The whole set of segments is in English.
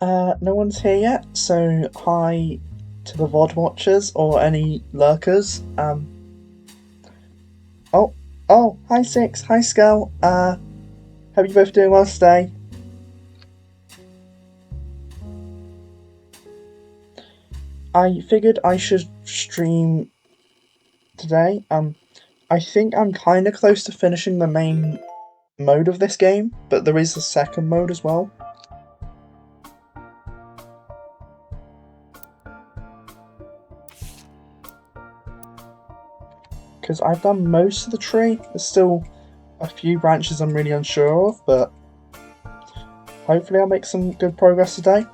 No one's here yet, so hi to the VOD watchers or any lurkers. Oh, hi Six, hi Skull. Hope you both doing well today. I figured I should stream today. I think I'm kind of close to finishing the main mode of this game, but there is a second mode as well. Because I've done most of the tree. There's still a few branches I'm really unsure of, but hopefully I'll make some good progress today.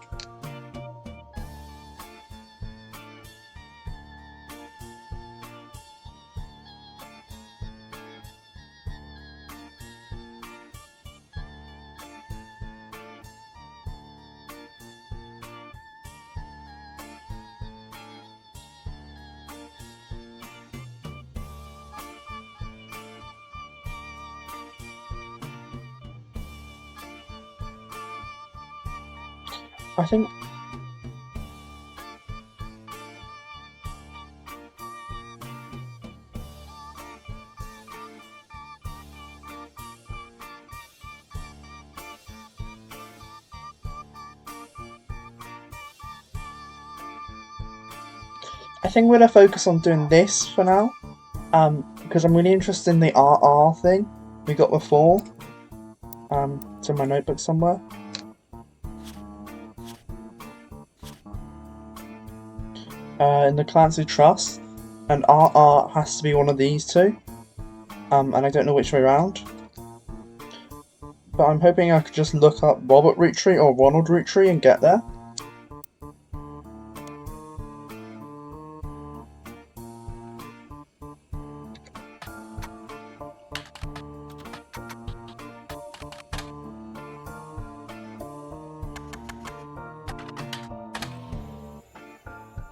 I think we're gonna focus on doing this for now. Because I'm really interested in the RR thing we got before. It's in my notebook somewhere. In the Clancy Trust, and RR has to be one of these two. And I don't know which way around. But I'm hoping I could just look up Robert Roottrees or Ronald Roottrees and get there.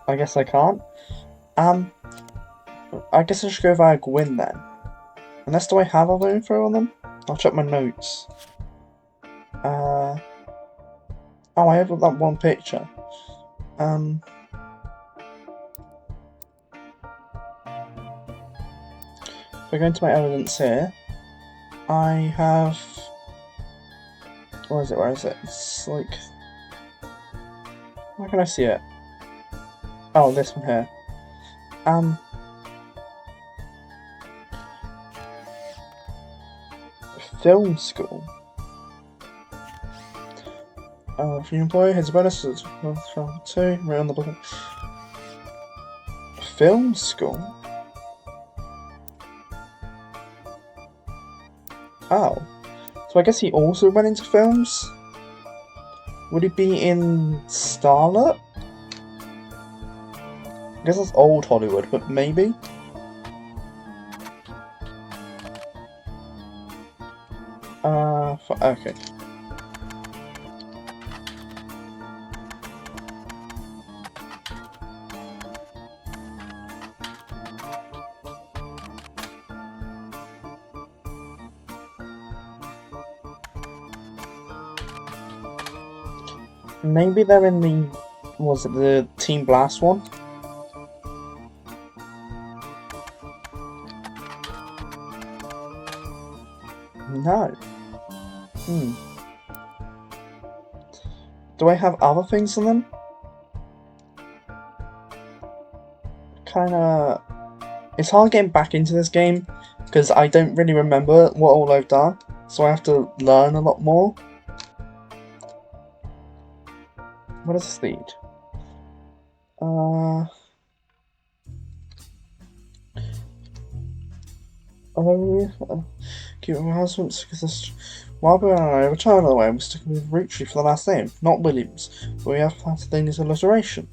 I guess I can't. I guess I should go via Gwyn then. Unless, do I have other info on them? I'll check my notes. Oh, I have that one picture. If I go into my evidence here, I have... Where is it? It's like... Where can I see it? Oh, this one here. Film school. If you employ his bonuses from 2, right on the bottom. Film school? Oh. So I guess he also went into films? Would he be in Starlet? I guess that's old Hollywood, but maybe? Okay. Maybe they're in the... Was it the Team Blast one? No. Do I have other things in them? Kinda... It's hard getting back into this game, because I don't really remember what all I've done, so I have to learn a lot more. What does this lead? Keep my husband because this. While we are on a return of the way, we're sticking with Roottrees for the last name, not Williams, but we have to think this alliteration.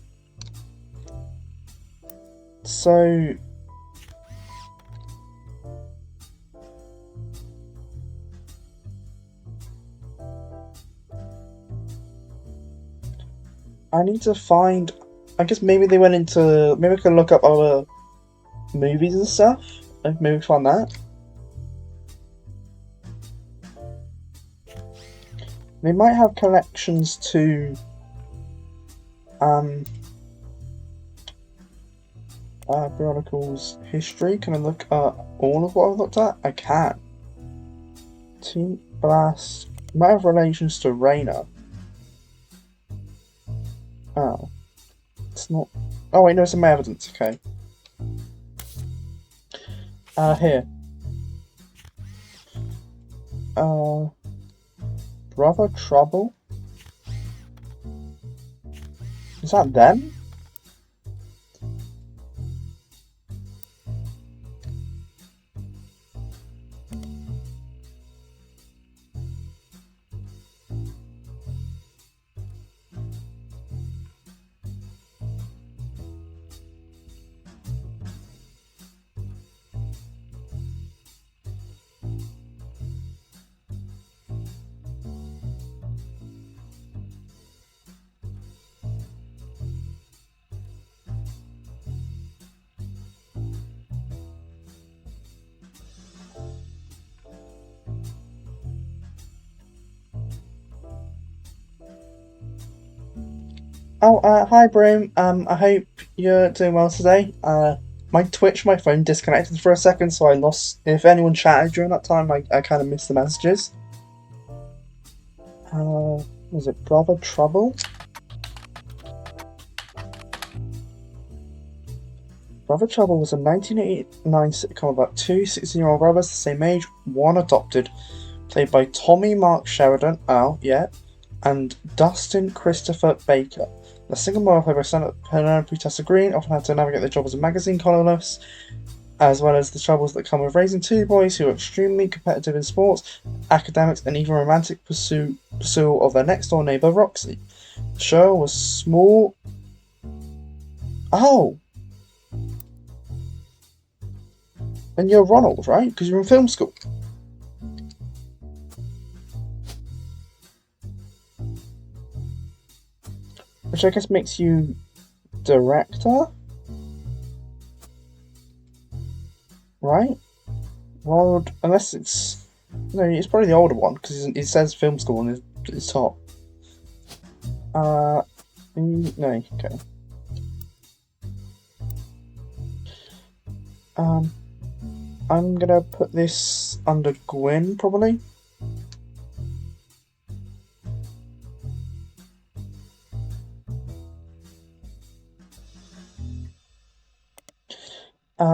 So. I need to find. I guess maybe they went into. Maybe I can look up other movies and stuff. And maybe find that. They might have collections to periodicals history. Can I look at all of what I've looked at? I can. Team Blast might have relations to Raina. Oh. It's not. Oh wait, no, it's in my evidence, okay. Here. Brother Trouble? Is that them? Oh, hi Broom. I hope you're doing well today. My phone disconnected for a second, so I lost. If anyone chatted during that time, I kind of missed the messages. Was it Brother Trouble? Brother Trouble was a 1989 sitcom about two 16-year-old brothers the same age, one adopted, played by Tommy Mark Sheridan, and Dustin Christopher Baker. The single mother played by Senator Penelope Tessa Green often had to navigate the job as a magazine columnist, as well as the troubles that come with raising two boys who are extremely competitive in sports, academics, and even romantic pursuit of their next-door neighbour Roxy. The show was small. Oh! And you're Ronald, right? Because you're in film school. Which I guess makes you director? Right? Ronald, unless it's... No, it's probably the older one, because it says film school on his top. No, okay. I'm gonna put this under Gwyn, probably.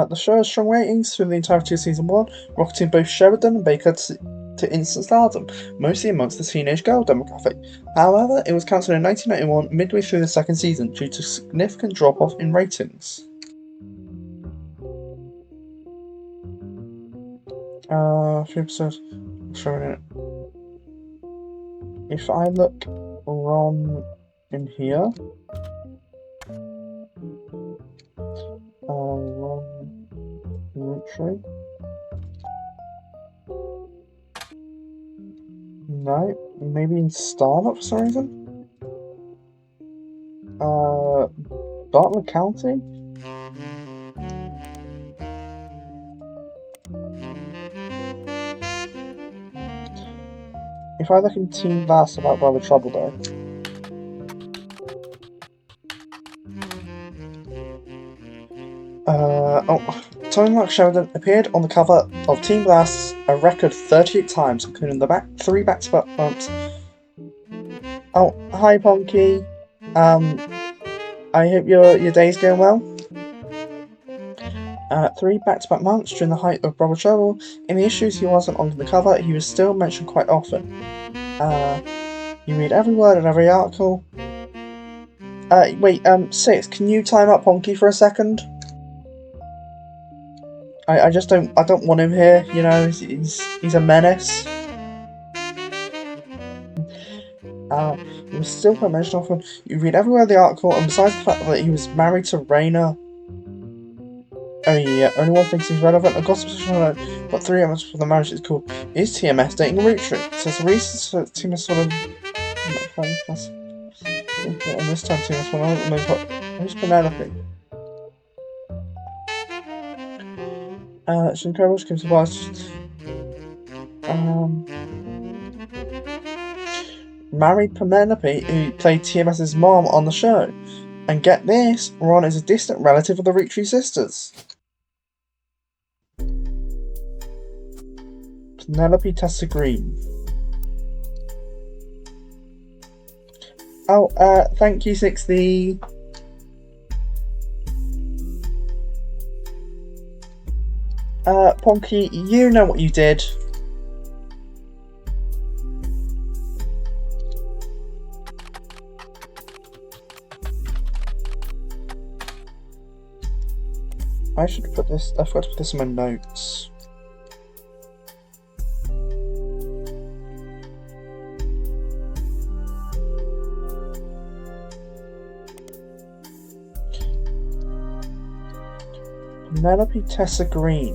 The show has strong ratings through the entirety of season 1, rocketing both Sheridan and Baker to instant stardom, mostly amongst the teenage girl demographic. However, it was cancelled in 1991, midway through the second season, due to significant drop-off in ratings. Few episodes showing it. If I look Ron in here, Ron Roottrees. No, maybe in Startup for some reason. Bartlett County. If I look in Team Blast about Brother Trouble though. Tommy Mark Sheridan appeared on the cover of Team Blast a record 38 times, including the three back-to-back months. Oh, hi Ponky. I hope your day's going well. 3 back-to-back months during the height of Brother Trouble. In the issues he wasn't on the cover, he was still mentioned quite often. You read every word in every article. Wait, 6, can you time up Ponky for a second? I don't want him here, you know, he's a menace. He was still quite mentioned often. You read every word of the article, and besides the fact that he was married to Raina, only one thing seems relevant. A gossip session got 3 months before the marriage is called "Is TMS dating Roottrees?" So the reasons for TMS sort of and this time TMS one who's Penelope? It's incredible. She came to us. Married Penelope, who played TMS's mom on the show. And get this, Ron is a distant relative of the Roottrees sisters. Penelope Tessa Green. Oh, thank you, 60. Ponky, you know what you did. I should put this, I forgot to put this in my notes. Penelope Tessa Green.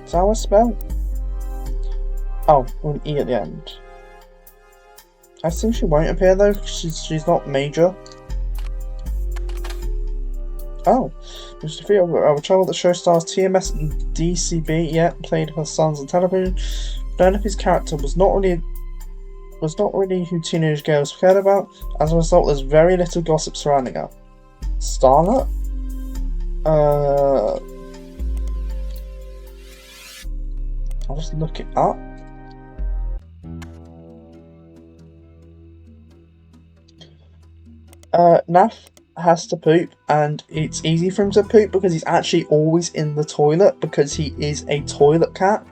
Is that how it's spelled? Oh, with an E at the end. I assume she won't appear though, because she's not major. Oh, there's a few of trouble that show stars TMS and DCB, yeah, played her sons on television. Penelope's character was not really who teenage girls cared about. As a result, there's very little gossip surrounding her. Starlet? I'll just look it up. Nath has to poop, and it's easy for him to poop because he's actually always in the toilet because he is a toilet cat.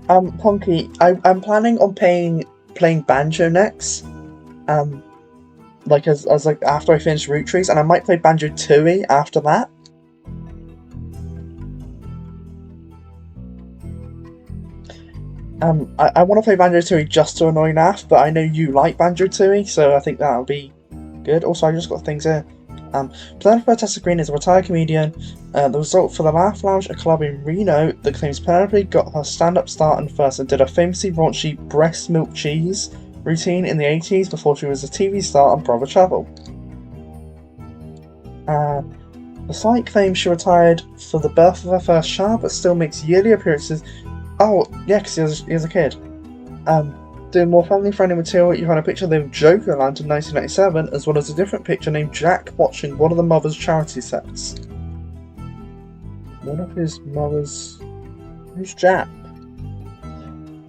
Ponky, I'm planning on playing Banjo next. Like as like after I finish Roottrees, and I might play Banjo-Tooie after that. I want to play Banjo-Tooie just to annoy Nath, but I know you like Banjo-Tooie, so I think that'll be good. Also, I just got things here. Penelope Tessa Green is a retired comedian. The result for the Laugh Lounge, a club in Reno that claims Penelope got her stand-up start and first and did a famously raunchy breast milk cheese routine in the 80s before she was a TV star on Brother Travel. The site claims she retired for the birth of her first child, but still makes yearly appearances. Oh, yeah, because he was a kid. Doing more family-friendly material, you find a picture of the Joker Land in 1997, as well as a different picture named Jack watching one of the mother's charity sets. One of his mother's... Who's Jack?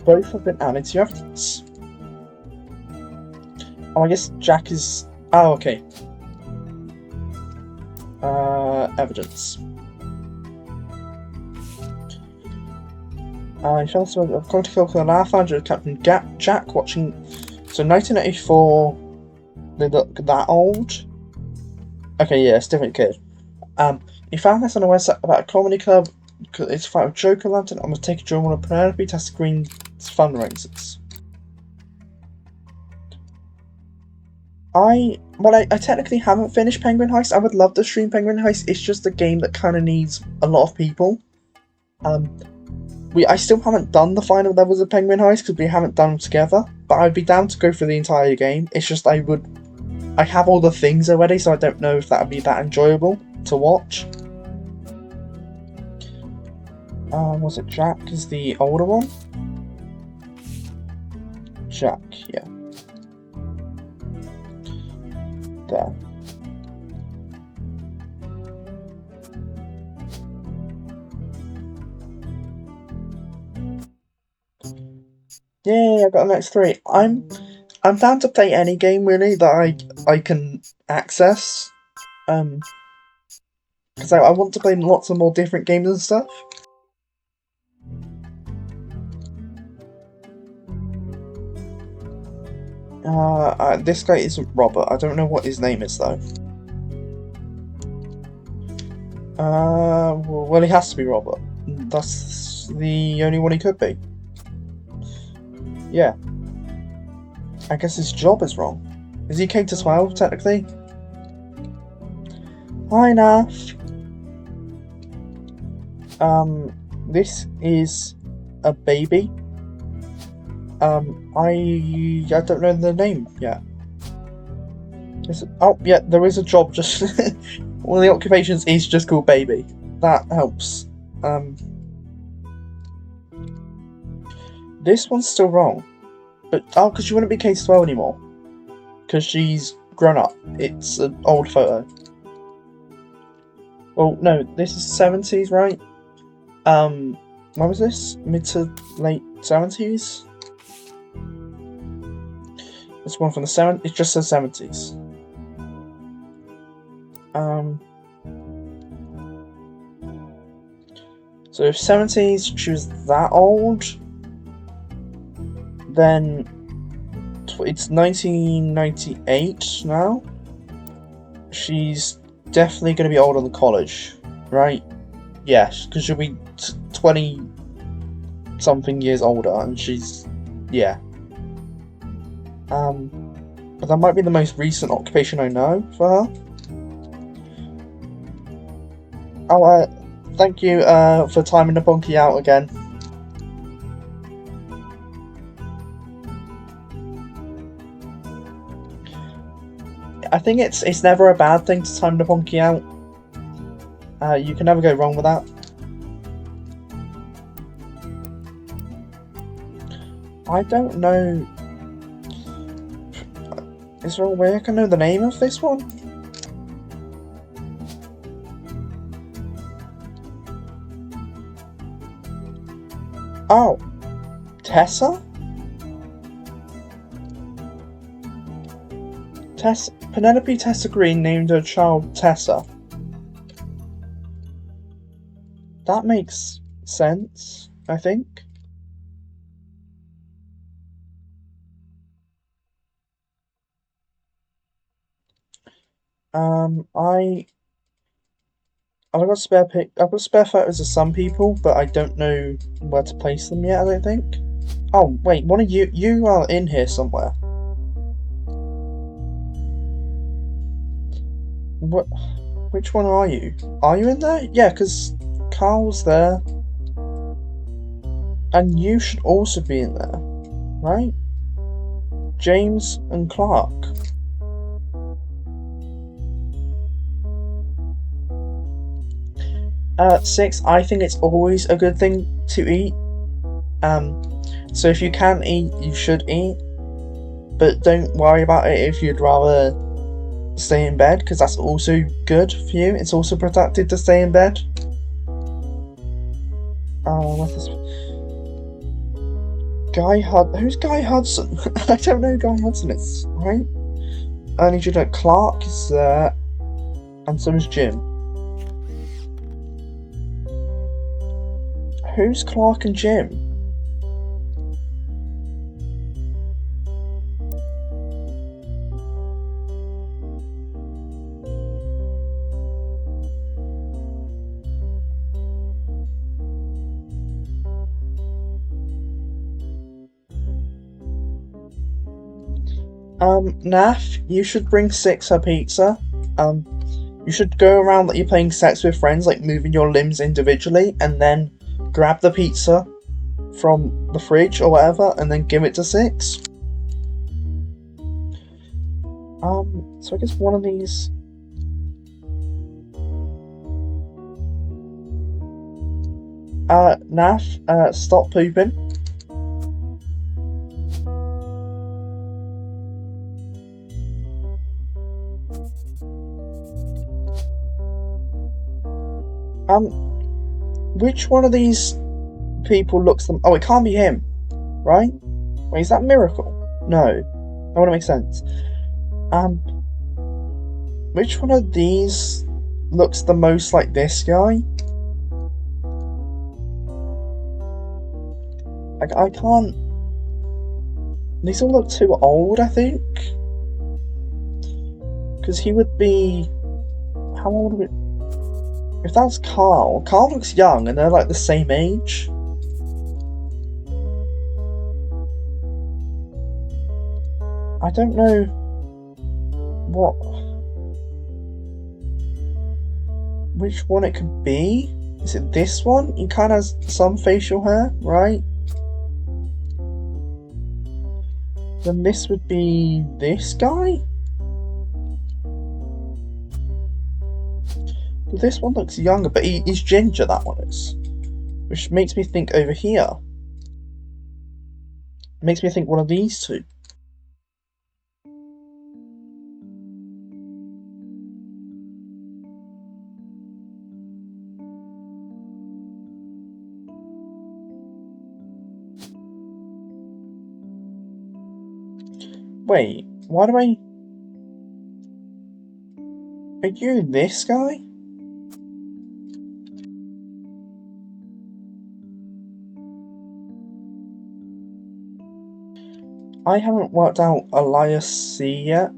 Both have been added to evidence. Oh, I guess Jack is... Oh, okay. Evidence. He fell to a comedy film for the Laugh Lounge with Captain Jack watching... So 1984... They look that old? Okay, yeah, it's a different kid. He found this on a website about a comedy club. It's a fight with Joker Lantern. I'm going to take a during one of Penelope Tessa Green's fundraisers. I technically haven't finished Penguin Heist. I would love to stream Penguin Heist. It's just a game that kind of needs a lot of people. I still haven't done the final levels of Penguin Heist because we haven't done them together. But I'd be down to go for the entire game. It's just I have all the things already, so I don't know if that would be that enjoyable to watch. Was it Jack is the older one? Jack, yeah. There. Yay, I got the next 3. I'm down to play any game really that I can access. Because I want to play lots of more different games and stuff. This guy isn't Robert. I don't know what his name is though. Well, he has to be Robert. That's the only one he could be. Yeah. I guess his job is wrong. Is he K to 12 technically? Hi, Nath. This is a baby. I don't know the name yet. Oh, yeah, there is a job just... one of the occupations is just called baby. That helps. This one's still wrong. But, oh, because she wouldn't be K-12 anymore. Because she's grown up. It's an old photo. Well, no, this is 70s, right? When was this? Mid to late 70s? This one from the 70s, it just says 70s. So if 70s, she was that old, then it's 1998 now. She's definitely going to be older than college, right? Yes, because she'll be 20-something years older, and she's... yeah. But that might be the most recent occupation I know for her. Oh, thank you for timing the Punky out again. I think it's never a bad thing to time the Punky out. You can never go wrong with that. I don't know... is there a way I can know the name of this one? Oh, Tessa? Penelope Tessa Green named her child Tessa. That makes sense, I think. I've got spare photos of some people, but I don't know where to place them yet, I don't think. Oh, wait, one of you are in here somewhere. What? Which one are you? Are you in there? Yeah, because Carl's there. And you should also be in there, right? James and Clark. Six, I think it's always a good thing to eat. So if you can eat, you should eat. But don't worry about it if you'd rather stay in bed, because that's also good for you. It's also productive to stay in bed. What's this? Who's Guy Hudson? I don't know who Guy Hudson is, right? I need you to know Clark is there, and so is Jim. Who's Clark and Jim? Nath, you should bring Six her pizza. You should go around like you're playing sex with friends, like moving your limbs individually, and then grab the pizza from the fridge or whatever, and then give it to Six. So I guess one of these... Nath, stop pooping. Which one of these people looks them? Oh, it can't be him, right? Wait, is that Miracle? No, that wouldn't make sense. Which one of these looks the most like this guy? Like, I can't... These all look too old, I think. Because he would be... How old would... If that's Carl looks young and they're like the same age. I don't know which one it could be. Is it this one? He kind of has some facial hair, right? Then this would be this guy? This one looks younger, but he's ginger, that one is. Which makes me think over here. Makes me think one of these two. Wait, why do I... Are you this guy? I haven't worked out Elias C yet.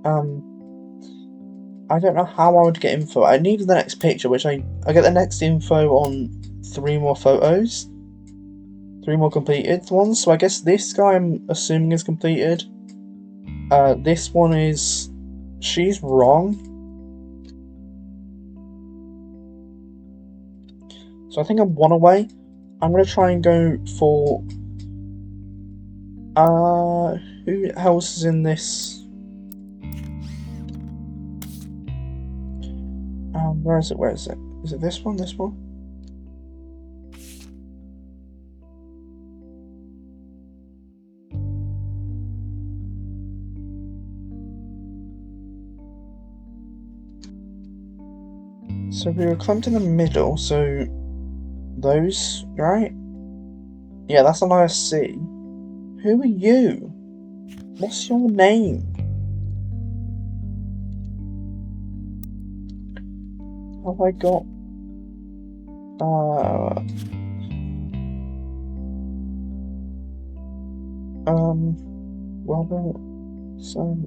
I don't know how I would get info. I need the next picture, which I get the next info on 3 more photos. 3 more completed ones. So I guess this guy I'm assuming is completed. This one is... She's wrong. So I think I'm 1 away. I'm gonna try and go for... who else is in this? Where is it? Where is it? Is it this one? This one? So we were clumped in the middle, so those, right? Yeah, that's an ISC. Who are you? What's your name? Have I got... Well, so...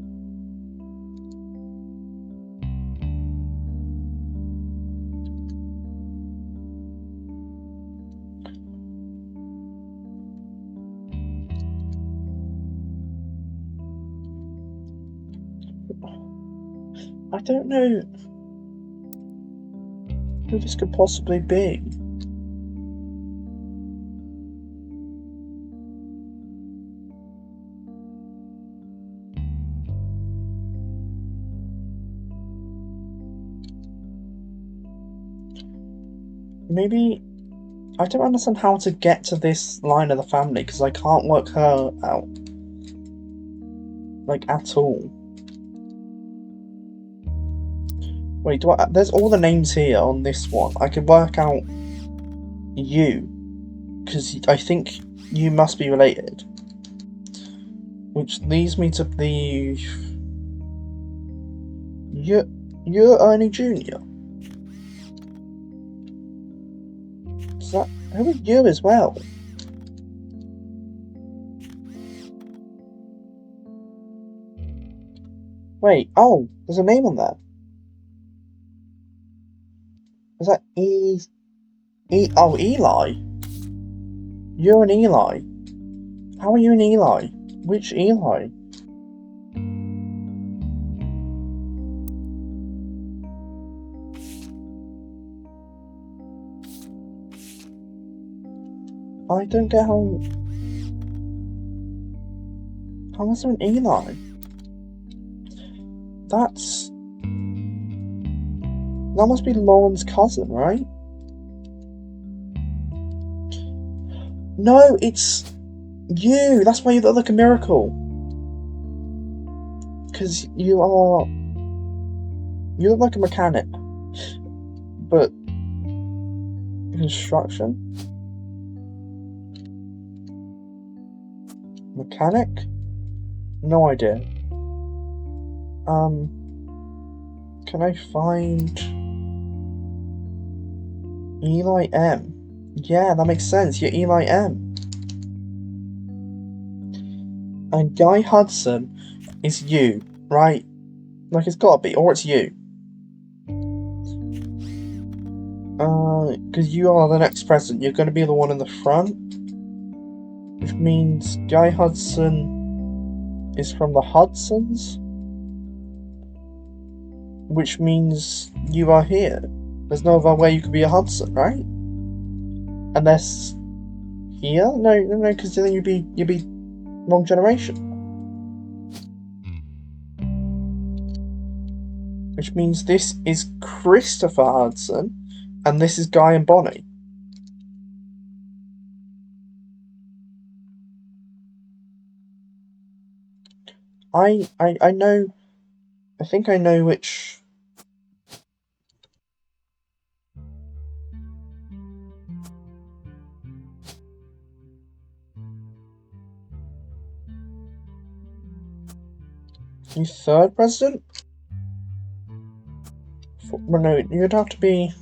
I don't know who this could possibly be. Maybe... I don't understand how to get to this line of the family, because I can't work her out. Like, at all. Wait, there's all the names here on this one. I can work out you, because I think you must be related. Which leads me to the... You're Ernie Jr. Is that... Who are you as well? Wait, oh, there's a name on there. Is that oh, Eli? You're an Eli. How are you an Eli? Which Eli? I don't get how... How is there an Eli? That must be Lauren's cousin, right? No, it's you! That's why you look like a miracle. Because you look like a mechanic. But... Construction? Mechanic? No idea. Can I find... Eli M? Yeah, that makes sense. You're Eli M. And Guy Hudson is you, right? Like, it's gotta be, or it's you. Because you are the next president. You're gonna be the one in the front. Which means Guy Hudson is from the Hudsons. Which means you are here. There's no other way you could be a Hudson, right? Unless here? No, because then you'd be wrong generation. which means this is Christopher Hudson, and this is Guy and Bonnie. I know. I think I know which. You third president? Well, no, you'd have to be.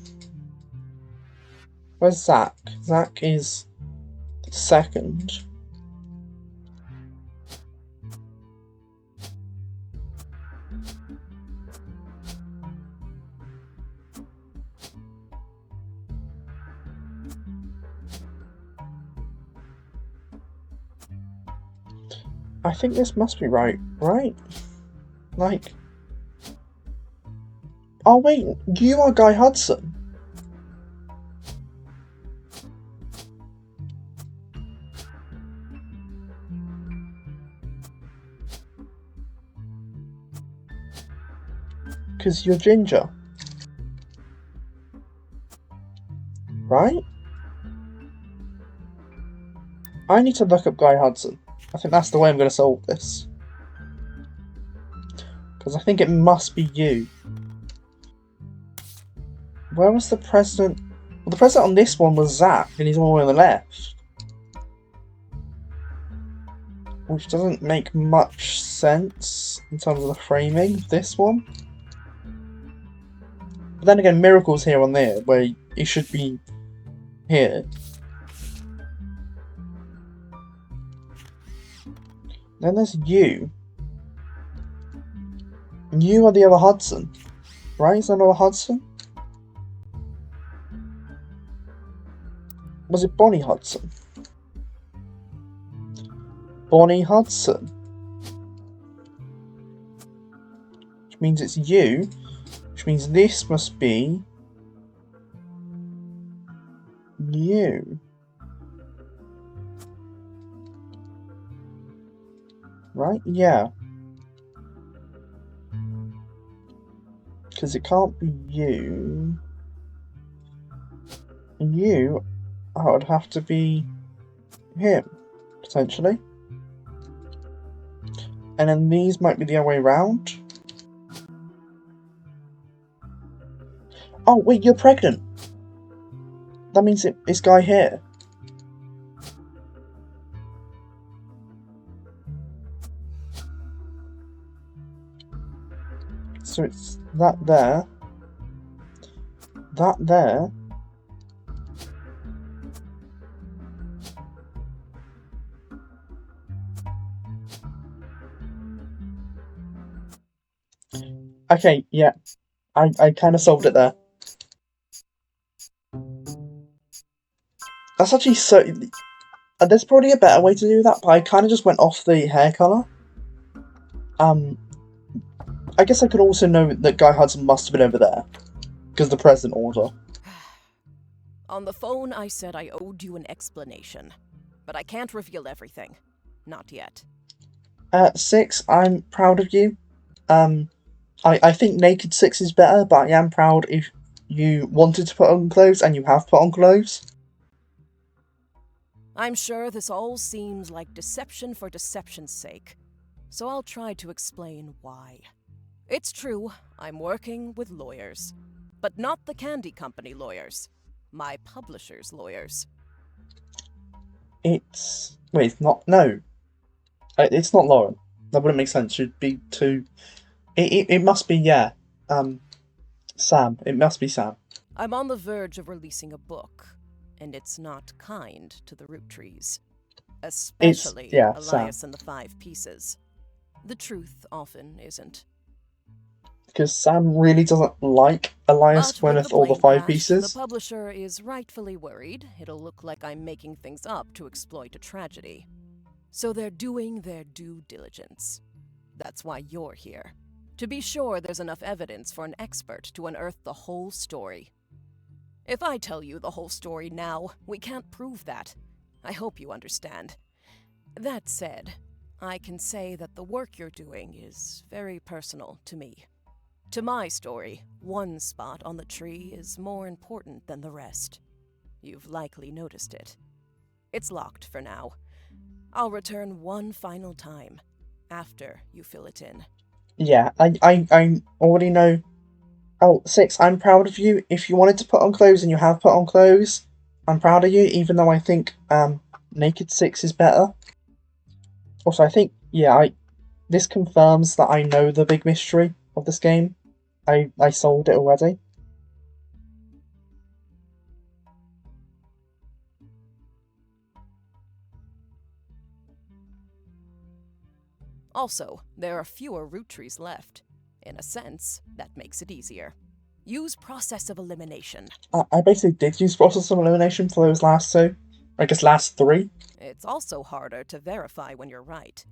Where's Zach? Zach is second. I think this must be right? Like... Oh wait, you are Guy Hudson. Because you're ginger. Right? I need to look up Guy Hudson. I think that's the way I'm going to solve this. Because I think it must be you. Where was the president? Well, the president on this one was Zach, and he's all the way on the left. Which doesn't make much sense in terms of the framing of this one. But then again, Miracle's here on there, where he should be here. Then there's you. You are the other Hudson. Right? Is there another Hudson? Was it Bonnie Hudson? Bonnie Hudson. Which means it's you. Which means this must be... you. Right? Yeah. Because it can't be you. You, I would have to be him, potentially. And then these might be the other way around. Oh, wait, you're pregnant. That means it's Guy here. So it's that there. That there. Okay, yeah. I kind of solved it there. That's actually so... there's probably a better way to do that, but I kind of just went off the hair colour. I guess I could also know that Guy Hudson must have been over there. Because the present order. On the phone, I said I owed you an explanation. But I can't reveal everything. Not yet. 6, I'm proud of you. I think Naked 6 is better, but I am proud if you wanted to put on clothes and you have put on clothes. I'm sure this all seems like deception for deception's sake. So I'll try to explain why. It's true, I'm working with lawyers. But not the candy company lawyers. My publisher's lawyers. It's... Wait, it's not... No. It's not Lauren. That wouldn't make sense. It should be two... It must be, yeah. Sam. It must be Sam. I'm on the verge of releasing a book. And it's not kind to the Roottrees. Especially Elias Sam. and the 5 Pieces. The truth often isn't. Because Sam really doesn't like Elias Gwyneth or the 5 Pieces. The publisher is rightfully worried it'll look like I'm making things up to exploit a tragedy. So they're doing their due diligence. That's why you're here. To be sure there's enough evidence for an expert to unearth the whole story. If I tell you the whole story now, we can't prove that. I hope you understand. That said, I can say that the work you're doing is very personal to me. To my story, one spot on the tree is more important than the rest. You've likely noticed it. It's locked for now. I'll return one final time, after you fill it in. Yeah, I already know. Oh, 6, I'm proud of you. If you wanted to put on clothes and you have put on clothes, I'm proud of you, even though I think Naked 6 is better. Also, I think, yeah, this confirms that I know the big mystery of this game. I solved it already. Also, there are fewer Roottrees left. In a sense, that makes it easier. Use process of elimination. I basically did use process of elimination for those last two. I guess last 3. It's also harder to verify when you're right.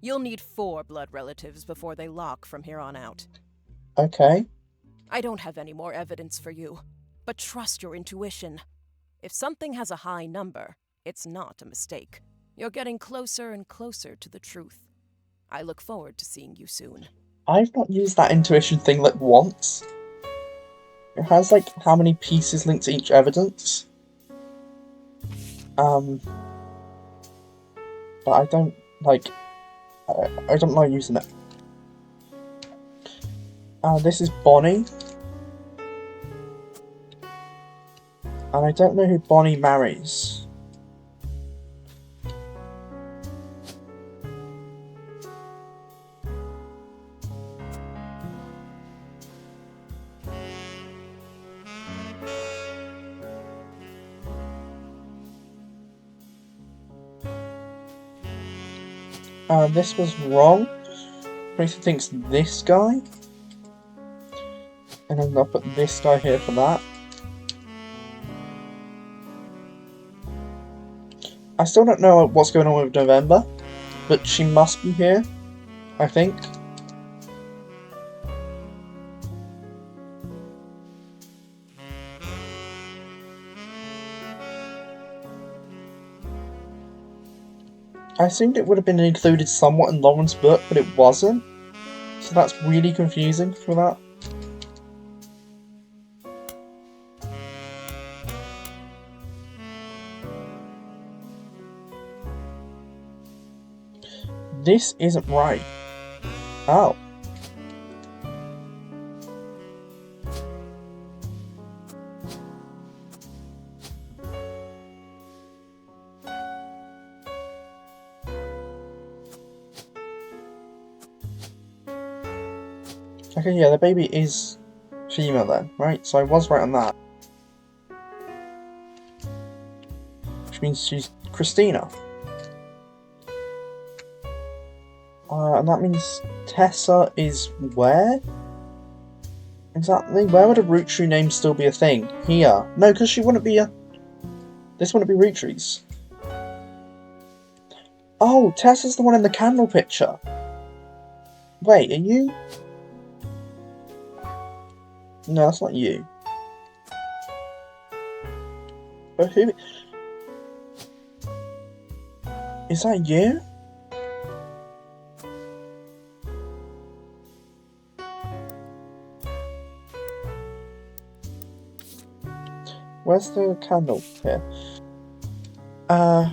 You'll need 4 blood relatives before they lock from here on out. Okay. I don't have any more evidence for you, but trust your intuition. If something has a high number, it's not a mistake. You're getting closer and closer to the truth. I look forward to seeing you soon. I've not used that intuition thing like once. It has like how many pieces linked to each evidence. But I don't like. I don't like using it. This is Bonnie, and I don't know who Bonnie marries. This was wrong. Tracy thinks this guy. And then I'll put this guy here for that. I still don't know what's going on with November, but she must be here, I think. I assumed it would have been included somewhat in Lauren's book, but it wasn't. So that's really confusing for that. This isn't right. Oh. Okay, yeah, the baby is female then, right? So I was right on that. Which means she's Christina. And that means Tessa is where? Exactly? Where would a Rootree name still be a thing? Here. No, because she wouldn't be a... This wouldn't be Roottrees. Oh, Tessa's the one in the candle picture. Wait, are you... No, that's not you. But who... Is that you? Where's the candle? Here. And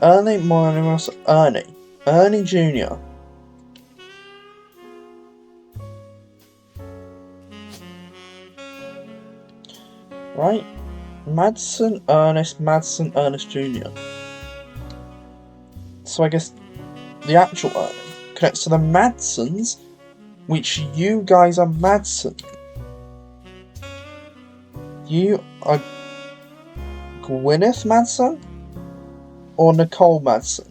Ernie, my name was Ernie. Ernie Jr. Right? Madsen, Ernest Jr. So I guess the actual Ernie connects to the Madsons, which you guys are Madsen. You are Gwyneth Madsen or Nicole Madsen?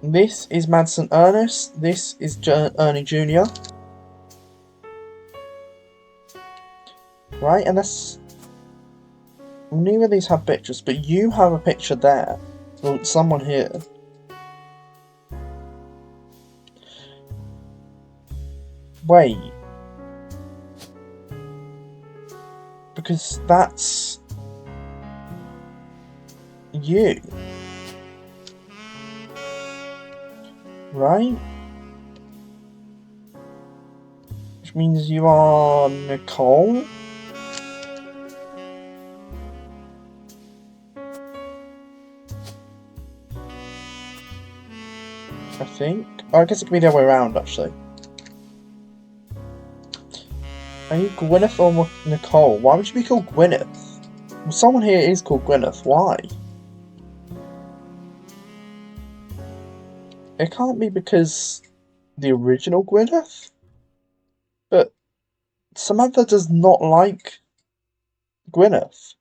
This is Madsen Ernest, this is Ernie Jr. Right, and that's... Neither of these have pictures, but you have a picture there. Well, someone here. Wait. Because that's... you. right? Which means you are Nicole? I think. Oh, I guess it could be the other way around, actually. Are you Gwyneth or Nicole? Why would you be called Gwyneth? Well, someone here is called Gwyneth. Why? It can't be because the original Gwyneth? But Samantha does not like Gwyneth.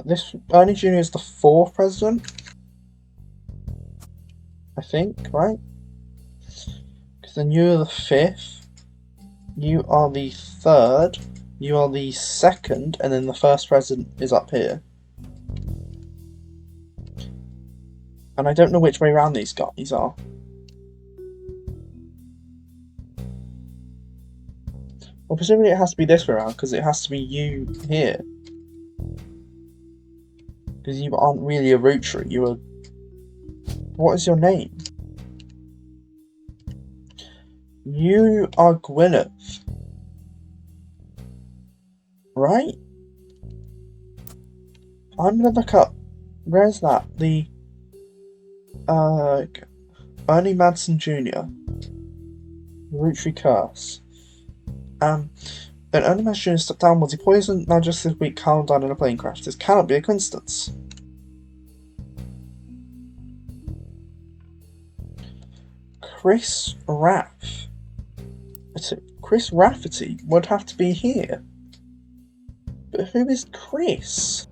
This Ernie Jr. is the 4th president, I think, right? Because then you're the 5th, you are the 3rd, you are the 2nd, and then the 1st president is up here. And I don't know which way around these guys are. Well, presumably it has to be this way around, because it has to be you here. Because you aren't really a Roottrie, you are... What is your name? You are Gwyneth. Right? I'm gonna look up... Where's that? The... Ernie Madsen Jr. Roottrie curse. Then Ernie Madsen Jr. stepped down. Was he poisoned? Now just this week, calmed down in a plane crash. This cannot be a coincidence. Chris Raff. Chris Rafferty would have to be here. But who is Chris?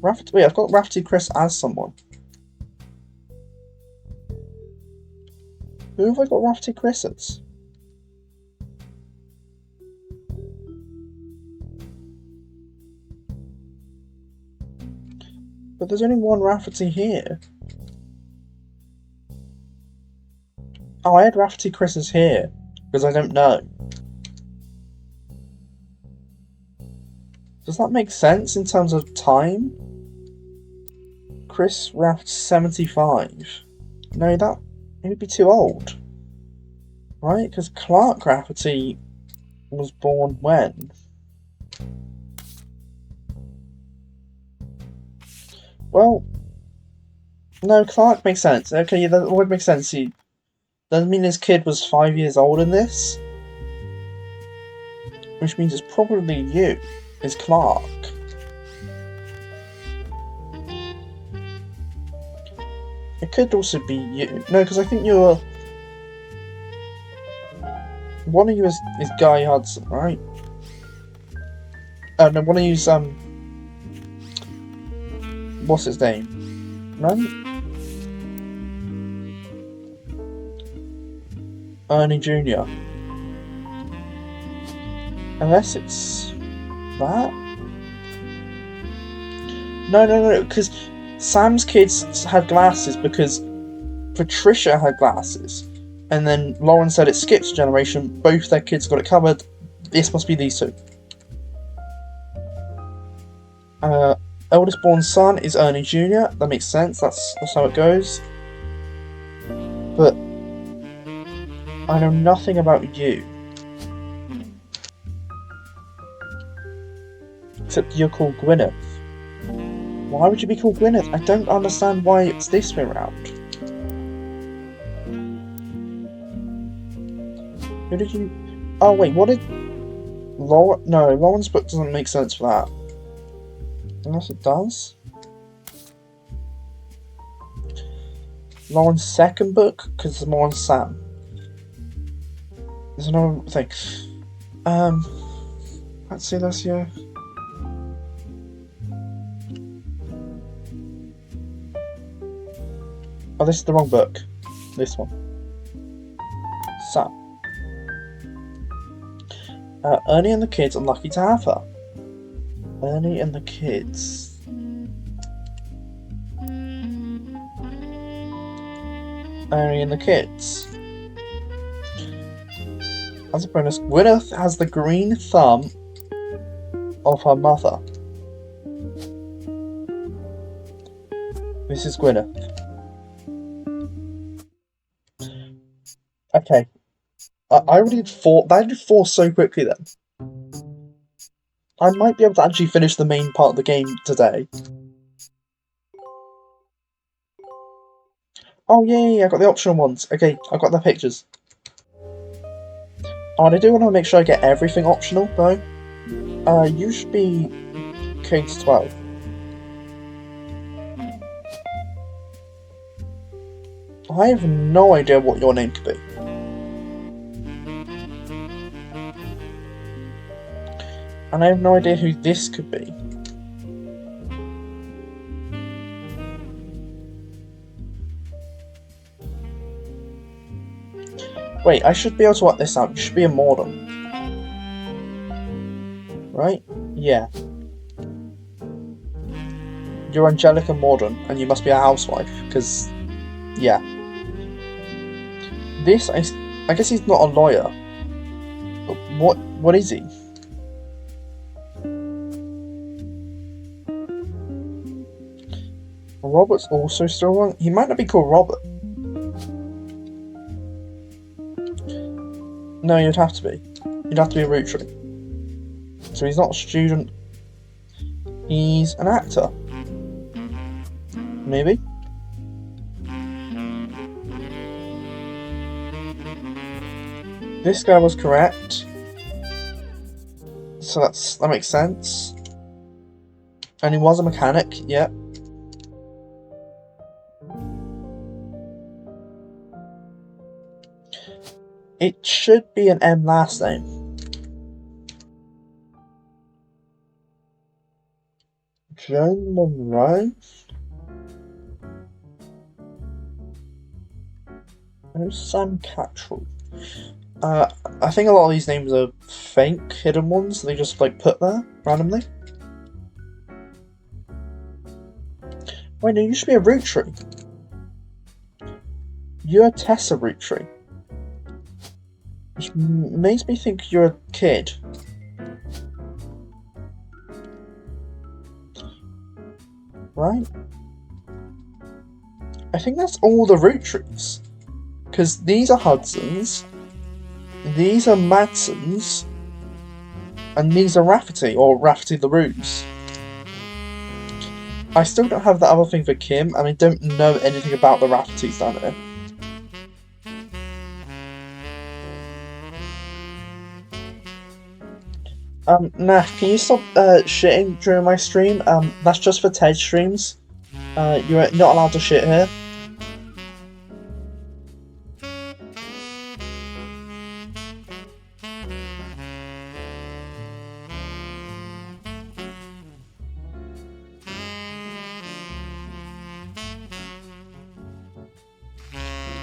Rafferty. Wait, I've got Rafferty Chris as someone. Who have I got Rafferty Chris as? But there's only one Rafferty here. Oh, I had Rafferty Chris's here, because I don't know. Does that make sense in terms of time? Chris Raft 75. No, that it would be too old. Right? Because Clark Rafferty was born when? Well, no, Clark makes sense. Okay, yeah, that would make sense. He doesn't mean his kid was 5 years old in this, which means it's probably you, is Clark. It could also be you. No, because I think you're... One of you is Guy Hudson, right? No, one of you is, what's his name? Right? Ernie Jr. Unless it's that? No, because Sam's kids had glasses because Patricia had glasses. And then Lauren said it skips a generation, both their kids got it covered. This must be these two. Eldest born son is Ernie Jr. That makes sense, that's how it goes. But I know nothing about you. Except you're called Gwyneth. Why would you be called Gwyneth? I don't understand why it's this way around. Who did you... Oh wait, what did... Lauren... No, Lauren's book doesn't make sense for that. Unless it does. Lauren's second book, because there's more on Sam. There's another thing. Let's see this here. Oh, this is the wrong book. This one. Sam. Ernie and the kids are lucky to have her. Ernie and the kids. Ernie and the kids. As a bonus, Gwyneth has the green thumb of her mother. This is Gwyneth. Okay. I already did 4. I did 4 so quickly then. I might be able to actually finish the main part of the game today. Oh, yeah, I got the optional ones. Okay, I've got the pictures. Oh, and I do want to make sure I get everything optional, though. You should be K-12. I have no idea what your name could be. And I have no idea who this could be. Wait, I should be able to work this out. You should be a Morden. Right? Yeah. You're Angelica Morden, and you must be a housewife, because... yeah. This, I guess he's not a lawyer. But what is he? Robert's also still wrong. He might not be called Robert. No, you'd have to be. You'd have to be a Roottrie. So he's not a student. He's an actor. Maybe? This guy was correct. So that makes sense. And he was a mechanic, yeah. It should be an M last name. Joan Monroe? Who's Sam Cattrall? I think a lot of these names are fake, hidden ones, they just like put there randomly. Wait, no, you should be a Roottrie. You're Tessa Roottrie. Which makes me think you're a kid. Right? I think that's all the Roottries. Because these are Hudsons, these are Madsons, and these are Rafferty, or Rafferty the Ruse. I still don't have that other thing for Kim, and I don't know anything about the Raffertys down here. Nah, can you stop shitting during my stream? That's just for TED streams. You're not allowed to shit here.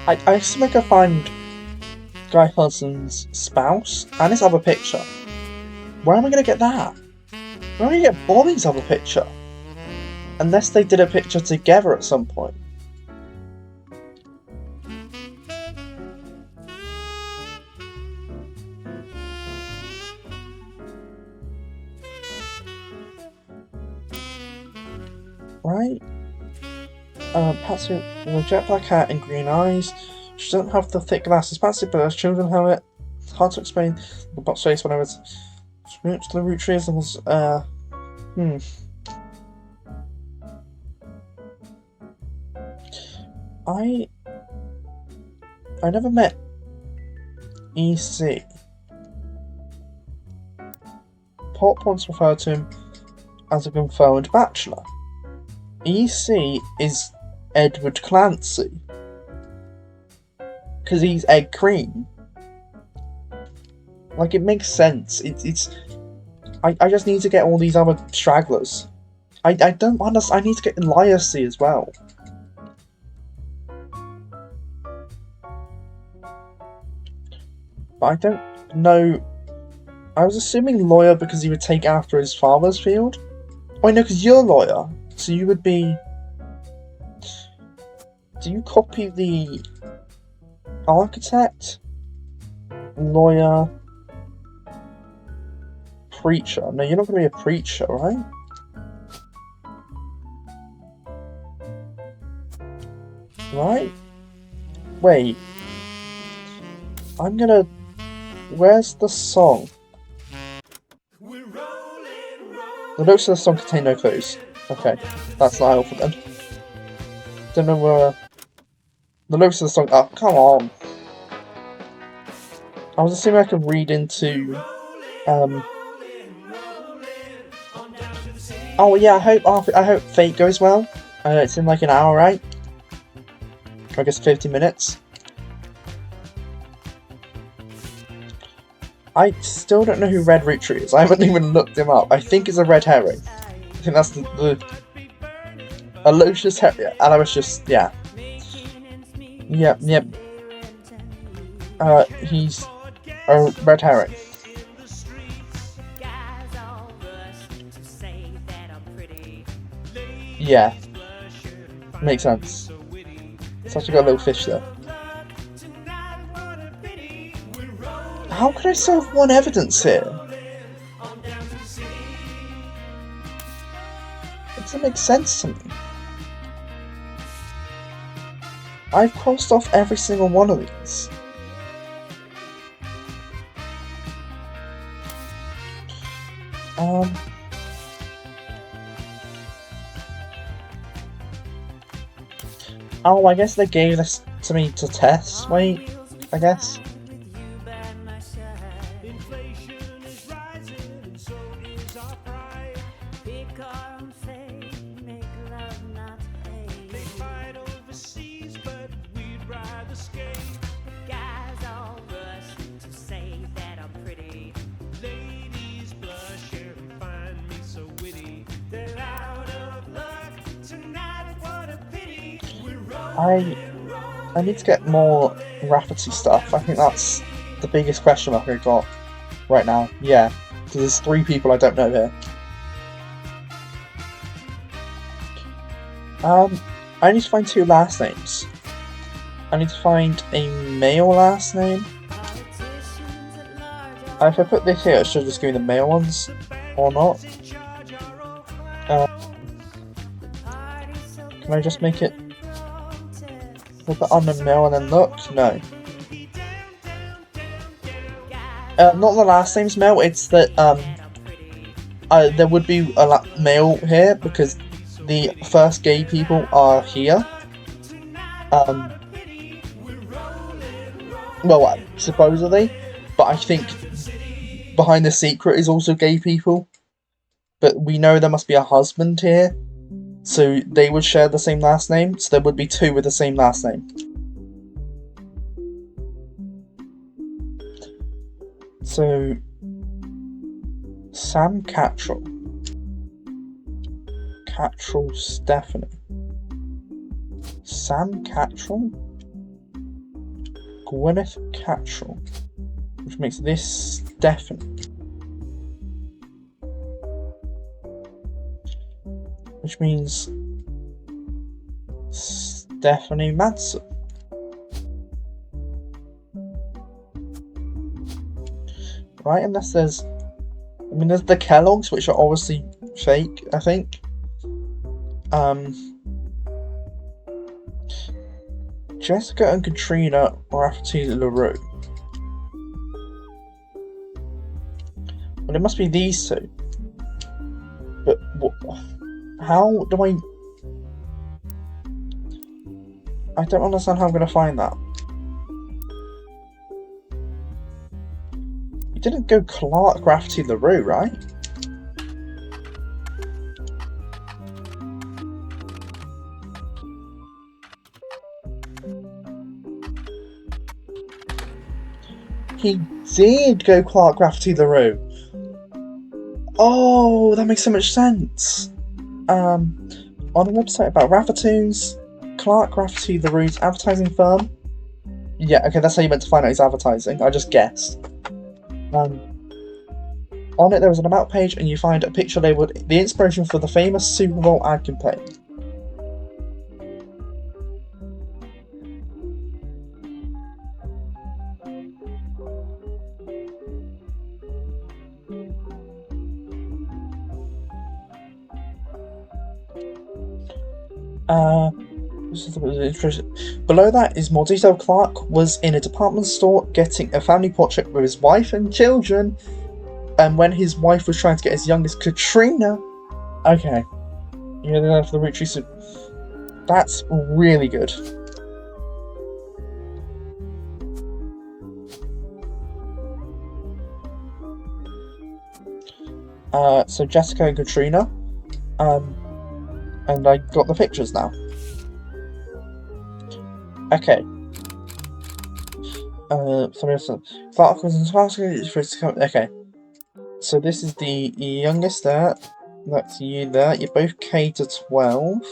I just make her find Guy Hudson's spouse and his other picture. Where am I gonna get that? Where am I gonna get Bobby's other picture? Unless they did a picture together at some point. Right? Patsy with a jet black hat and green eyes. She doesn't have the thick glasses Patsy, but her children have it. It's hard to explain the box face whenever it's switched to the Roottries and was, I never met EC. Pop once referred to him as a confirmed bachelor. EC is Edward Clancy. Because he's egg cream. Like, it makes sense. I just need to get all these other stragglers. I don't understand. I need to get Elias as well. But I don't know. I was assuming lawyer because he would take after his father's field. Oh, no, because you're a lawyer. So you would be... Do you copy the architect? lawyer, preacher. No, you're not going to be a preacher, right? Right? Wait. I'm gonna... Where's the song? The lyrics of the song contain no clues. Okay, that's not helpful then. Don't know where... The lyrics of the song... Oh, come on! I was assuming I could read into... Oh yeah, I hope Fate goes well. It's in like an hour, right? I guess 50 minutes. I still don't know who Red Roottrees is. I haven't even looked him up. I think it's a red herring. I think that's the Aloysius herring. And I was just, yeah. Yep. He's a red herring. Yeah. Makes sense. It's actually got a little fish there. How could I still have one evidence here? It doesn't make sense to me. I've crossed off every single one of these. Oh, I guess they gave this to me to test. Wait, I guess. I need to get more Rafferty stuff. I think that's the biggest question mark I've got right now. Yeah, because there's 3 people I don't know here. I need to find 2 last names. I need to find a male last name. If I put this here, it should just give me the male ones, or not. Can I just make it... Put that on the male and then look? No. Not the last name's male, it's that, there would be a male here, because the first gay people are here. Well, supposedly, but I think behind the secret is also gay people. But we know there must be a husband here. So they would share the same last name, so there would be 2 with the same last name. So, Sam Cattrall. Cattrall Stephanie. Sam Cattrall? Gwyneth Cattrall. Which makes this Stephanie. Which means Stephanie Madsen. Right, unless there's... I mean, there's the Kellogg's, which are obviously fake, I think. Jessica and Katrina Rafferty LaRue. Well, it must be these 2. But what... How do I don't understand how I'm going to find that. You didn't go Clark Rafferty LaRue, right? He did go Clark Rafferty LaRue. Oh, that makes so much sense. On a website about Raffertoons, Clark Rafferty LaRue's advertising firm. Yeah, okay, that's how you meant to find out he's advertising. I just guessed. On it, there was an About page, and you find a picture labelled "The inspiration for the famous Super Bowl ad campaign." Below that is more detail. Clark was in a department store getting a family portrait with his wife and children, and when his wife was trying to get his youngest Katrina. Okay, yeah, they're there for the Roottrees. That's really good. So Jessica and Katrina, and I got the pictures now. Okay. Somebody else. Clark was in task for it to come. Okay. So this is the youngest there. That's you there. You're both K to 12.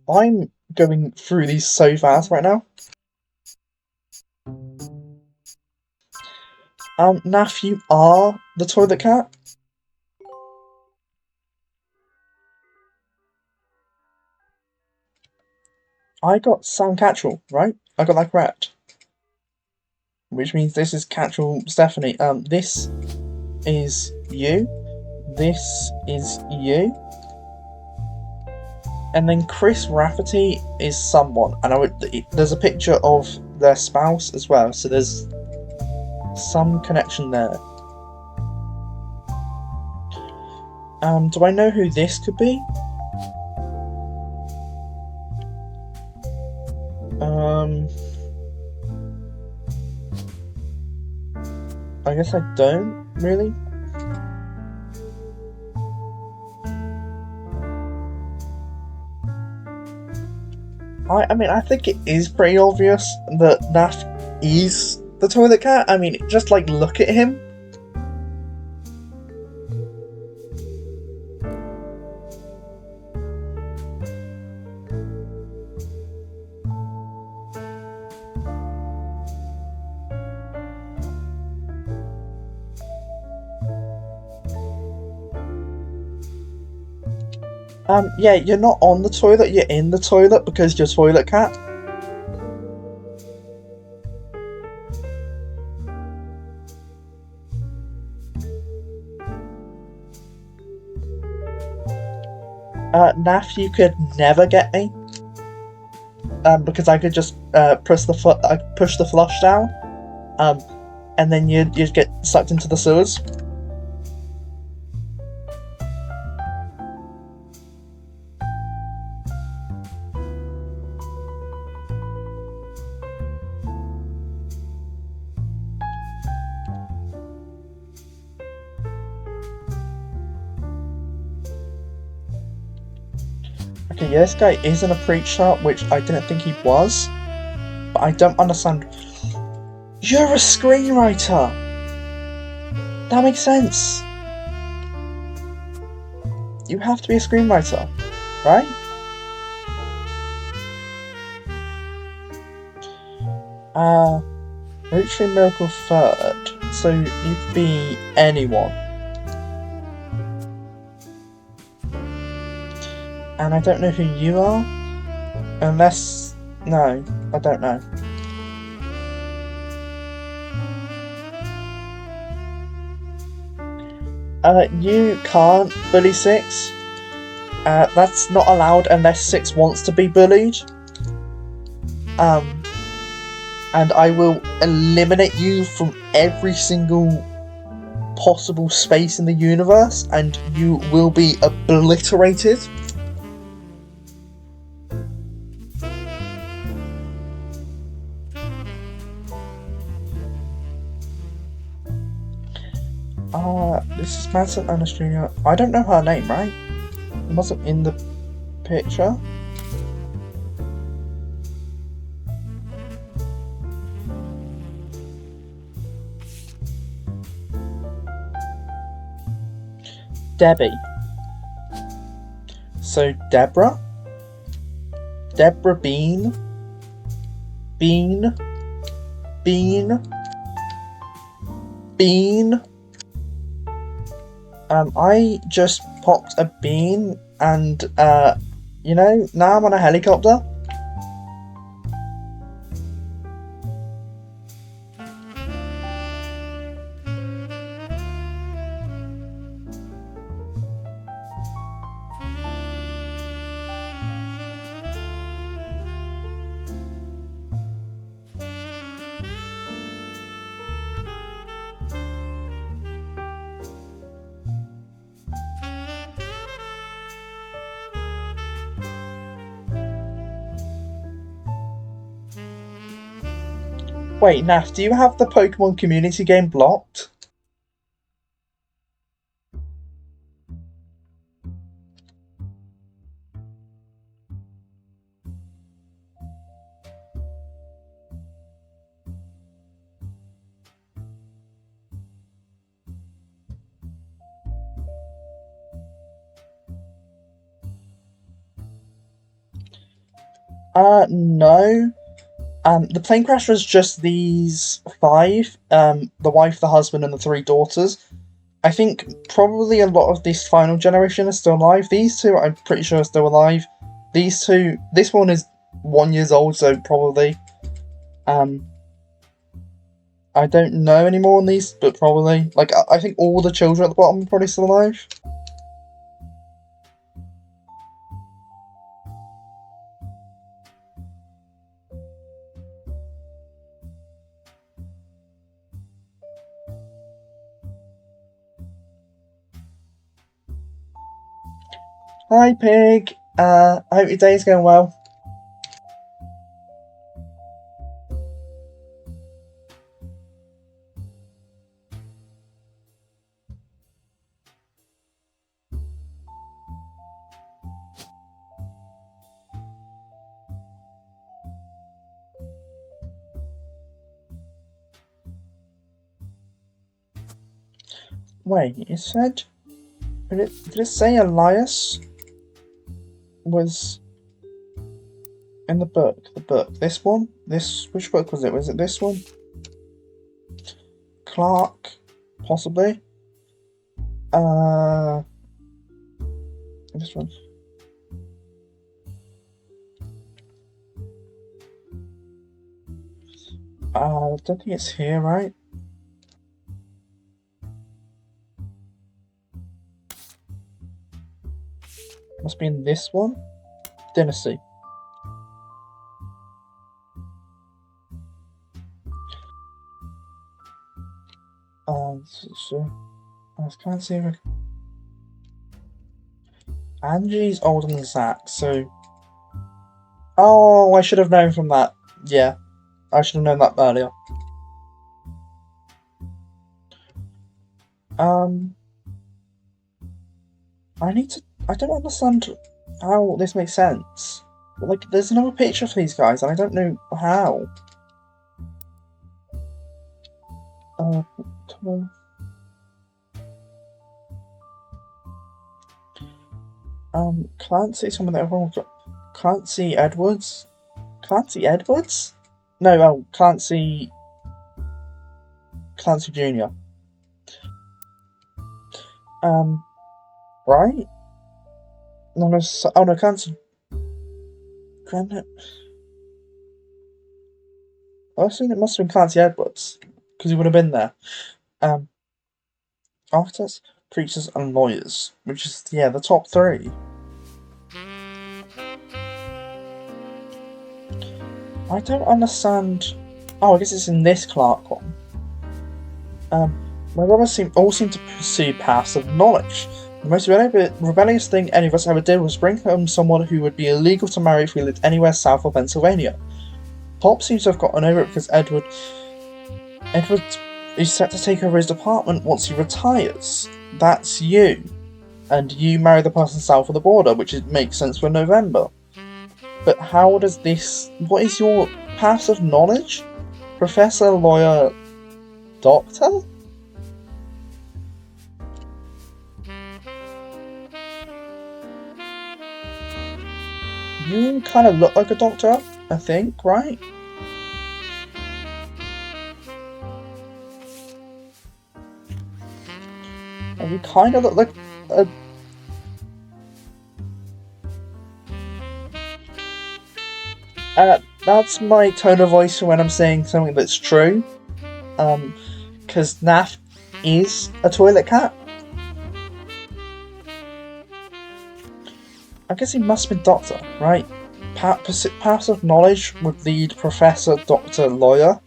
I'm going through these so fast right now. Nath, you are the toilet cat? I got Sam Catchell, right? I got that correct. Which means this is Catchell Stephanie. This is you. This is you. And then Chris Rafferty is someone. And there's a picture of their spouse as well, so there's some connection there. Do I know who this could be? I guess I don't, really. I mean, I think it is pretty obvious that Nath is the toilet cat. I mean, just, like, look at him. Yeah, you're not on the toilet, you're in the toilet because you're toilet cat. Nath, you could never get me. Because I could just push the flush down, and then you'd get sucked into the sewers. Okay, yeah, this guy isn't a preacher, which I didn't think he was, but I don't understand. You're a screenwriter! That makes sense! You have to be a screenwriter, right? Roottrees Miracle Third, so you could be anyone. And I don't know who you are, unless... no, I don't know. You can't bully 6. That's not allowed unless 6 wants to be bullied. And I will eliminate you from every single possible space in the universe, and you will be obliterated. This is Madison Anastasia. I don't know her name, right? It wasn't in the picture. Debbie. So Deborah? Deborah Bean? Bean? Bean? Bean? I just popped a bean and, you know, now I'm on a helicopter. Wait, Naf, do you have the Pokemon community game blocked? No. The plane crash was just these five, the wife, the husband, and the three daughters. I think probably a lot of this final generation is still alive. These two, I'm pretty sure, are still alive. These two, this one is 1 year old, so probably. Um, I don't know anymore on these, but probably. Like, I think all the children at the bottom are probably still alive. Hi, Pig. I hope your day's going well. Wait, it said... Did it say Elias was in the book? The book. This one? Which book was it? Was it this one? Clark? Possibly? This one. I don't think it's here, right? Must be in this one? Dynasty. So I can't see if Angie's older than Zach, so... Oh, I should have known from that. Yeah, I should have known that earlier. I don't understand how this makes sense. Like, there's another picture of these guys, and I don't know how. Come on. Clancy, someone that everyone got. Clancy Edwards? Clancy Edwards? No, Clancy. Clancy Jr. Right? No, oh no, Clancy. Granite. I assume it must have been Clancy Edwards, because he would have been there. Architects, preachers, and lawyers, which is, yeah, the top three. I don't understand. Oh, I guess it's in this Clark one. My brothers all seem to pursue paths of knowledge. The most rebellious thing any of us ever did was bring home someone who would be illegal to marry if we lived anywhere south of Pennsylvania. Pop seems to have gotten over it because Edward is set to take over his department once he retires. That's you. And you marry the person south of the border, which makes sense for November. But how does this... What is your path of knowledge? Professor, lawyer, doctor? You kind of look like a doctor, I think, right? And you kind of look like a... That's my tone of voice for when I'm saying something that's true. Because Naf is a toilet cat. I guess he must have been doctor, right? Paths of knowledge would lead professor, doctor, lawyer.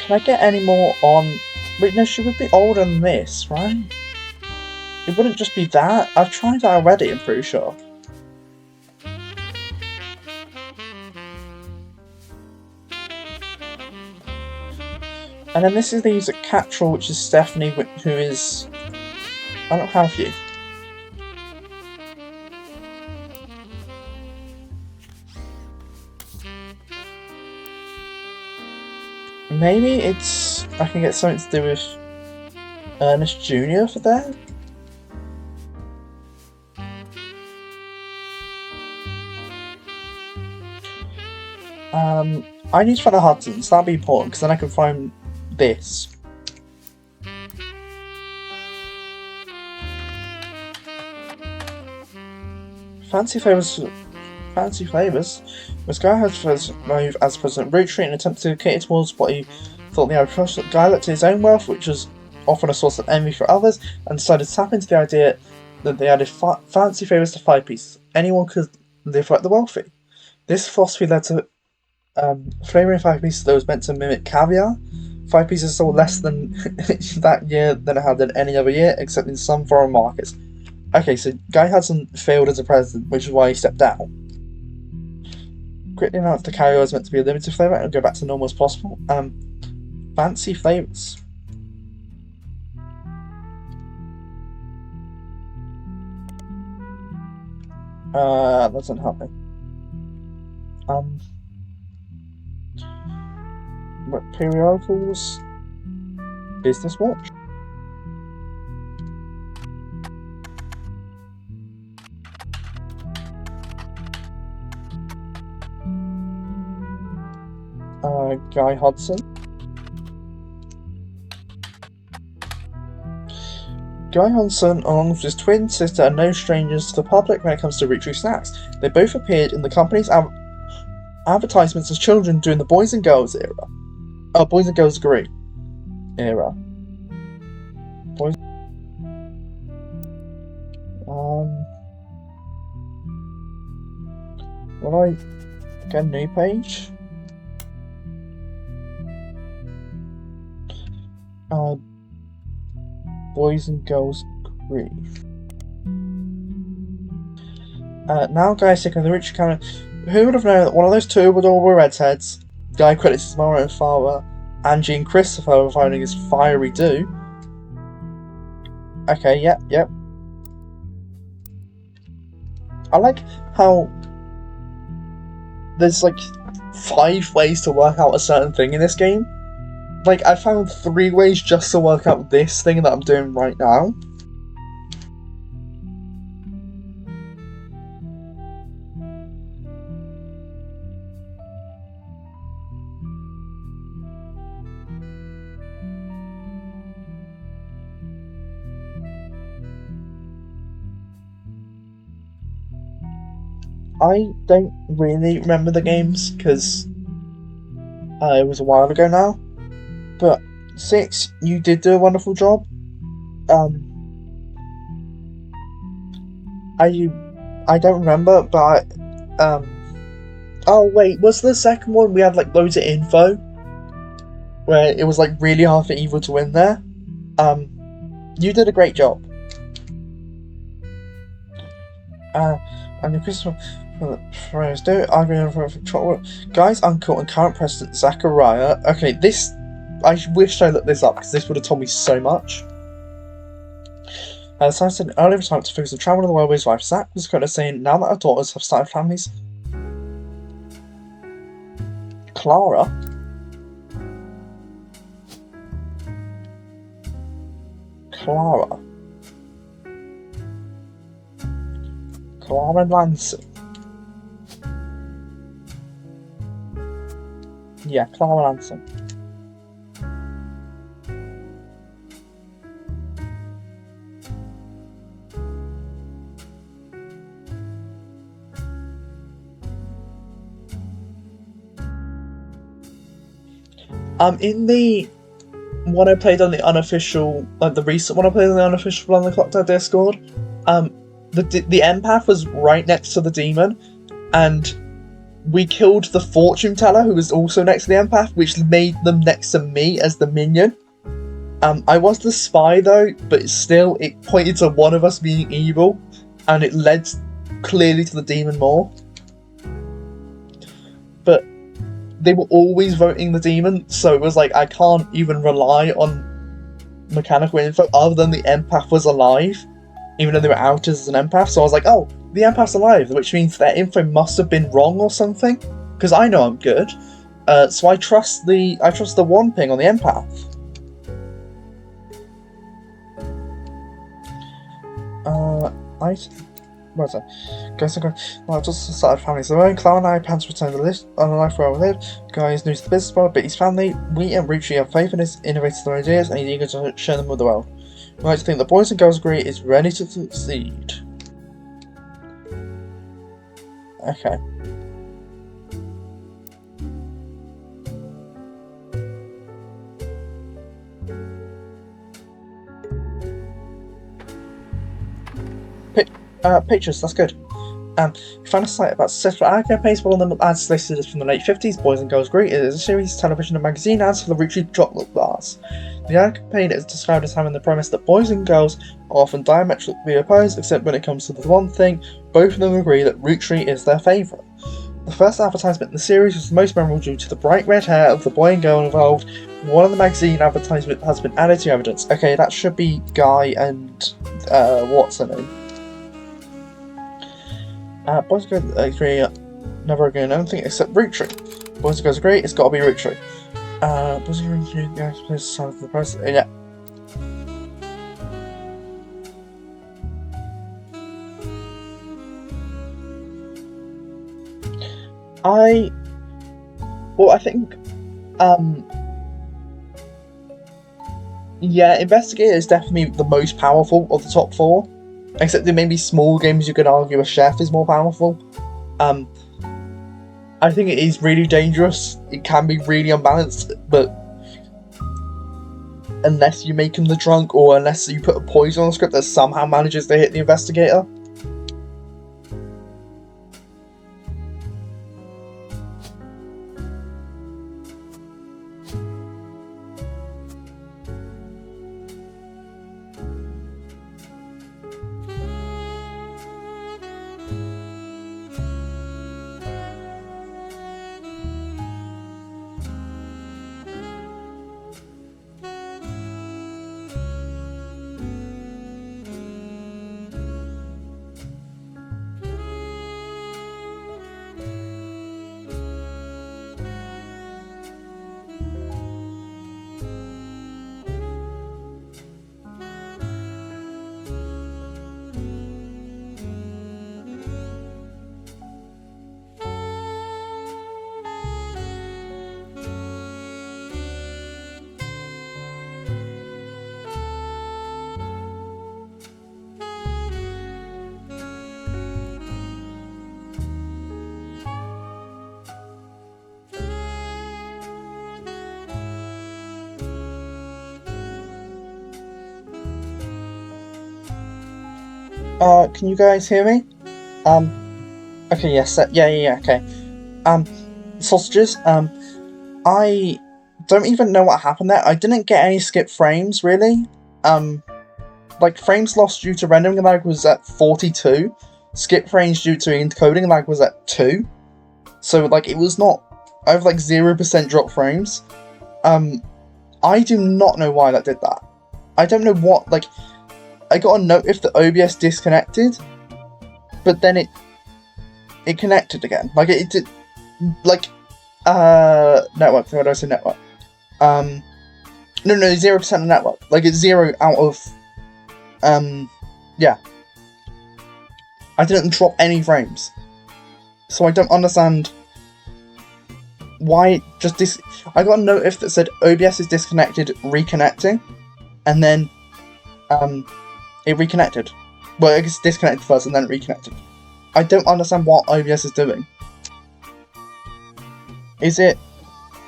Can I get any more on... Wait, no, she would be older than this, right? It wouldn't just be that. I've tried that already, I'm pretty sure. And then this is the user Cattrall, which is Stephanie, who is... I don't have you. Maybe it's... I can get something to do with Ernest Jr. for that? I need to find the Hudsons, that'd be important, because then I can find this. Fancy Favours. Miss Guy has first move as President Roottrees in an attempt to cater towards what he thought the average Guy looked to his own wealth, which was often a source of envy for others, and decided to tap into the idea that they added fancy favours to 5 pieces. Anyone could live like the wealthy. This philosophy led to flavouring 5 pieces that was meant to mimic caviar. 5 pieces sold less than that year than it had in any other year, except in some foreign markets. Okay, so Guy Hudson failed as a president, which is why he stepped down. Quickly announced the caviar was meant to be a limited flavour and go back to normal as possible. Fancy flavours. That doesn't help me. Periodicals. Business watch. Guy Hudson. Guy Hudson, along with his twin sister, are no strangers to the public when it comes to Roottrees snacks. They both appeared in the company's advertisements as children during the Boys and Girls era. Boys and Girls Agree era. Boys. Will I get a new page? Boys and Girls Agree. Now Guy's sick of the rich camera. Who would have known that one of those two would all wear redheads? Guy credits his mother and father, Angie and Christopher, for finding his fiery do. Okay, yep. I like how there's like 5 ways to work out a certain thing in this game. Like, I found 3 ways just to work out this thing that I'm doing right now. I don't really remember the games, because it was a while ago now. But 6, you did do a wonderful job. I don't remember, but oh wait, was the second one we had like loads of info, where it was like really hard for evil to win there? You did a great job. And the Christopher Friars do arguing for chocolate. Guy's uncle and current president Zachariah. Okay, this. I wish I looked this up, because this would have told me so much. Simon said early retirement to focus on travel in the world with his wife. Zach was kind of saying, now that our daughters have started families. Clara? Clara Lansing. Yeah, Clara Lansing. In the one I played on the unofficial, like the recent one I played on the unofficial on the Clock Tower Discord, the empath was right next to the demon, and we killed the fortune teller who was also next to the empath, which made them next to me as the minion. I was the spy though, but still, it pointed to one of us being evil, and it led clearly to the demon more. But they were always voting the demon, so it was like, I can't even rely on mechanical info other than the empath was alive, even though they were outed as an empath. So I was like, oh, the empath's alive, which means their info must have been wrong or something, because I know I'm good. So I trust the one ping on the empath. Where's that? Well, just started family. So my own clan and I plan to return to live on a life where we live. The guy is new to the business world, but his family, we and Roottrees have faith in his innovative ideas, and he's eager to share them with the world. We like to think the boys and girls agree is ready to succeed. Okay. Pictures, that's good. We found a site about successful ad campaigns, one of them ads listed from the late 50s, Boys and Girls Agree. It is a series of television and magazine ads for the Roottrees chocolate bars. The ad campaign is described as having the premise that boys and girls are often diametrically opposed, except when it comes to the one thing, both of them agree that Roottrees is their favourite. The first advertisement in the series was the most memorable due to the bright red hair of the boy and girl involved. One of the magazine advertisements has been added to evidence. Okay, that should be Guy and what's her name? Boys and Girls Agree, never agree on anything except Roottrees. Boys and Girls Agree, it's gotta be Roottrees. Boys and Girls Agree, yeah, please sign for the press. Yeah. I think, yeah, Investigator is definitely the most powerful of the top four. Except in maybe small games you could argue a chef is more powerful. I think it is really dangerous. It can be really unbalanced, but unless you make him the drunk or unless you put a poison on the script that somehow manages to hit the investigator. Can you guys hear me? Okay, yes, yeah, okay. Sausages, I don't even know what happened there. I didn't get any skip frames, really. Like, frames lost due to rendering lag was at 42. Skip frames due to encoding lag was at 2. So, like, it was not... I have, like, 0% drop frames. I do not know why that did that. I don't know what, like... I got a note if the OBS disconnected, but then it connected again. Like, it did... Like, network. Why do I say network? No, 0% of network. Like, it's 0 out of... yeah. I didn't drop any frames. So I don't understand why it just I got a notif that said OBS is disconnected, reconnecting, and then, it reconnected. Well, I guess disconnected first and then reconnected. I don't understand what OBS is doing. Is it,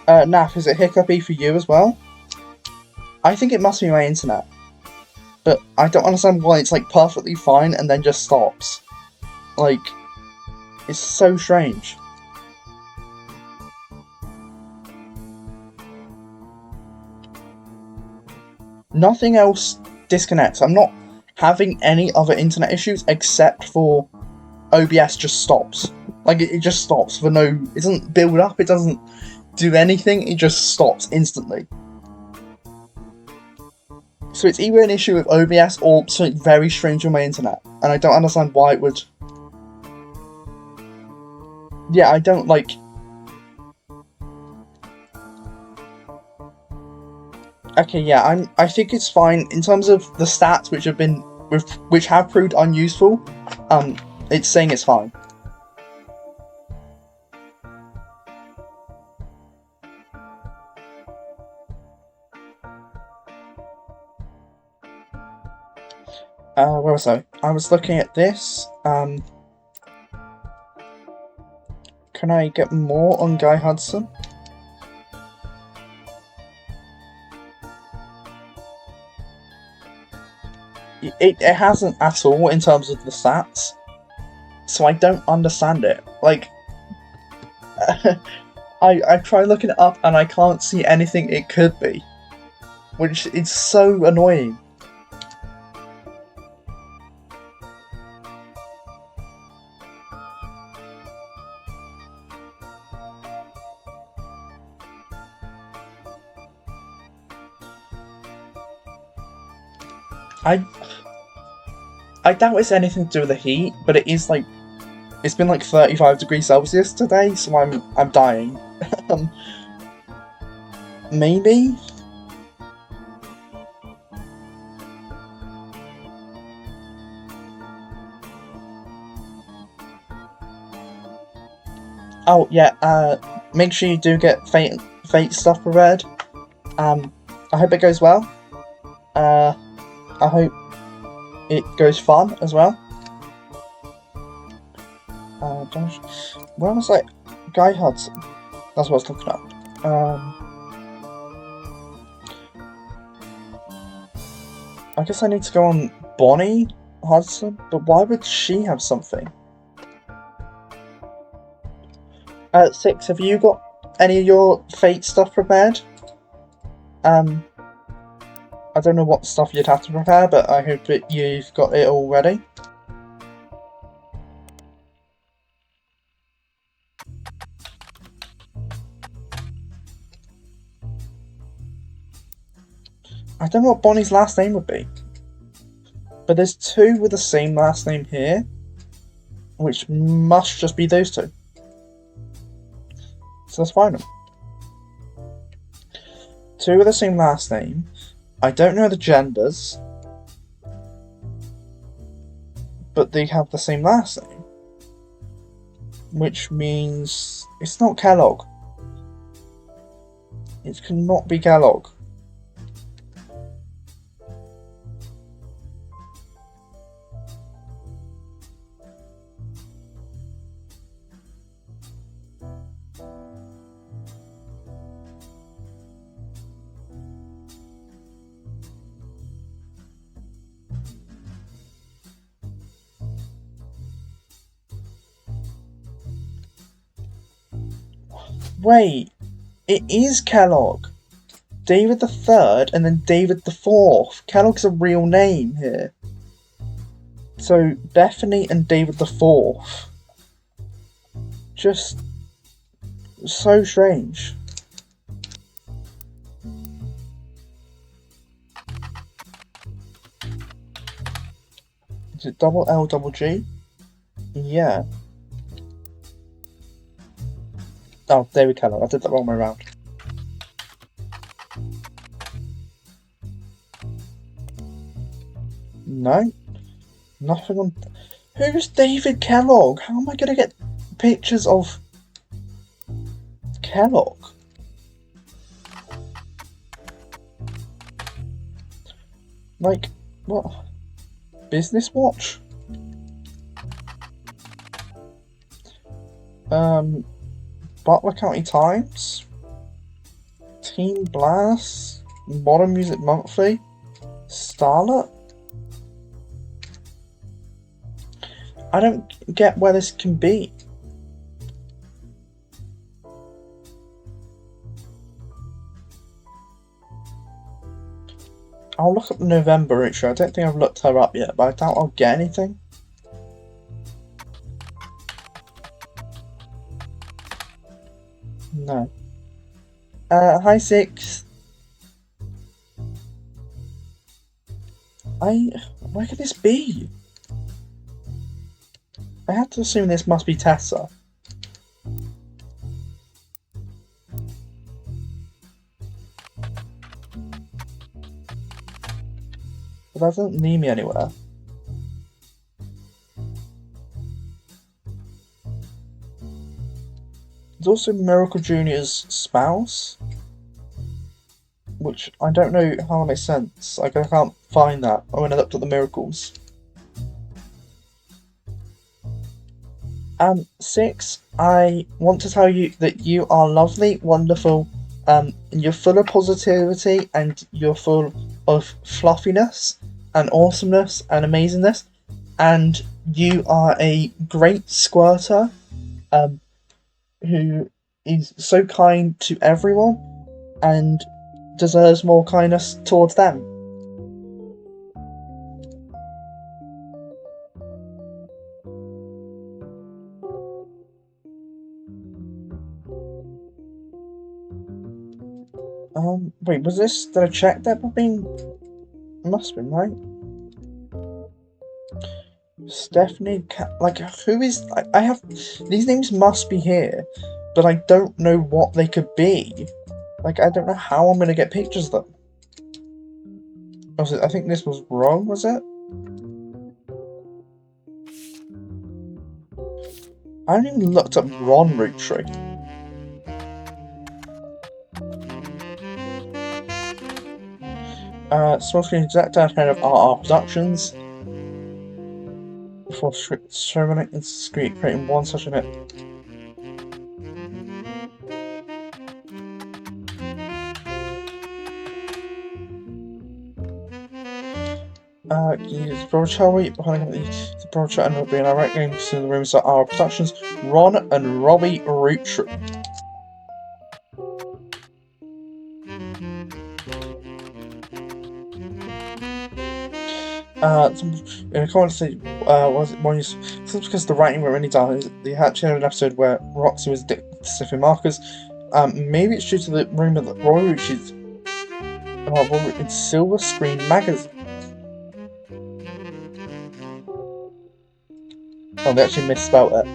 Naf, is it hiccupy for you as well? I think it must be my internet. But I don't understand why it's, like, perfectly fine and then just stops. Like, it's so strange. nothing else disconnects. I'm not having any other internet issues except for OBS just stops. Like, it just stops for no... It doesn't build up, it doesn't do anything, it just stops instantly. So it's either an issue with OBS or something very strange on my internet. And I don't understand why it would... Yeah, I don't, like... Okay, yeah, I think it's fine. In terms of the stats which have proved unuseful, it's saying it's fine. Where was I? I was looking at this. Can I get more on Guy Hudson? It hasn't at all in terms of the stats, so I don't understand it. Like, I try looking it up and I can't see anything it could be, which is so annoying. I doubt it's anything to do with the heat, but it is like, it's been like 35 degrees Celsius today, so I'm dying. Maybe? Oh yeah, make sure you do get Fate stuff prepared. I hope it goes well. I hope it goes fun as well. Where was I? Guy Hudson. That's what I was looking up. I guess I need to go on Bonnie Hudson, but why would she have something? 6, have you got any of your Fate stuff prepared? I don't know what stuff you'd have to prepare, but I hope that you've got it all ready. I don't know what Bonnie's last name would be, but there's 2 with the same last name here, which must just be those 2. So let's find them. 2 with the same last name. I don't know the genders, but they have the same last name, which means it's not Kellogg. It cannot be Kellogg. Wait, it is Kellogg. David the Third and then David the Fourth. Kellogg's a real name here. So Bethany and David the Fourth. Just so strange. Is it double L double G? Yeah. Oh, David Kellogg. I did that wrong way around. No. Nothing on... Who's David Kellogg? How am I going to get pictures of Kellogg? Like, what? Business Watch? Butler County Times? Teen Blast? Modern Music Monthly? Starlet? I don't get where this can be. I'll look up November Roottrees. I don't think I've looked her up yet, but I doubt I'll get anything. No. Hi Six. Where could this be? I have to assume this must be Tessa. But that doesn't lead me anywhere. There's also Miracle Jr.'s spouse, which I don't know how that makes sense. Like, I can't find that when I looked at the miracles. 6, I want to tell you that you are lovely, wonderful, and you're full of positivity, and you're full of fluffiness, and awesomeness, and amazingness, and you are a great squirter, who is so kind to everyone, and deserves more kindness towards them. Wait, was this, did I check that? Must have been, right? Stephanie, like, who is, I have, these names must be here, but I don't know what they could be. Like, I don't know how I'm gonna get pictures of them. I think this was wrong, was it? I haven't even looked up Ron Roottrees. Small screen director and head of RR Productions. Before streaming and creating one such a bit. Use Broadchurch behind the Broadchurch and will be in our right games to the rooms at RR Productions. Ron and Robbie Roottrees. In a comment say, was it one use? It's because the writing went really down. They actually had an episode where Roxy was addicted to sniffing markers. Maybe it's due to the rumour that Roy Roottrees in Silver Screen Magazine. Oh, they actually misspelled it.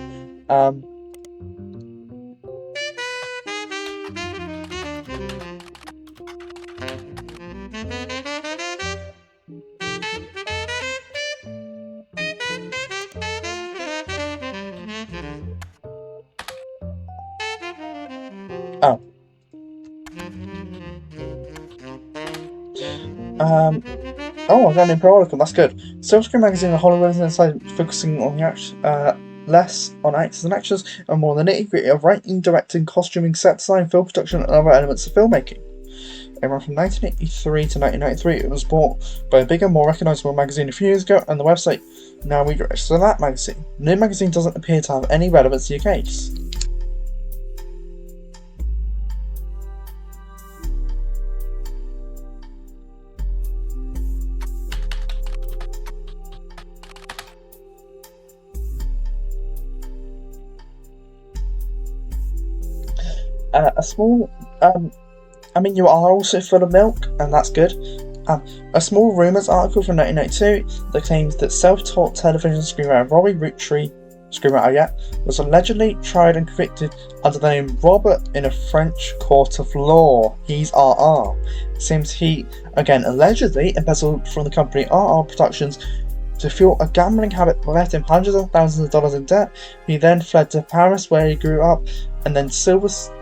Oh, I got an pro article, that's good. Silver Screen Magazine and Hollywood Inside focusing on the less on actors and actors and more on the nitty-gritty of writing, directing, costuming, set design, film production and other elements of filmmaking. It ran from 1983 to 1993. It was bought by a bigger, more recognisable magazine a few years ago, and the website now redirects to that magazine. The new magazine doesn't appear to have any relevance to your case. A small, I mean, you are also full of milk, and that's good. A small rumours article from 1992 that claims that self-taught television screenwriter Robbie Roottrees, was allegedly tried and convicted under the name Robert in a French court of law. He's RR. Seems he, again, allegedly embezzled from the company RR Productions to fuel a gambling habit that left him hundreds of thousands of dollars in debt. He then fled to Paris, where he grew up, and then Silver Screen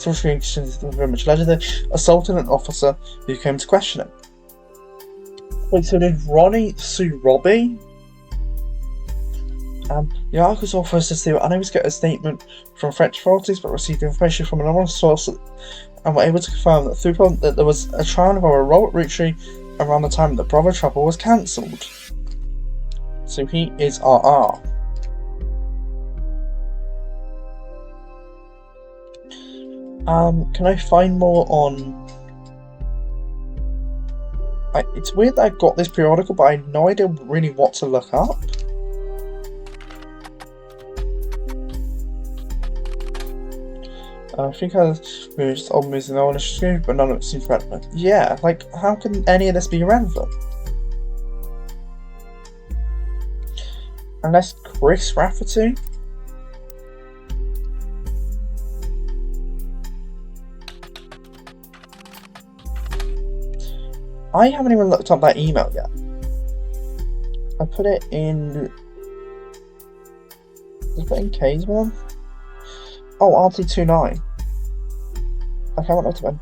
very much allegedly assaulted an officer who came to question him. Wait, so did Ronnie sue Robbie? The article's author says they were unable to get a statement from French authorities, but received information from another source and were able to confirm that there was a trial of Robert Roottrees around the time that Brother Trouble was cancelled. So he is RR. Can I find more on... It's weird that I got this periodical, but I have no idea really what to look up. I think I was just old movies in the old screen, but none of it seems relevant. Yeah, like, how can any of this be relevant? Unless Chris Rafferty? I haven't even looked up that email yet. I put it in... Did I put in K's one? Oh, RT29. I haven't looked up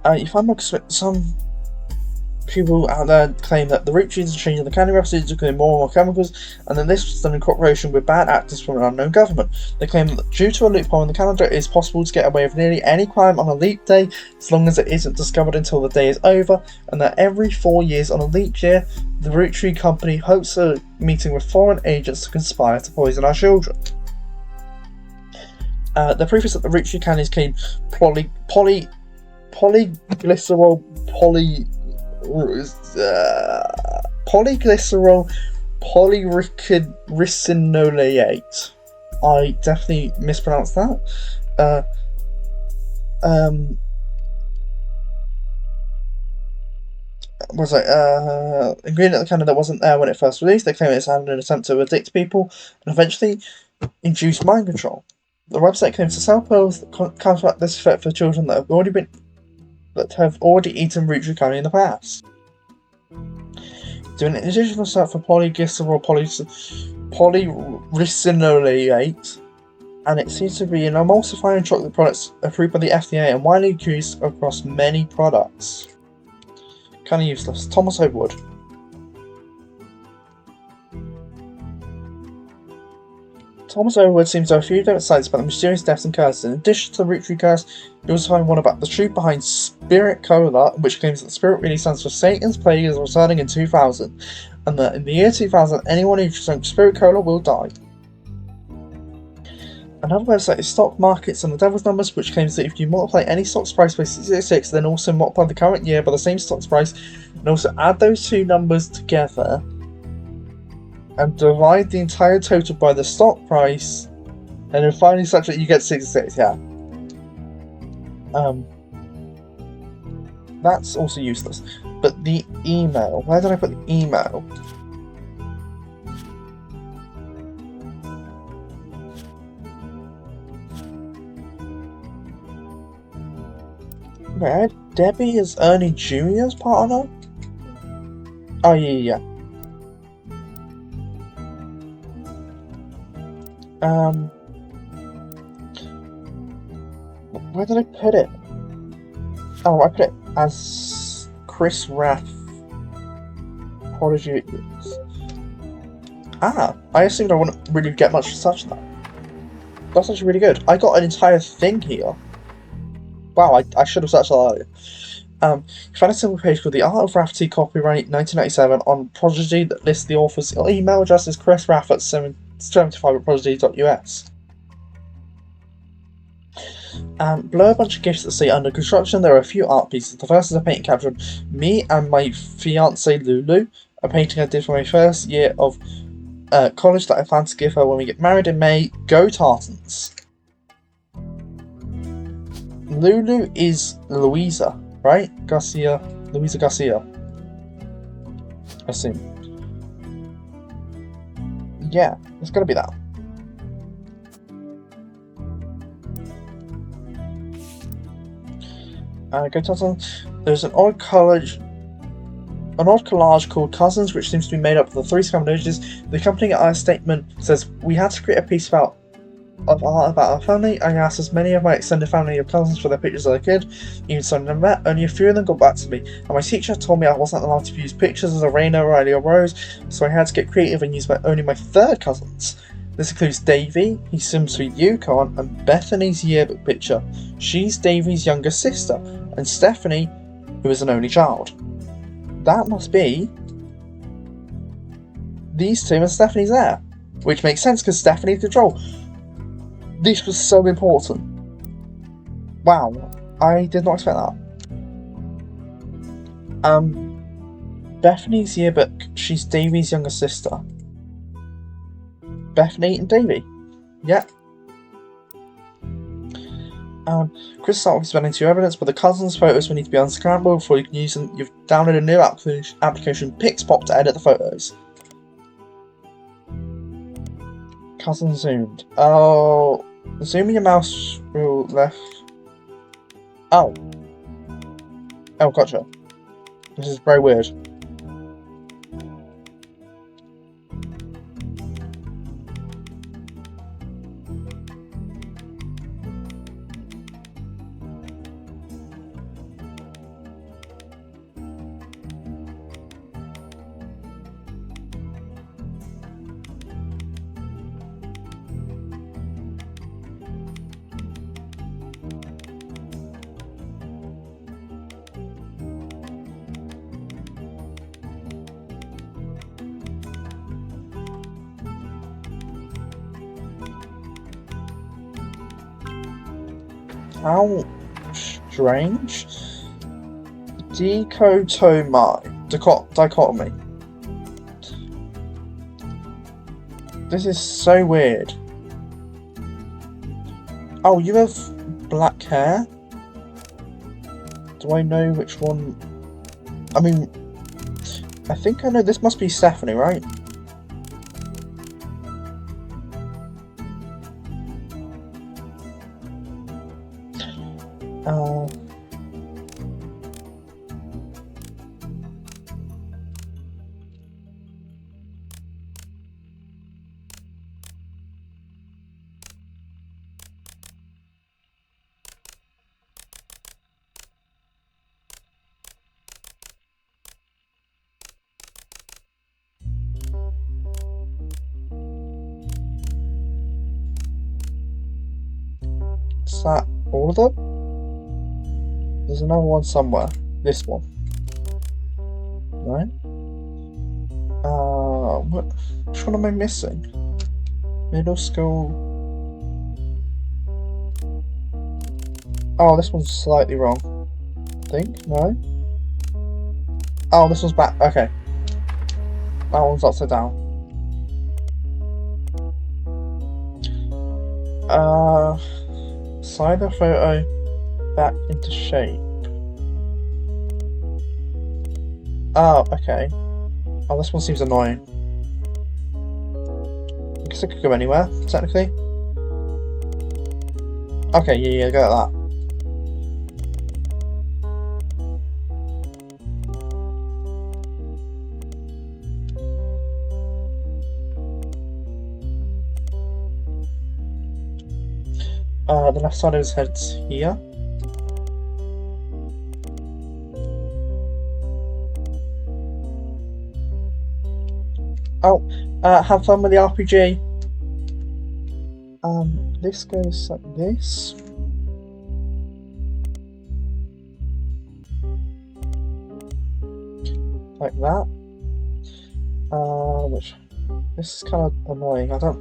it. You find some people out there claim that the Roottrees are changing the candy recipes to include more and more chemicals, and then this was done in cooperation with bad actors from an unknown government. They claim that due to a loophole in the calendar, it is possible to get away with nearly any crime on a leap day, as long as it isn't discovered until the day is over, and that every 4 years on a leap year, the Roottrees company hopes a meeting with foreign agents to conspire to poison our children. The proof is that the Roottrees candies contain polyglycerol polyglycerol polyricinoleate. I definitely mispronounced that. Ingredient of the candy that wasn't there when it first released. They claim it's had an attempt to addict people and eventually induce mind control. The website claims to sell pills that counteract this effect for children that have already eaten Roottrees candy in the past. Doing an additional search for polyglycerol polyricinoleate, and it seems to be an emulsifying chocolate product approved by the FDA and widely used across many products. Kind of useless. Thomas Overwood. Thomas Overwood seems to have a few different sites about the mysterious deaths and curses. In addition to the Roottrees curse, you also find one about the truth behind Spirit Cola, which claims that Spirit really stands for Satan's Plague is returning in 2000, and that in the year 2000, anyone who drinks Spirit Cola will die. Another website is Stock Markets and the Devil's Numbers, which claims that if you multiply any stock's price by 666, then also multiply the current year by the same stock's price, and also add those two numbers together, and divide the entire total by the stock price, and then finally such that you get 66, yeah. That's also useless. But the email, where did I put the email? Okay, I had Debbie as Ernie Jr.'s partner? Oh, yeah. Where did I put it? Oh, I put it as Chris Raff. Prodigy. I assumed I wouldn't really get much such that. That's actually really good. I got an entire thing here. Wow, I should have searched that earlier. You find a simple page called The Art of Rafferty, copyright 1997 on Prodigy that lists the author's email address as Chris Raff at 75@prodigy.us. Below a bunch of gifts that say under construction, there are a few art pieces. The first is a painting captured me and my fiancée Lulu, a painting I did for my first year of college that I plan to give her when we get married in May. Go Tartans! Lulu is Louisa, right? Louisa Garcia. I assume. Yeah, it's gotta be that. Go Tartans. There's an odd collage called Cousins, which seems to be made up of the three Scandinavians. The accompanying art statement says, "We had to create a piece of art about our family. I asked as many of my extended family of cousins for their pictures as I could, even some I met. Only a few of them got back to me, and my teacher told me I wasn't allowed to use pictures as a Raina, Riley, or Rose, so I had to get creative and use only my third cousins. This includes Davy, he's Sim Sweet Yukon, and Bethany's yearbook picture. She's Davy's younger sister, and Stephanie, who is an only child. That must be these two and Stephanie's there, which makes sense because Stephanie's control. This was so important. Wow. I did not expect that. Bethany's yearbook. She's Davey's younger sister. Bethany and Davey. Yeah. Chris started expanding to your evidence, but the cousins' photos will need to be unscrambled before you can use them. You've downloaded a new application, Pixpop, to edit the photos. Cousin zoomed. Oh, zoom your mouse wheel left. Oh. Oh, gotcha. This is very weird. How strange. Dichotomy. This is so weird. Oh, you have black hair? Do I know which one? I mean, I think I know. This must be Stephanie, right? Is that all of them? There's another one somewhere. This one. Right? Which one am I missing? Middle school. Oh, this one's slightly wrong. I think, no? Oh, this one's back. Okay. That one's upside down. Slide the photo back into shape. Oh, okay. Oh, this one seems annoying. I guess I could go anywhere, technically. Okay, yeah, go like that. The left side of his head's here. Oh, have fun with the RPG. This goes like this. Like that. Which, this is kind of annoying. I don't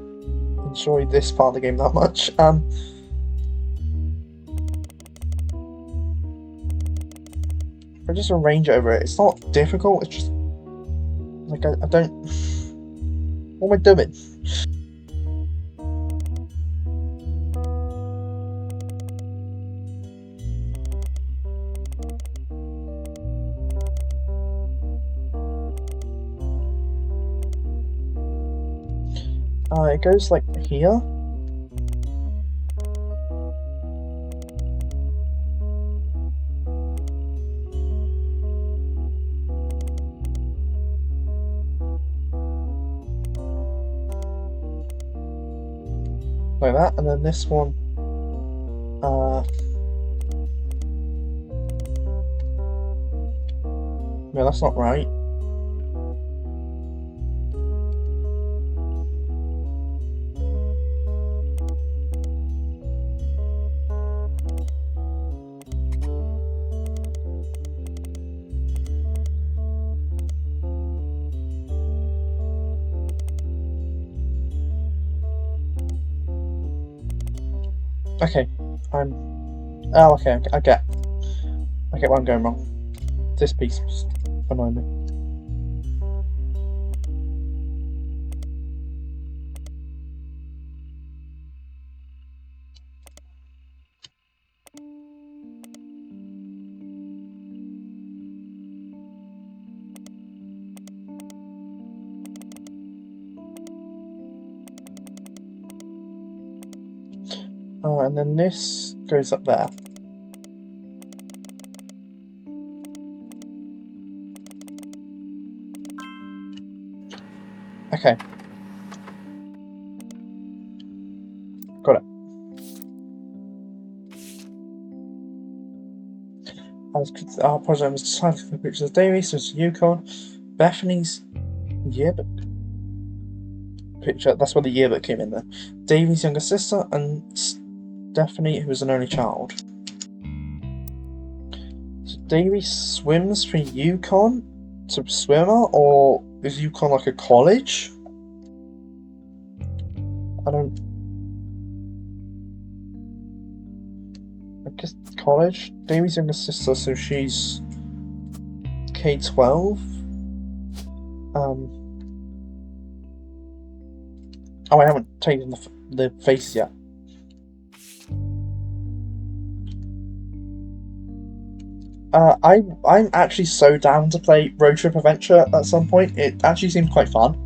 enjoy this part of the game that much. If I just arrange over it, it's not difficult, it's just like I don't. What am I doing? It goes like here. Like that, and then this one, no, that's not right. Okay, I'm Oh, okay, I get where I'm going wrong. This piece was annoying me. Oh, and then this goes up there. Okay. Got it. Our project was decided for the pictures of Davy, so it's Yukon. Bethany's yearbook picture, that's where the yearbook came in there. Davy's younger sister and Stephanie, who was an only child. So Davy swims for Yukon to swimmer, or is Yukon like a college? I guess college. Davy's younger sister, so she's K-12. Oh, I haven't taken the face yet. I'm actually so down to play Road Trip Adventure at some point. It actually seems quite fun.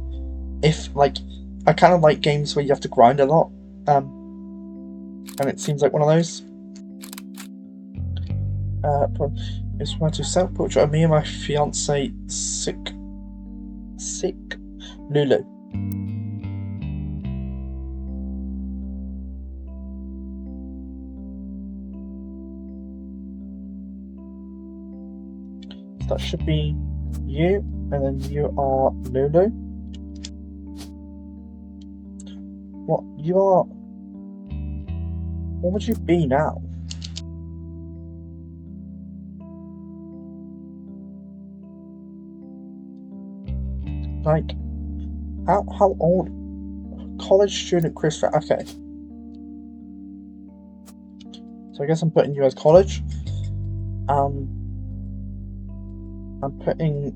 If I kind of like games where you have to grind a lot. And it seems like one of those. It's where to self-portrait of me and my fiance sick Lulu. So that should be you, and then you are Lulu. What you are? What would you be now? Like, how old? College student Christopher. Okay. So I guess I'm putting you as college. I'm putting.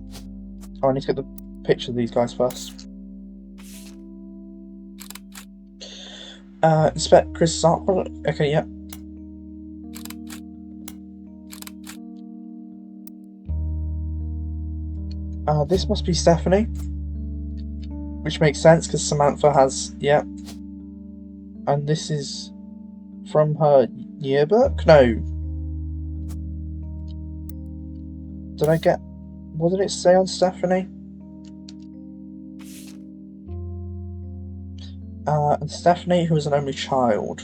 Oh, I need to get the picture of these guys first. Inspect Chris' art product. Okay, yeah. This must be Stephanie. Which makes sense because Samantha has, yeah. And this is from her yearbook? No. Did I get... What did it say on Stephanie? And Stephanie, who was an only child.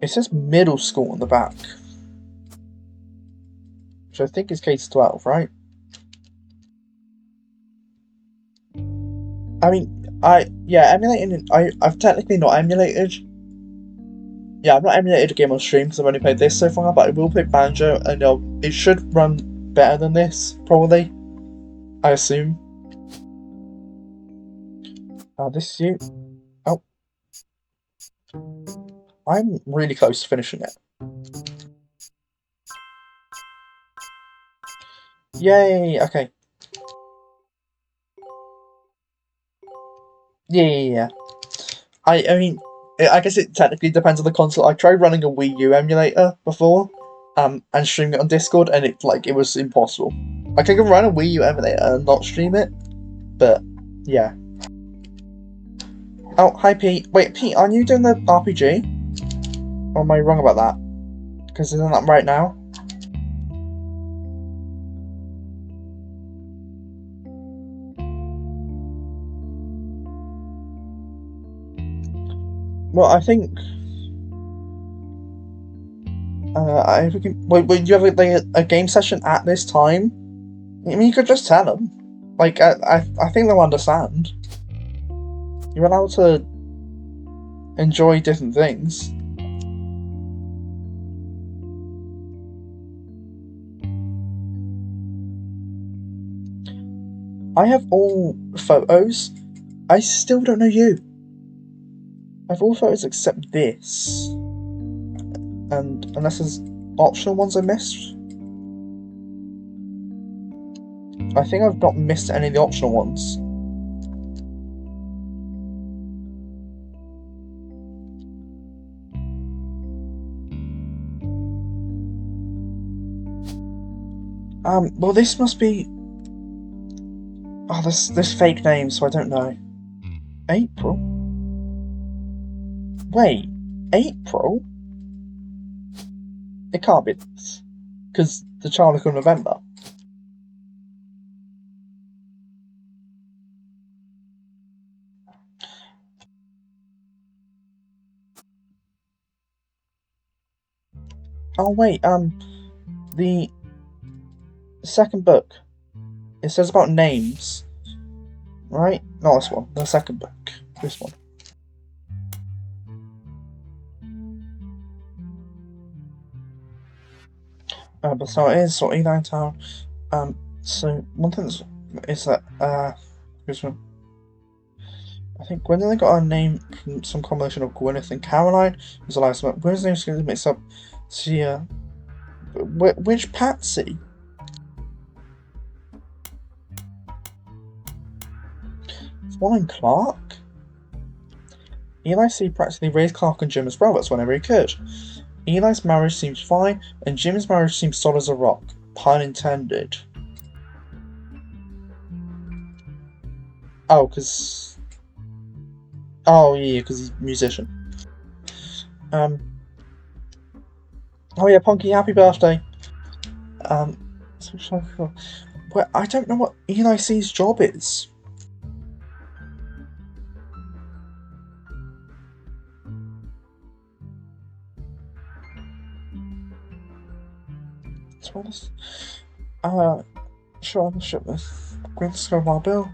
It says middle school on the back. Which I think is K-12, right? I mean, emulating. I've technically not emulated. Yeah, I've not emulated a game on stream because I've only played this so far, but I will play Banjo, and it should run better than this, probably. I assume. This is you. Oh. I'm really close to finishing it. Yay, okay. Yeah. I mean, I guess it technically depends on the console. I tried running a Wii U emulator before, and streaming it on Discord, and it was impossible. I can run a Wii U emulator and not stream it, but yeah. Oh, hi Pete. Wait, Pete, aren't you doing the RPG? Or am I wrong about that? Because isn't that right now? Well, I think. Wait, do you have a game session at this time? I mean, you could just tell them. Like, I think they'll understand. You're allowed to enjoy different things. I have all photos. I still don't know you. I have all photos except this. And unless there's optional ones I missed. I think I've not missed any of the optional ones. Well, this must be. Oh, this fake name, so I don't know. April? Wait, April? It can't be this. Because the child of November. Oh, wait, the second book. It says about names. Right? Not this one. The second book. This one. But so it is sort of Eli Town. So one thing is that I think Gwendolyn got her name from some combination of Gwyneth and Caroline. There's a lot of Gwyneth's name's going to mix up. See, which Patsy? One Clark? Eli C. practically raised Clark and Jim as brothers whenever he could. Eli's marriage seems fine, and Jim's marriage seems solid as a rock. Pun intended. Oh, because... Oh, yeah, because he's a musician. Oh yeah, Punky, happy birthday. Well, I don't know what Eli C's job is. Sure, I'll ship this. Let's go my bill.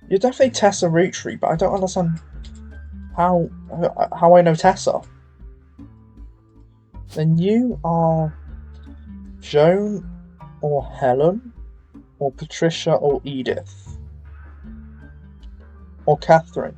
You're definitely Tessa Roottrees, but I don't understand how I know Tessa. Then you are Joan or Helen or Patricia or Edith or Catherine.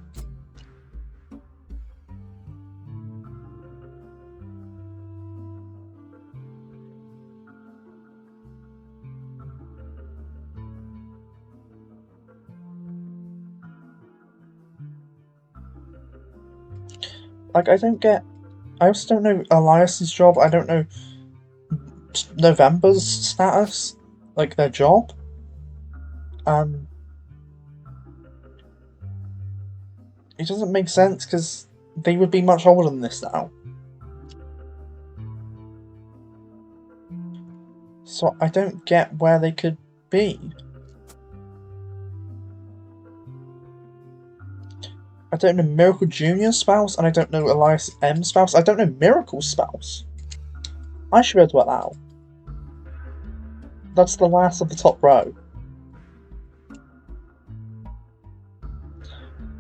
Like, I also don't know Elias's job. I don't know November's status, like their job. It doesn't make sense because they would be much older than this now. So I don't get where they could be. I don't know Miracle Jr.'s spouse, and I don't know Elias M's spouse. I don't know Miracle's spouse. I should be able to work that out. That's the last of the top row.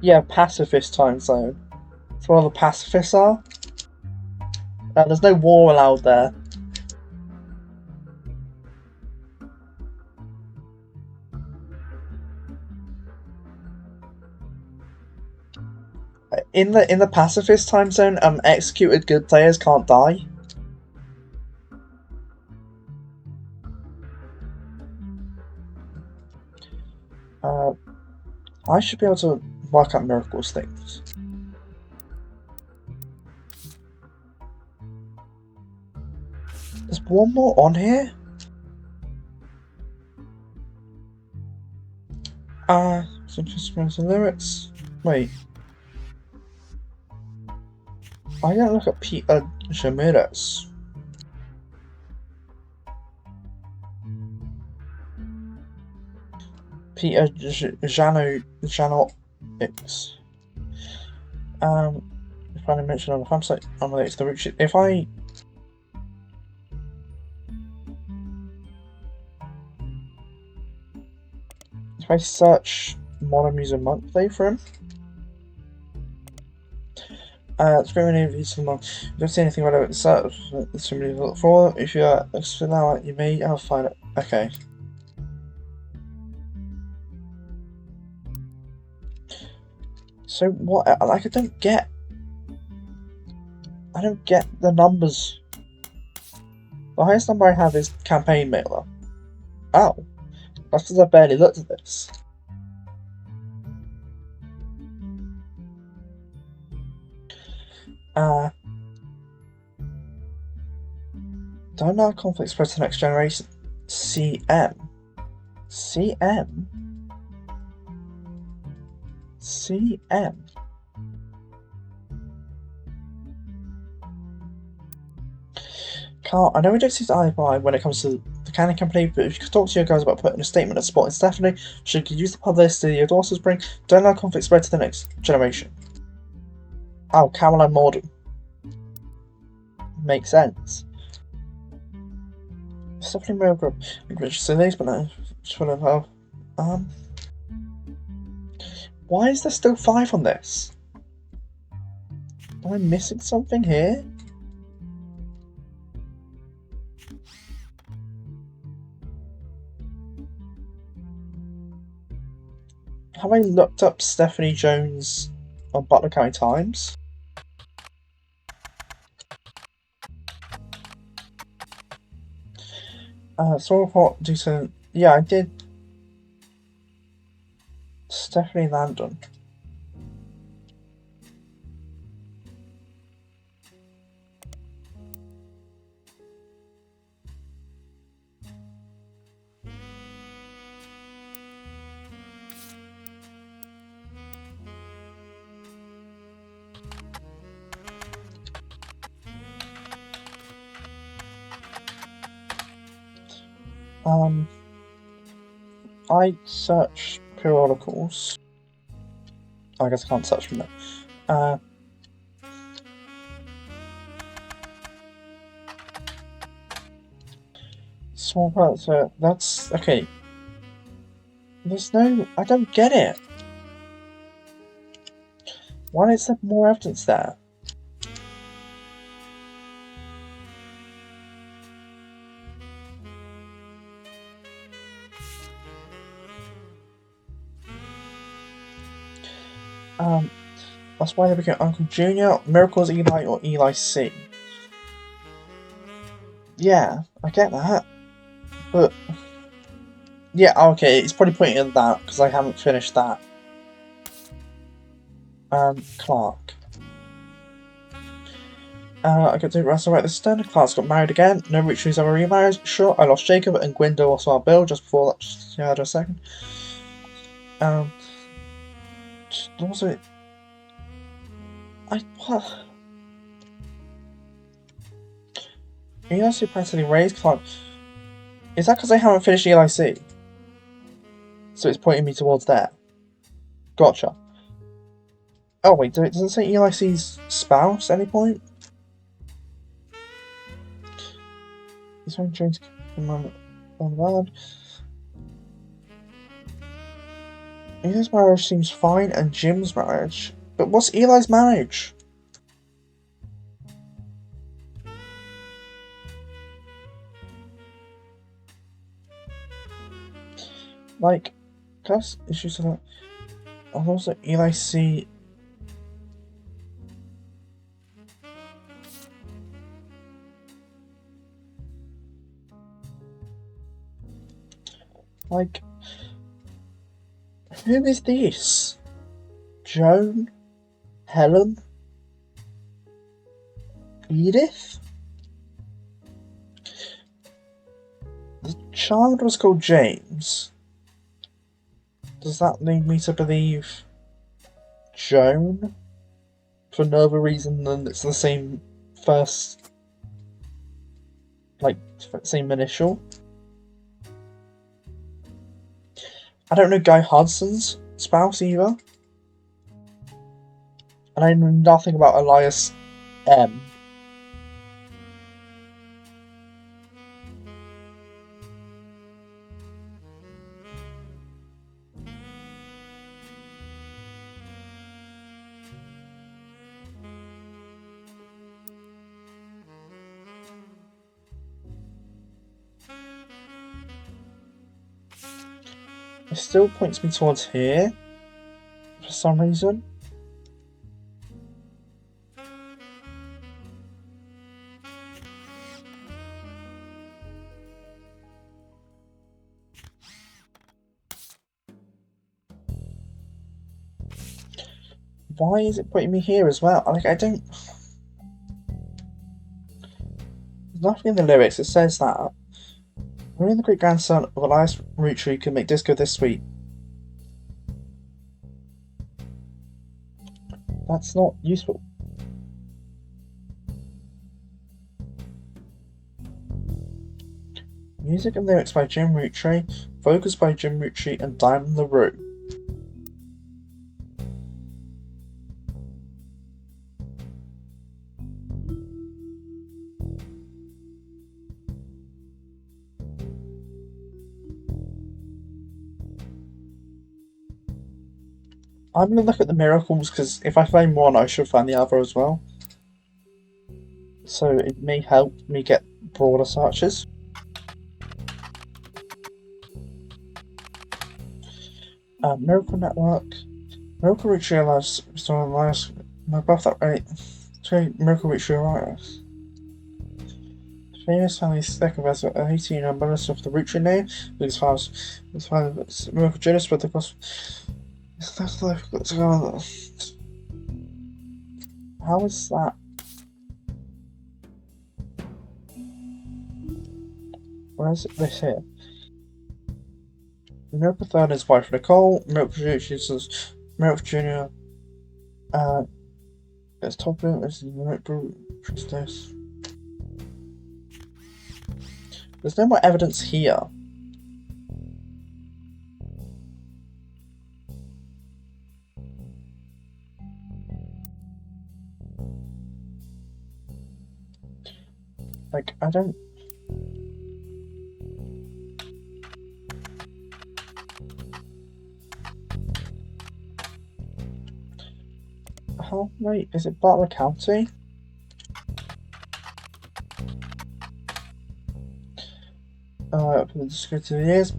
Yeah, pacifist time zone. That's where all the pacifists are. There's no war allowed there. In the pacifist time zone, executed good players can't die. I should be able to work out Miracle's things. There's one more on here. So just the lyrics. Wait. I gotta look at Peter Ramirez. Peter Janoix. If I mention on the website, I'm related to the root sheet. If I search Modern Music Monthly for him. It's very many of these you don't see anything about it itself. It's really look for. If you now you may find it. Okay. So what? Like, I don't get the numbers. The highest number I have is campaign mailer. Oh, that's because I barely looked at this. Don't know how conflict spread to the next generation. CM. CM. CM. Carl, I know we don't see eye to eye when it comes to the canning company, but if you could talk to your guys about putting a statement at Spot and Stephanie, she could use the publicity your daughters bring. Don't allow conflict spread to the next generation. Oh, Caroline Morden. Makes sense. Stephanie Mail Group. English sillies, but no. Why is there still 5 on this? Am I missing something here? Have I looked up Stephanie Jones on Butler County Times? Saw report due to... Yeah, I did. Stephanie Landon. I search periodicals. I guess I can't search from there. Small part, so that's okay. There's no, I don't get it. Why is there more evidence there? That's why they became Uncle Junior, Miracles Eli, or Eli C. Yeah, I get that. But yeah, okay, it's probably pointing at that because I haven't finished that. Clark. I got to wrestle right this turn. Clark's got married again. No Roottrees ever remarried. Sure, I lost Jacob and Gwindo also our Bill just before that. Yeah, just a second. Also, what? Eli C practically raised Clark. Is that because I haven't finished Eli C? So it's pointing me towards there. Gotcha. Oh wait, does it say Eli C's spouse at any point? He's trying to change on bad. Eli's marriage seems fine, and Jim's marriage. But what's Eli's marriage? Like, that's issues with that. Also, Eli C. Like, who is this? Joan? Helen? Edith? The child was called James. Does that lead me to believe Joan? For no other reason than it's the same first, like, same initial? I don't know Guy Hudson's spouse either. And I know nothing about Elias M. It still points me towards here, for some reason. Why is it putting me here as well? Like, I don't... There's nothing in the lyrics that says that. Only the great grandson of Elias Roottrees can make disco this sweet. That's not useful. Music and lyrics by Jim Roottrees, vocals by Jim Roottrees and Diamond LaRue. I'm gonna look at the miracles because if I find one, I should find the other as well. So it may help me get broader searches. Miracle Network. Miracle Reach Realize restoring lives. My above that rate. Miracle Reach Realize. Famous family second verse of 18 and bonus of the Roottrees name. These files. This file Miracle Genius with the cost. How is that? Where is this here? Miracle Third is wife Nicole. Miracle Jesus. Miracle Junior. It's top room is Miracle Priestess. There's no more evidence here. Like, I don't... How, wait, is it Butler County? For the descriptive years,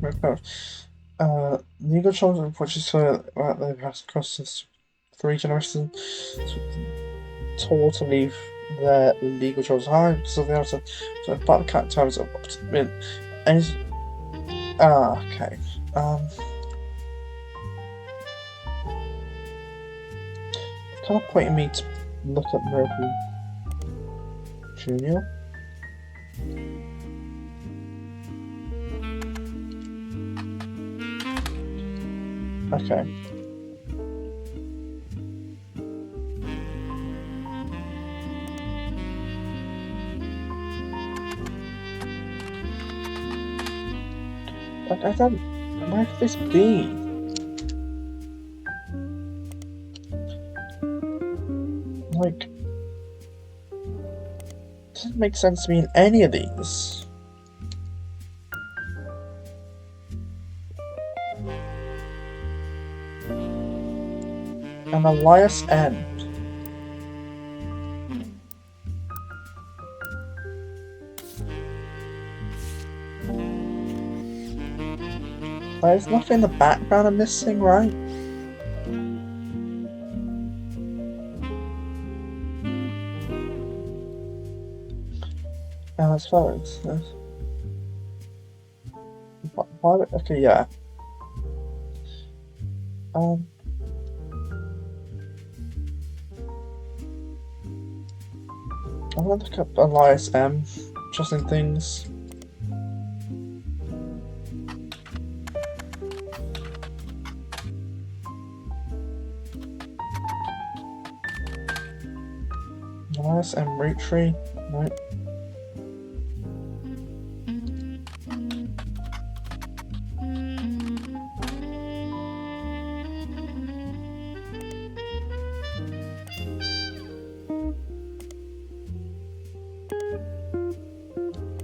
legal children, which is so that they've had across this 3 generations, told to leave their legal children's home, so they have to. So, Butler County times up and is. Okay. Kind of pointing me to look at Miracle Junior. Okay. Like, I don't... Where could this be? Like... It doesn't make sense to me in any of these. And Elias N. There's nothing in the background I'm missing, right? As far as why? Okay, yeah. I'm gonna look up Elias M. Just in things. Elias M. Roottrees. Nope.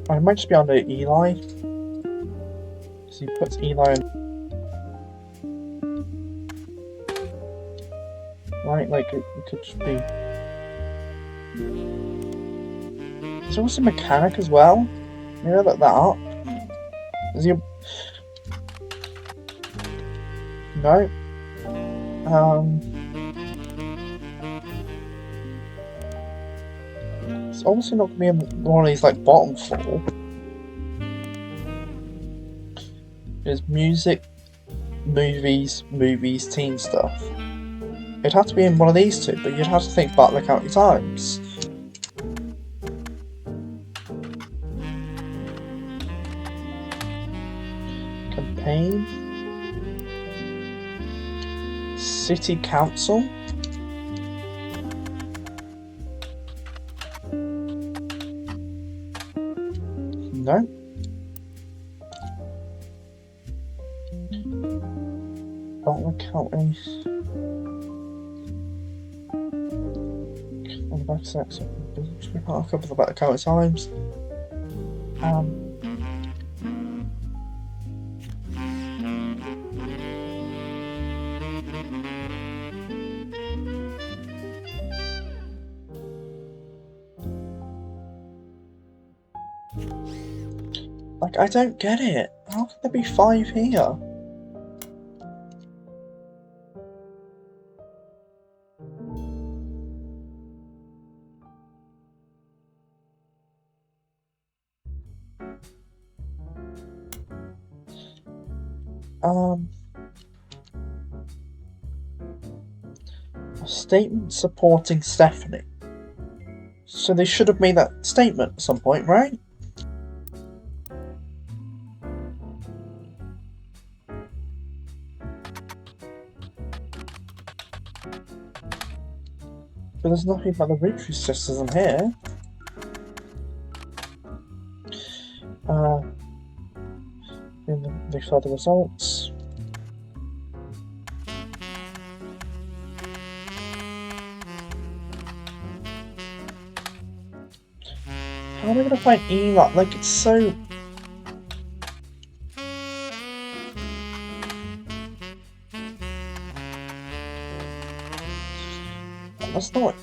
I might just be under Eli. Because he puts Eli in. Right, like it could just be. Is there also a mechanic as well? Maybe I'll look that up. Is he a... No. It's obviously not going to be in one of these, like, bottom 4. There's music, movies, teen stuff. It'd have to be in one of these two, but you'd have to think Butler County Times. Campaign. City Council. No. Butler County. On the back section. I'll cover the Butler County Times. Like, I don't get it. How can there be 5 here? A statement supporting Stephanie. So they should have made that statement at some point, right? But there's nothing about the Roottrees sisters in here. They saw the results. How am I gonna find Eli? Like, it's so... That's not...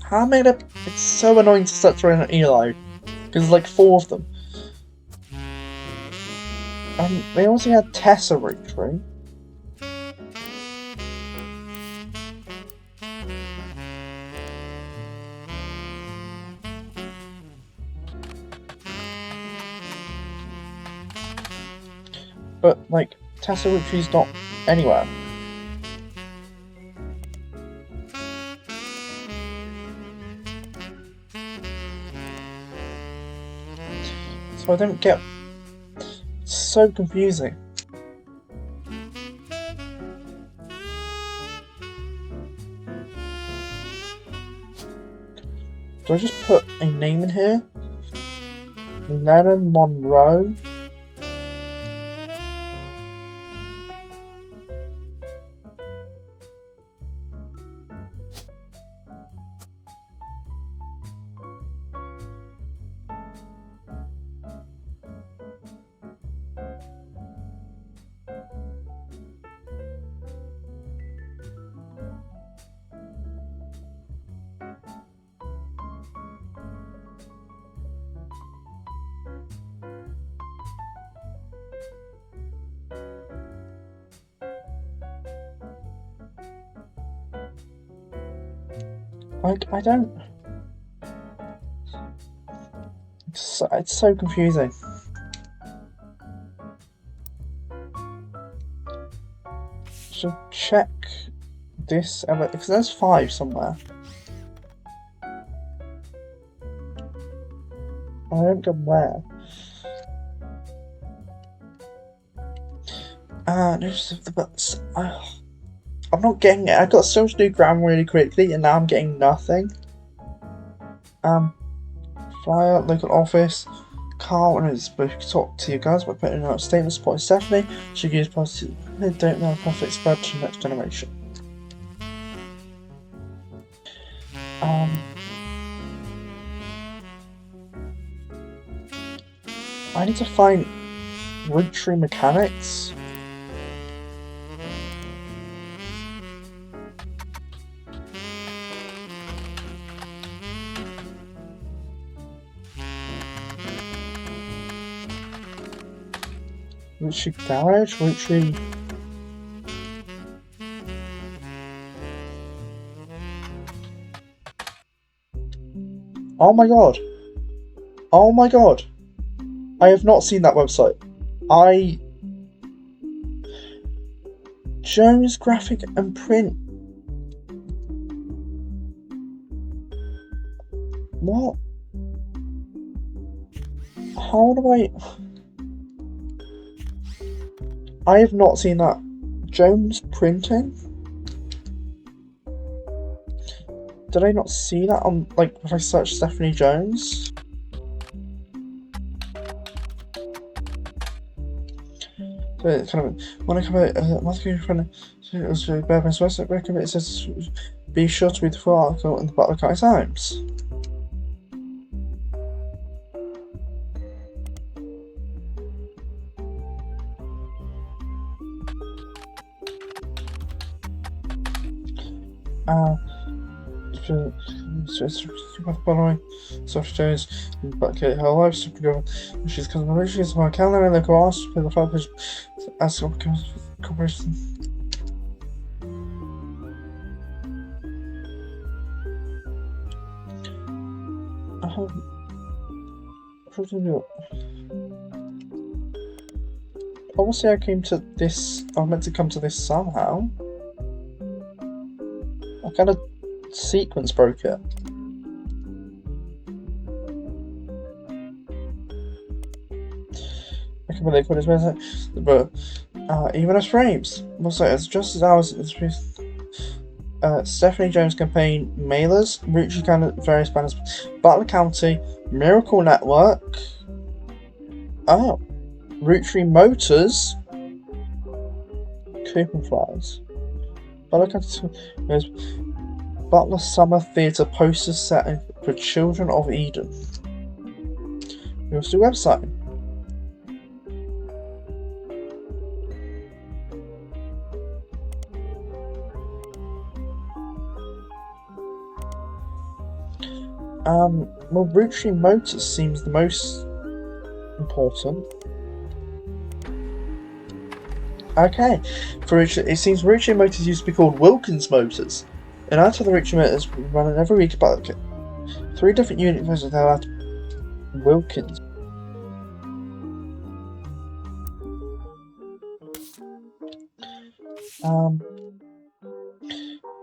How am I gonna... It's so annoying to start throwing at Eli. Because there's like 4 of them. They also had Tessa Roottrie. But, like, Tessa Rootrie's not anywhere. So I don't get... It's so confusing. Do I just put a name in here? Lennon Monroe? Like, I don't... It's so confusing. Should check this ever... Because there's 5 somewhere. I don't get where. Notice of the butts. I'm not getting it. I got so much to do grammar really quickly, and now I'm getting nothing. Flyer, local office. Carl and his book talk to you guys by putting out a statement supporting Stephanie. She gives positive. They don't know perfect spread to the next generation. I need to find Roottrie mechanics. Roottrie garage, Roottrie. Oh my god! Oh my god! I have not seen that website. Jones Graphic and Print. What? How do I have not seen that. Jones printing? Did I not see that on, like, if I search Stephanie Jones? So it's kind of, when I come out, what's going on? It was bad my West recommend it says, be sure to read the full article in the Butler County Times. Following Softwares, but her life super she's because of she's my calendar and the cost for the focus as corporation. Obviously, I came to this. I meant to come to this somehow. I kind of sequence broke it. I can believe what his message, but even as frames. Also, it's just as ours. Stephanie Jones campaign mailers, Roottrees County, various banners, Butler County, Miracle Network. Oh, Roottrees Motors, coupon flyers. Butler County, Butler Summer Theatre poster set for Children of Eden. We also do website. Well, Roottrees Motors seems the most important. Okay, it seems Roottrees Motors used to be called Wilkins Motors. And out of the Roottrees Motors running every week, but 3 different unit versions are Wilkins.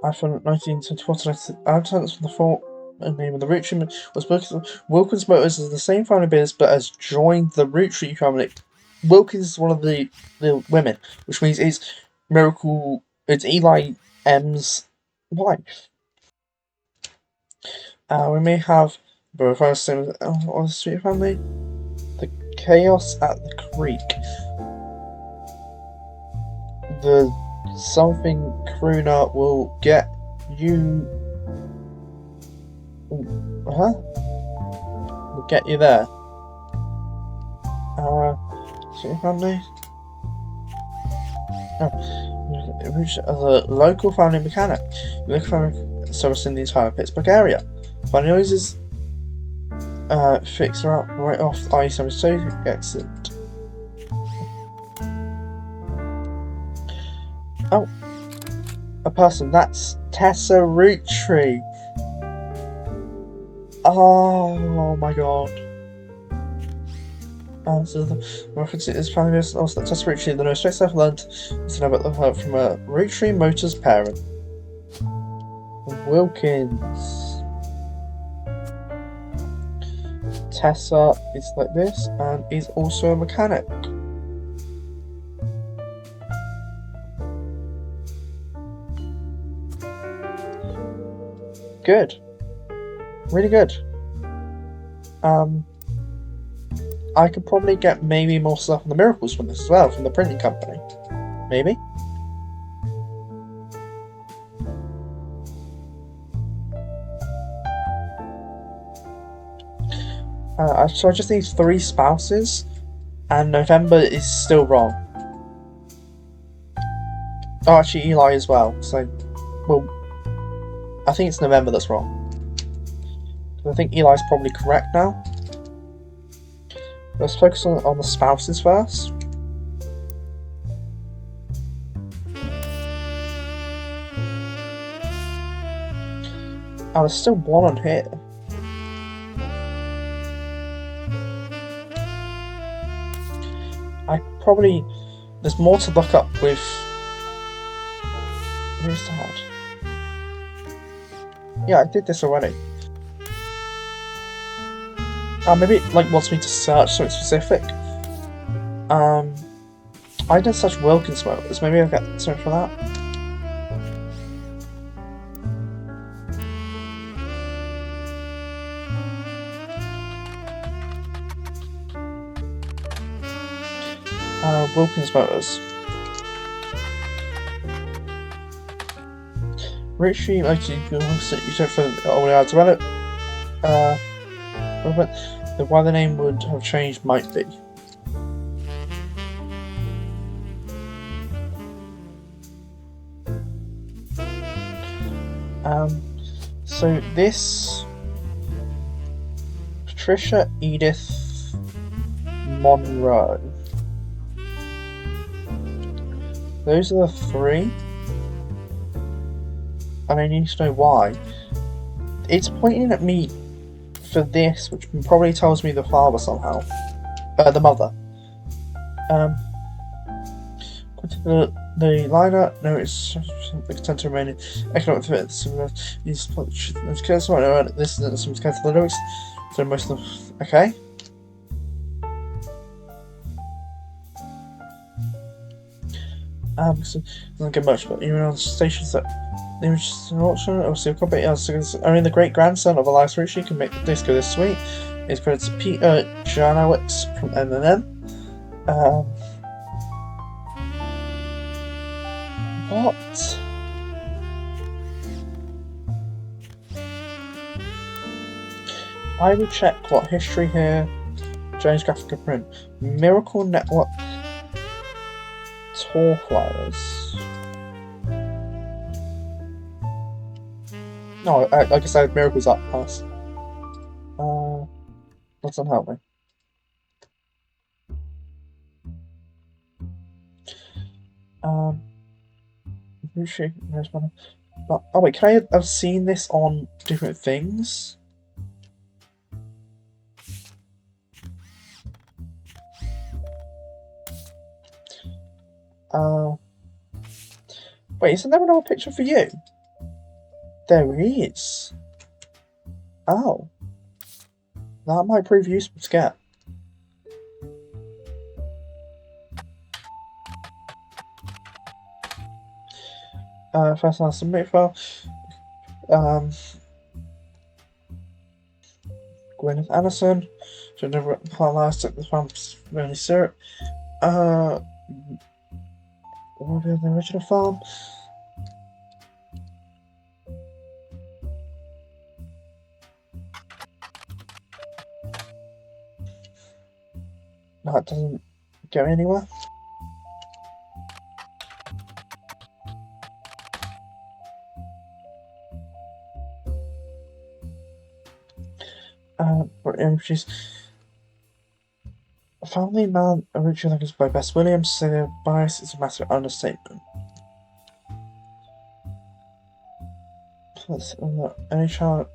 I found 1924 advertisements for the full name of the Roottrees was Wilkins Motors is the same family business but has joined the Roottrees family. Wilkins is one of the women, which means it's Eli M's wife. We may have both our same on the street family. The chaos at the creek. The something crooner will get you. We'll get you there. Street family. As a local family mechanic, local family servicing the entire Pittsburgh area. Funny noises. Fixer up right off I-72 exit. Oh, a person. That's Tessa Roottrees. Oh my god. So the reference to this family business also that Tessa Roottrees, the nurse straight I've learned to know about her from a Roottrees Motors parent. Wilkins. Tessa is like this and is also a mechanic. Good. Really good. I could probably get maybe more stuff on the Miracles from this as well, from the printing company. Maybe? So I just need 3 spouses, and November is still wrong. Oh, actually Eli as well, so, well, I think it's November that's wrong. I think Eli's probably correct now. Let's focus on the spouses first. Oh, there's still one on here. There's more to look up with. Where's that? Yeah, I did this already. Maybe it like wants me to search something specific. I did such Wilkins motors. Maybe I'll get something for that. Wilkins motors. Richie, like you don't feel all the odds about it. Why the name would have changed might be. So this Patricia Edith Monroe. Those are the three. And I need to know why. It's pointing at me for this, which probably tells me the father somehow. The mother. The liner, no, it's tend to remain in economic fits. These kids right this is some kind of the lyrics. So most of them, okay. So doesn't get much, but even on stations that the image is an auction or see a copy. Only the great grandson of Elias Ritchie can make the disco this sweet. His credits to Peter Janowitz from M&M. What? I will check what history here. James Graphic Print. Miracle Network Tour Flyers. No, like I said, Miracle's up pass. Doesn't help me. But, oh wait, can I have seen this on different things? Wait, isn't there another picture for you? There is. Oh. That might prove useful to get. First I'll submit file. Gwyneth Anderson. Should never last at the farm's really syrup. What was the original farm? That doesn't go anywhere. She's a family man originally like by Bess Williams, so their bias is a matter of understatement. Any child.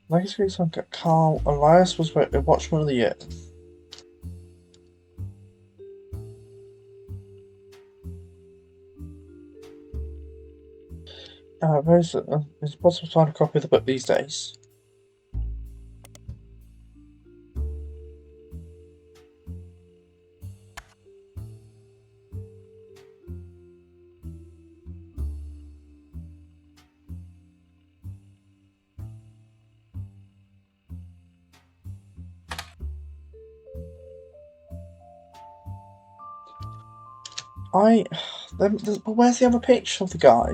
Legacy song Carl Elias was a Watchman of the Year. It's possible to find a copy of the book these days. Where's the other picture of the guy?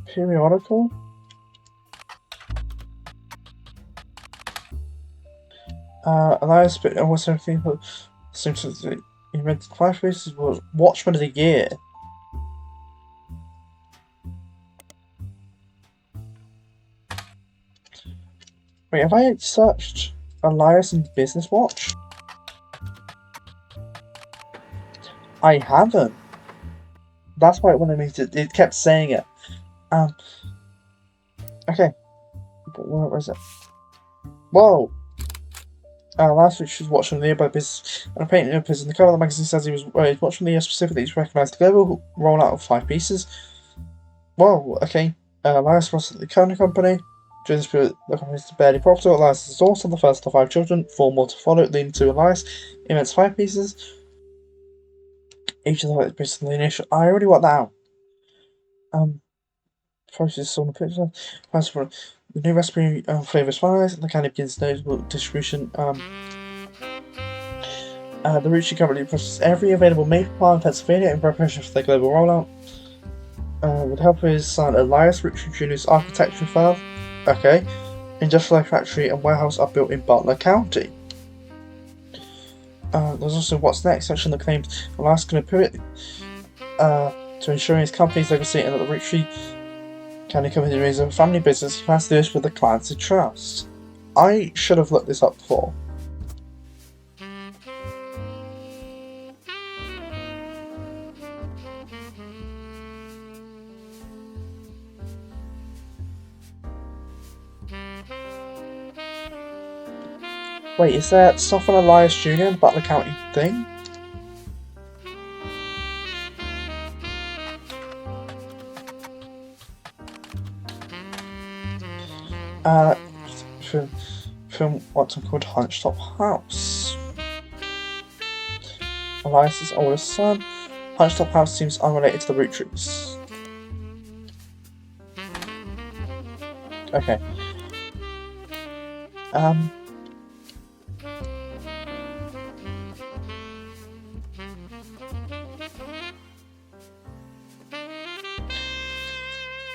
Periodical? Elias, but also people seem to he made 5 pieces was Watchman of the Year. Wait, have I searched Elias and Business Watch? I haven't. That's why it wanted me to. It kept saying it. Okay. But where is it? Whoa! Last week she was watching the nearby business and a painting of his, and the cover of the magazine says he was watching the year specifically to recognise the global rollout of 5 pieces. Whoa, okay. Elias was at the Kona Company. During this period, the company is barely profitable. Elias is also the first of 5 children, 4 more to follow, leading to Elias. Immense 5 pieces. Each of the pieces in the initial. I already want that out. Process on the picture. The new recipe flavors finalized, and the candy begins notable distribution. The Roottrees currently processes every available maple pie in Pennsylvania in preparation for their global rollout. With help of his son Elias, Roottrees Jr.'s architecture firm. Okay. Industrial factory and warehouse are built in Butler County. There's also what's next section that claims Elias can pivot to ensuring his company's legacy and that the Roottrees County Company remains a family business. He plans to do this with the Clancy Trust. I should have looked this up before. Wait, is there stuff on Elias Jr. and Butler County thing? Film what's called Hunched-Top House. Elias's oldest son. Hunched-Top House seems unrelated to the Roottrees. Okay.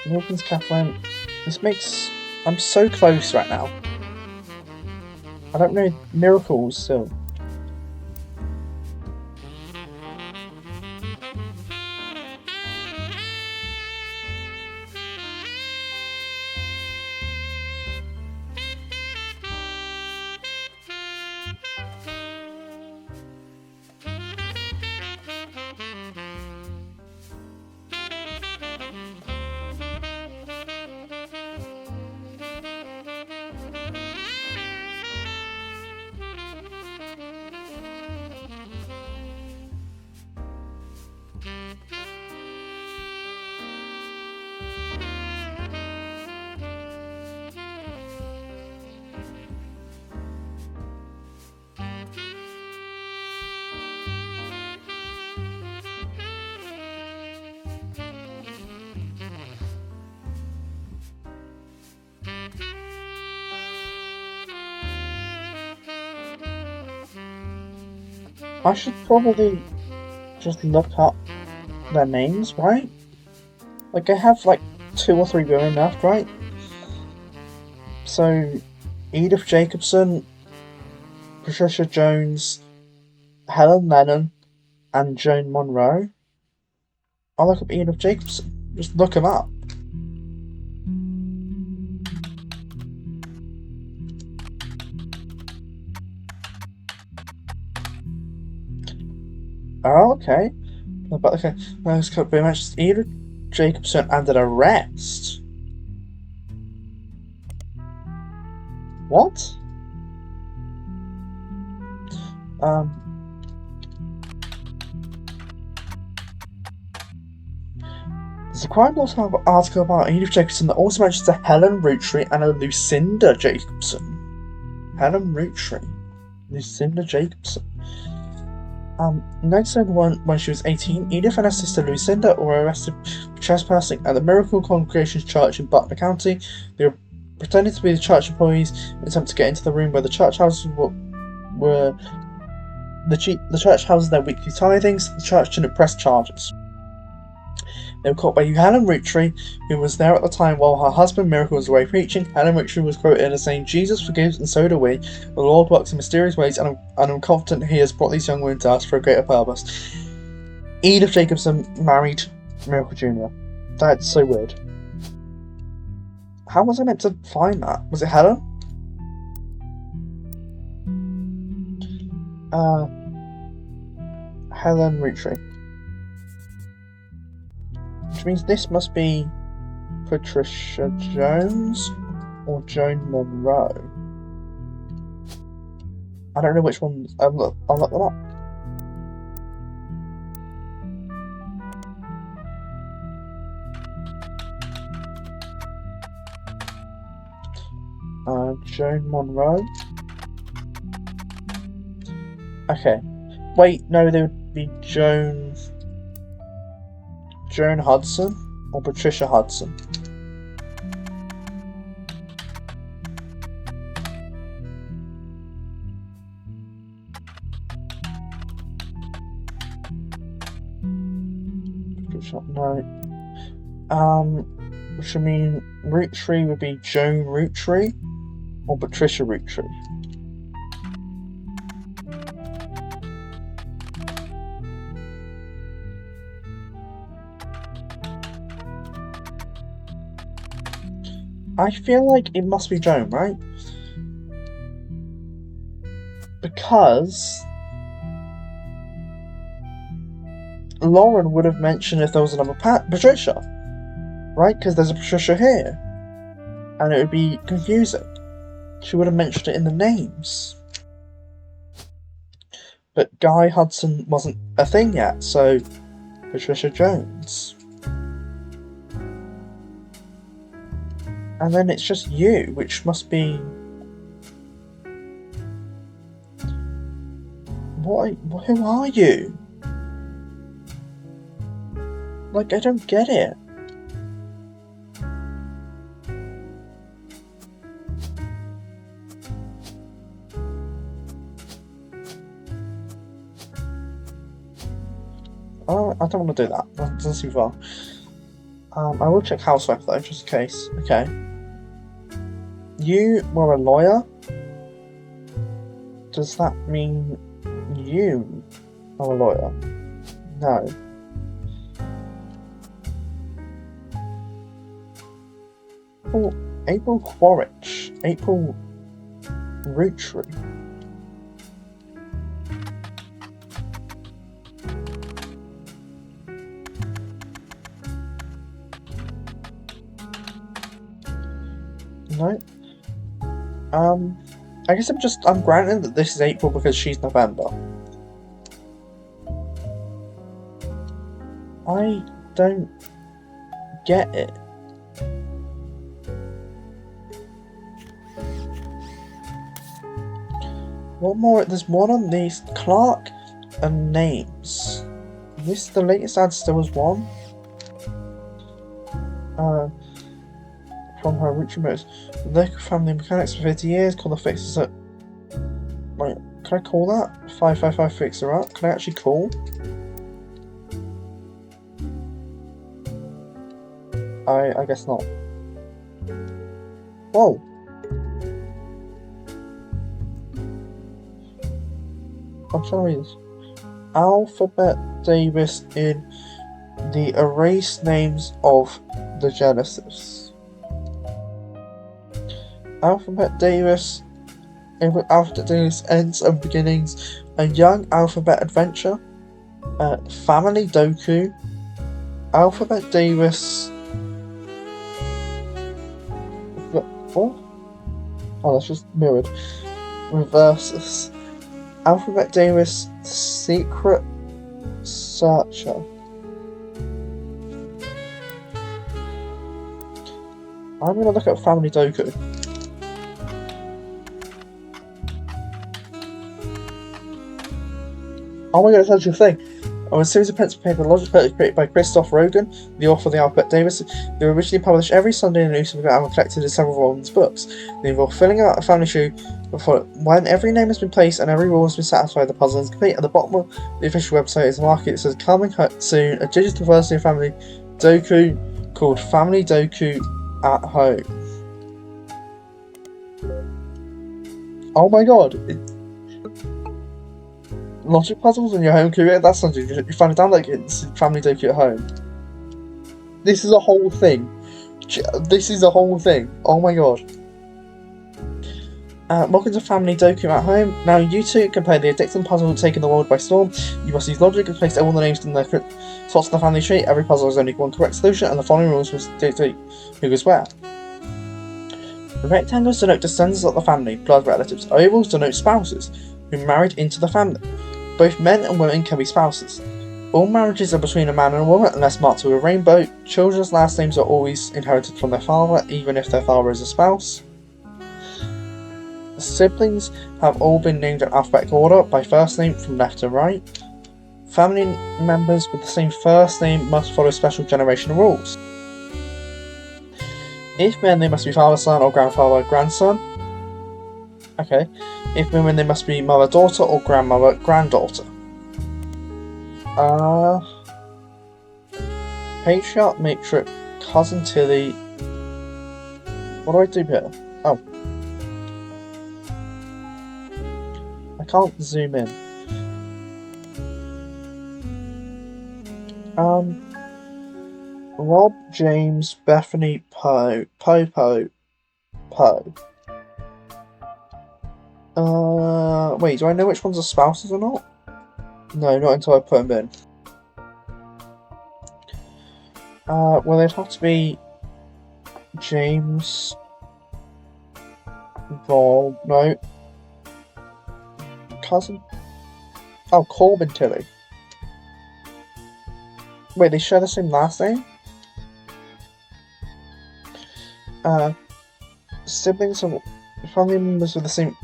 Wilkins Catherine. This makes. I'm so close right now. I don't know miracles still. I should probably just look up their names, right? Like, I have like 2 or 3 women left, right? So, Edith Jacobson, Patricia Jones, Helen Lennon, and Joan Monroe. I'll look up Edith Jacobson. Just look them up. Oh, okay. But okay, let's cut very much. Edith Jacobson under arrest. What? There's a crime law article about Edith Jacobson that also mentions a Helen Roottree and a Lucinda Jacobson. Helen Roottree. Lucinda Jacobson. In 1971, when she was 18, Edith and her sister Lucinda were arrested for trespassing at the Miracle Congregation's church in Butler County. They were pretending to be the church employees in an attempt to get into the room where the church houses were the church houses their weekly tithings. The church didn't press charges. They were caught by Helen Roottree, who was there at the time while her husband Miracle was away preaching. Helen Roottree was quoted as saying, "Jesus forgives and so do we. The Lord works in mysterious ways and I'm confident He has brought these young women to us for a greater purpose." Edith Jacobson married Miracle Jr. That's so weird. How was I meant to find that? Was it Helen? Helen Roottree. Which means this must be Patricia Jones or Joan Monroe. I don't know which one. I'll look them up. Joan Monroe. Okay. Wait, no, they would be Joan Hudson or Patricia Hudson. No. Which I mean, Roottree would be Joan Roottree or Patricia Roottree. I feel like it must be Joan, right? Because Lauren would have mentioned if there was another Patricia, right? Because there's a Patricia here, and it would be confusing. She would have mentioned it in the names. But Guy Hudson wasn't a thing yet, so Patricia Jones. And then it's just you, which must be... Who are you? Like, I don't get it. Oh, I don't want to do that. That doesn't seem far. I will check housewife though, just in case. Okay. You were a lawyer? Does that mean you are a lawyer? No. April Quaritch. April Roottrees. No. I guess I'm granting that this is April because she's November. I don't get it. What more? There's one on these. Clark and names. This, the latest ad still was one. From her Roottrees Motors. Local family mechanics for 50 years. Call the fixers at... Wait, can I call that? 555 fixer up? Can I actually call? I guess not. Whoa! I'm trying to read this. Alphabet Davis in the erased names of the Genesis. Alphabet Davis, Alphabet Davis ends and beginnings, a young alphabet adventure, family doku, Alphabet Davis. What? Oh, that's just mirrored. Reverses. Alphabet Davis Secret Searcher. I'm gonna look at Family Doku. Oh my god, it's actually a thing. A series of pencil paper logic created by Christoph Rogan, the author of the Alphabet Davis. They were originally published every Sunday in a newspaper and were collected in several volumes books. They involve filling out a family tree before when every name has been placed and every rule has been satisfied, the puzzle is complete. At the bottom of the official website is a market that says coming soon, a digital version of Family Doku called Family Doku at Home. Oh my god. Logic puzzles on your home computer, that's something you find it down like it's Family Doku at Home. This is a whole thing. This is a whole thing. Oh my god. Welcome to Family Doku at Home. Now you two can play the addicting puzzle taking the world by storm. You must use logic and place all the names in their slots of the family tree. Every puzzle has only one correct solution and the following rules will dictate who goes where. The rectangles denote descendants of the family, blood relatives. Ovals denote spouses who married into the family. Both men and women can be spouses. All marriages are between a man and a woman unless marked with a rainbow. Children's last names are always inherited from their father, even if their father is a spouse. Siblings have all been named in alphabetical order by first name from left to right. Family members with the same first name must follow special generational rules. If men, they must be father, son, or grandfather, grandson. Okay. If women, they must be mother, daughter, or grandmother, granddaughter. Patriarch, matriarch, cousin Tilly. What do I do here? Oh. I can't zoom in. Rob, James, Bethany, Poe. Wait, do I know which ones are spouses or not? No, not until I put them in. Well, they'd have to be James, Rob, no. Cousin? Oh, Corbin Tilly. Wait, they share the same last name? Siblings of family members with the same.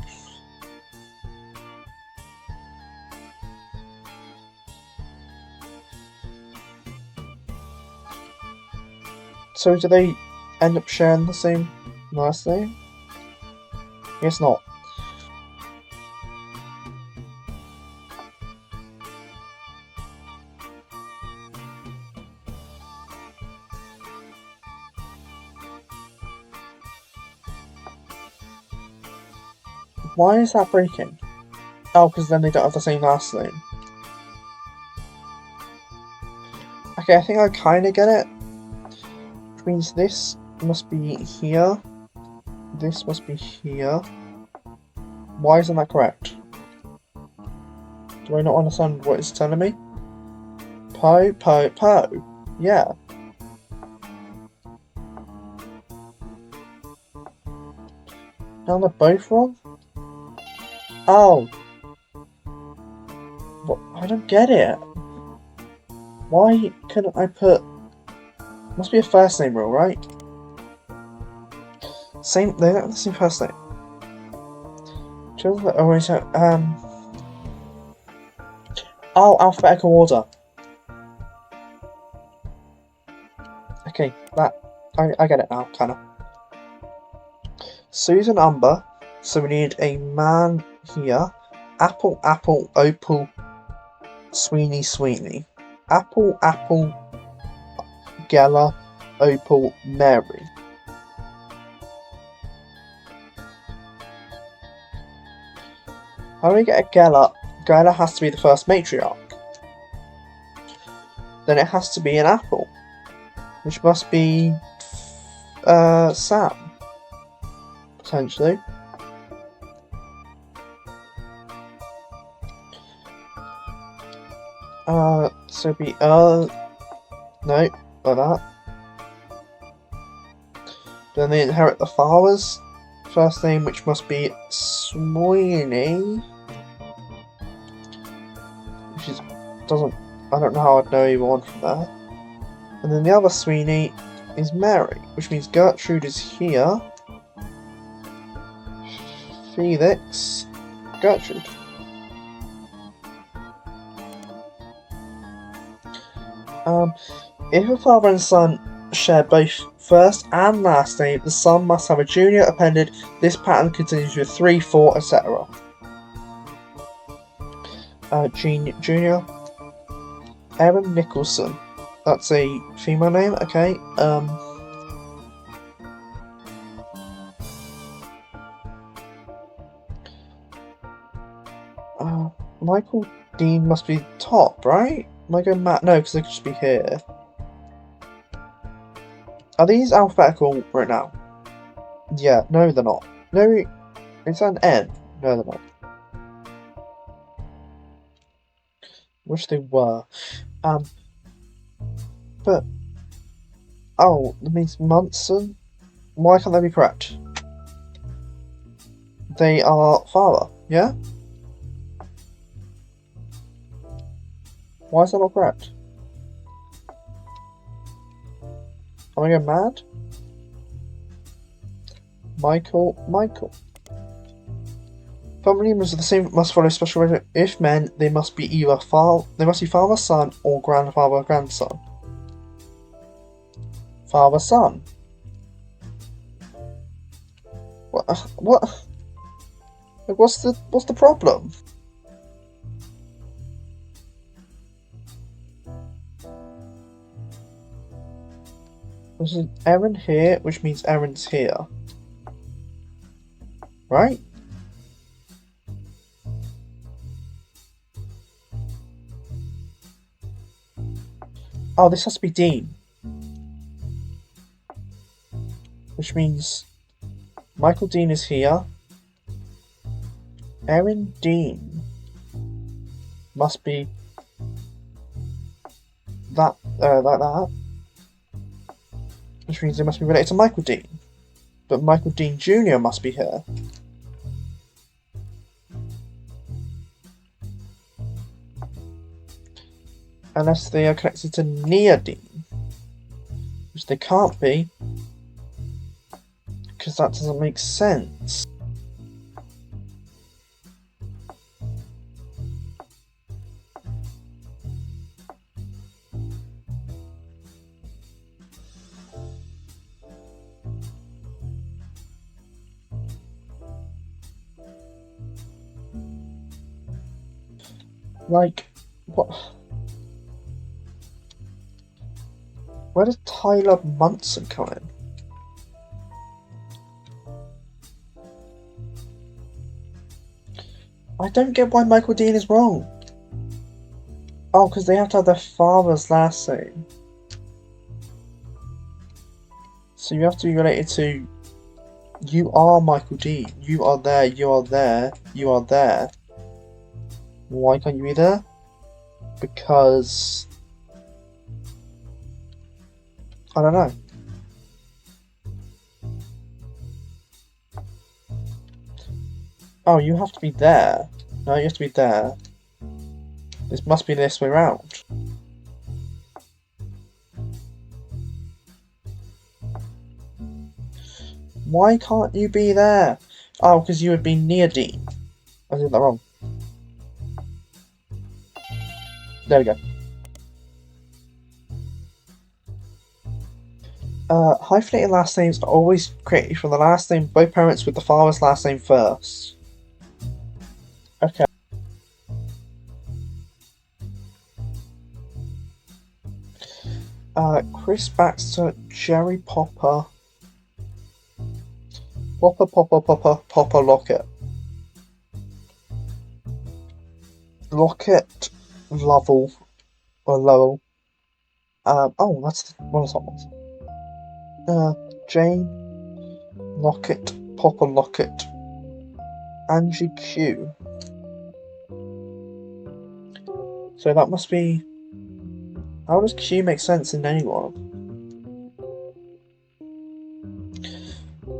So do they end up sharing the same last name? I guess not. Why is that breaking? Oh, because then they don't have the same last name. Okay, I think I kind of get it. Which means this must be here. This must be here. Why isn't that correct? Do I not understand what it's telling me? Poe. Yeah. Now they're both wrong? Oh. What? I don't get it. Why couldn't I put... Must be a first name rule, right? They don't have the same first name. Children that always have, Oh, alphabetical order. Okay, I get it now, kinda. Susan Umber, so we need a man here. Apple, Opal, Sweeney. Apple, Geller, Opal, Mary. How do we get a Geller? Geller has to be the first matriarch. Then it has to be an Apple, which must be Sam, potentially. So it'd be no, like that. Then they inherit the father's first name, which must be Sweeney. Which is I don't know how I'd know either one from there. And then the other Sweeney is Mary, which means Gertrude is here. Felix, Gertrude. If a father and son share both first and last name, the son must have a junior appended. This pattern continues with 3, 4, etc. Junior. Erin Nicholson. That's a female name, okay. Michael Dean must be top, right? Michael Matt, no, because they could just be here. Are these alphabetical right now? Yeah, no they're not. No, it's an N. No they're not. Wish they were. But... Oh, that means Munson? Why can't they be correct? They are father, yeah? Why is that not correct? Am I going mad? Michael. Family members of the same must follow special regime. If men, they must be either father, son, or grandfather, grandson. Father, son. What? What? Like, what's the problem? There's an Aaron here, which means Aaron's here. Right? Oh, this has to be Dean. Which means Michael Dean is here. Aaron Dean must be that, like that. Which means they must be related to Michael Dean. But Michael Dean Jr. must be here. Unless they are connected to Nia Dean. Which they can't be. Because that doesn't make sense. Like, what? Where does Tyler Munson come in? I don't get why Michael Dean is wrong. Oh, because they have to have their father's last name. So you have to be related to... You are Michael Dean. You are there, you are there, you are there. Why can't you be there? Because... I don't know. Oh, you have to be there. No, you have to be there. This must be this way round. Why can't you be there? Oh, because you would be near Dean. I did that wrong. There we go. Hyphenated last names are always created from the last name of both parents with the father's last name first. Okay. Chris Baxter, Jerry Popper, Popper Lockett. Lockett, Lovell, or Lowell. Oh, that's one of the top ones. Jane, Lockett, Popper Lockett, Angie Q. So that must be... How does Q make sense in anyone?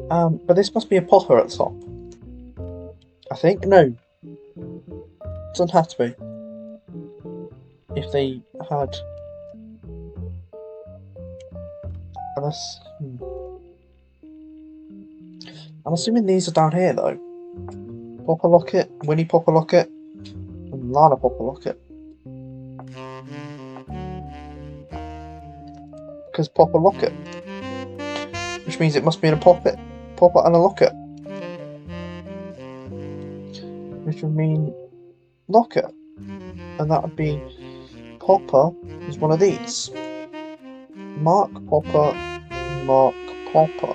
But this must be a Popper at the top. I think? No. Doesn't have to be. If they had... Unless... I'm assuming these are down here though. Popper Lockett, Winnie Popper Lockett, and Lana Popper Lockett. Because Popper Lockett. Which means it must be in a Popper and a Lockett. Which would mean Lockett. And that would be Popper is one of these. Mark Popper, Mark Popper.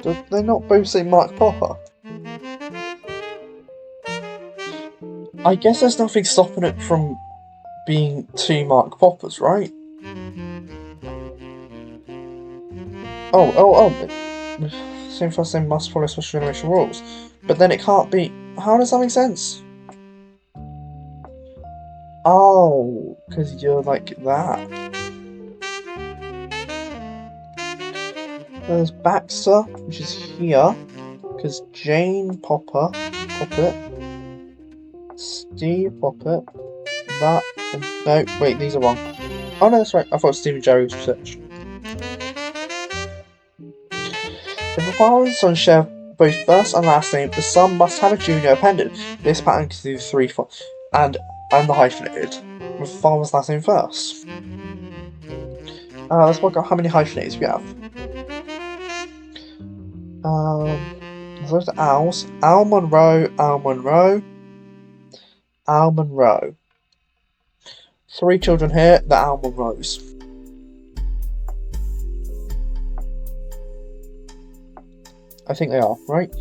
Do they not both say Mark Popper? I guess there's nothing stopping it from being two Mark Poppers, right? Oh. Same first name must follow special generation rules. But then it can't be... How does that make sense? Oh, because you're like that. There's Baxter, which is here. Because Jane Popper, Poppet. Steve Poppet. That... No, wait, these are wrong. Oh no, that's right. I thought Steve and Jerry was research. If a father and son share both first and last name, the son must have a junior appended. This pattern can do 3, 4, and the hyphenated. With father's last name first. Let's work out how many hyphenateds we have. Those are Al's. Al Monroe, Al Monroe, Al Monroe. 3 children here, the Al Monroes. I think they are, right?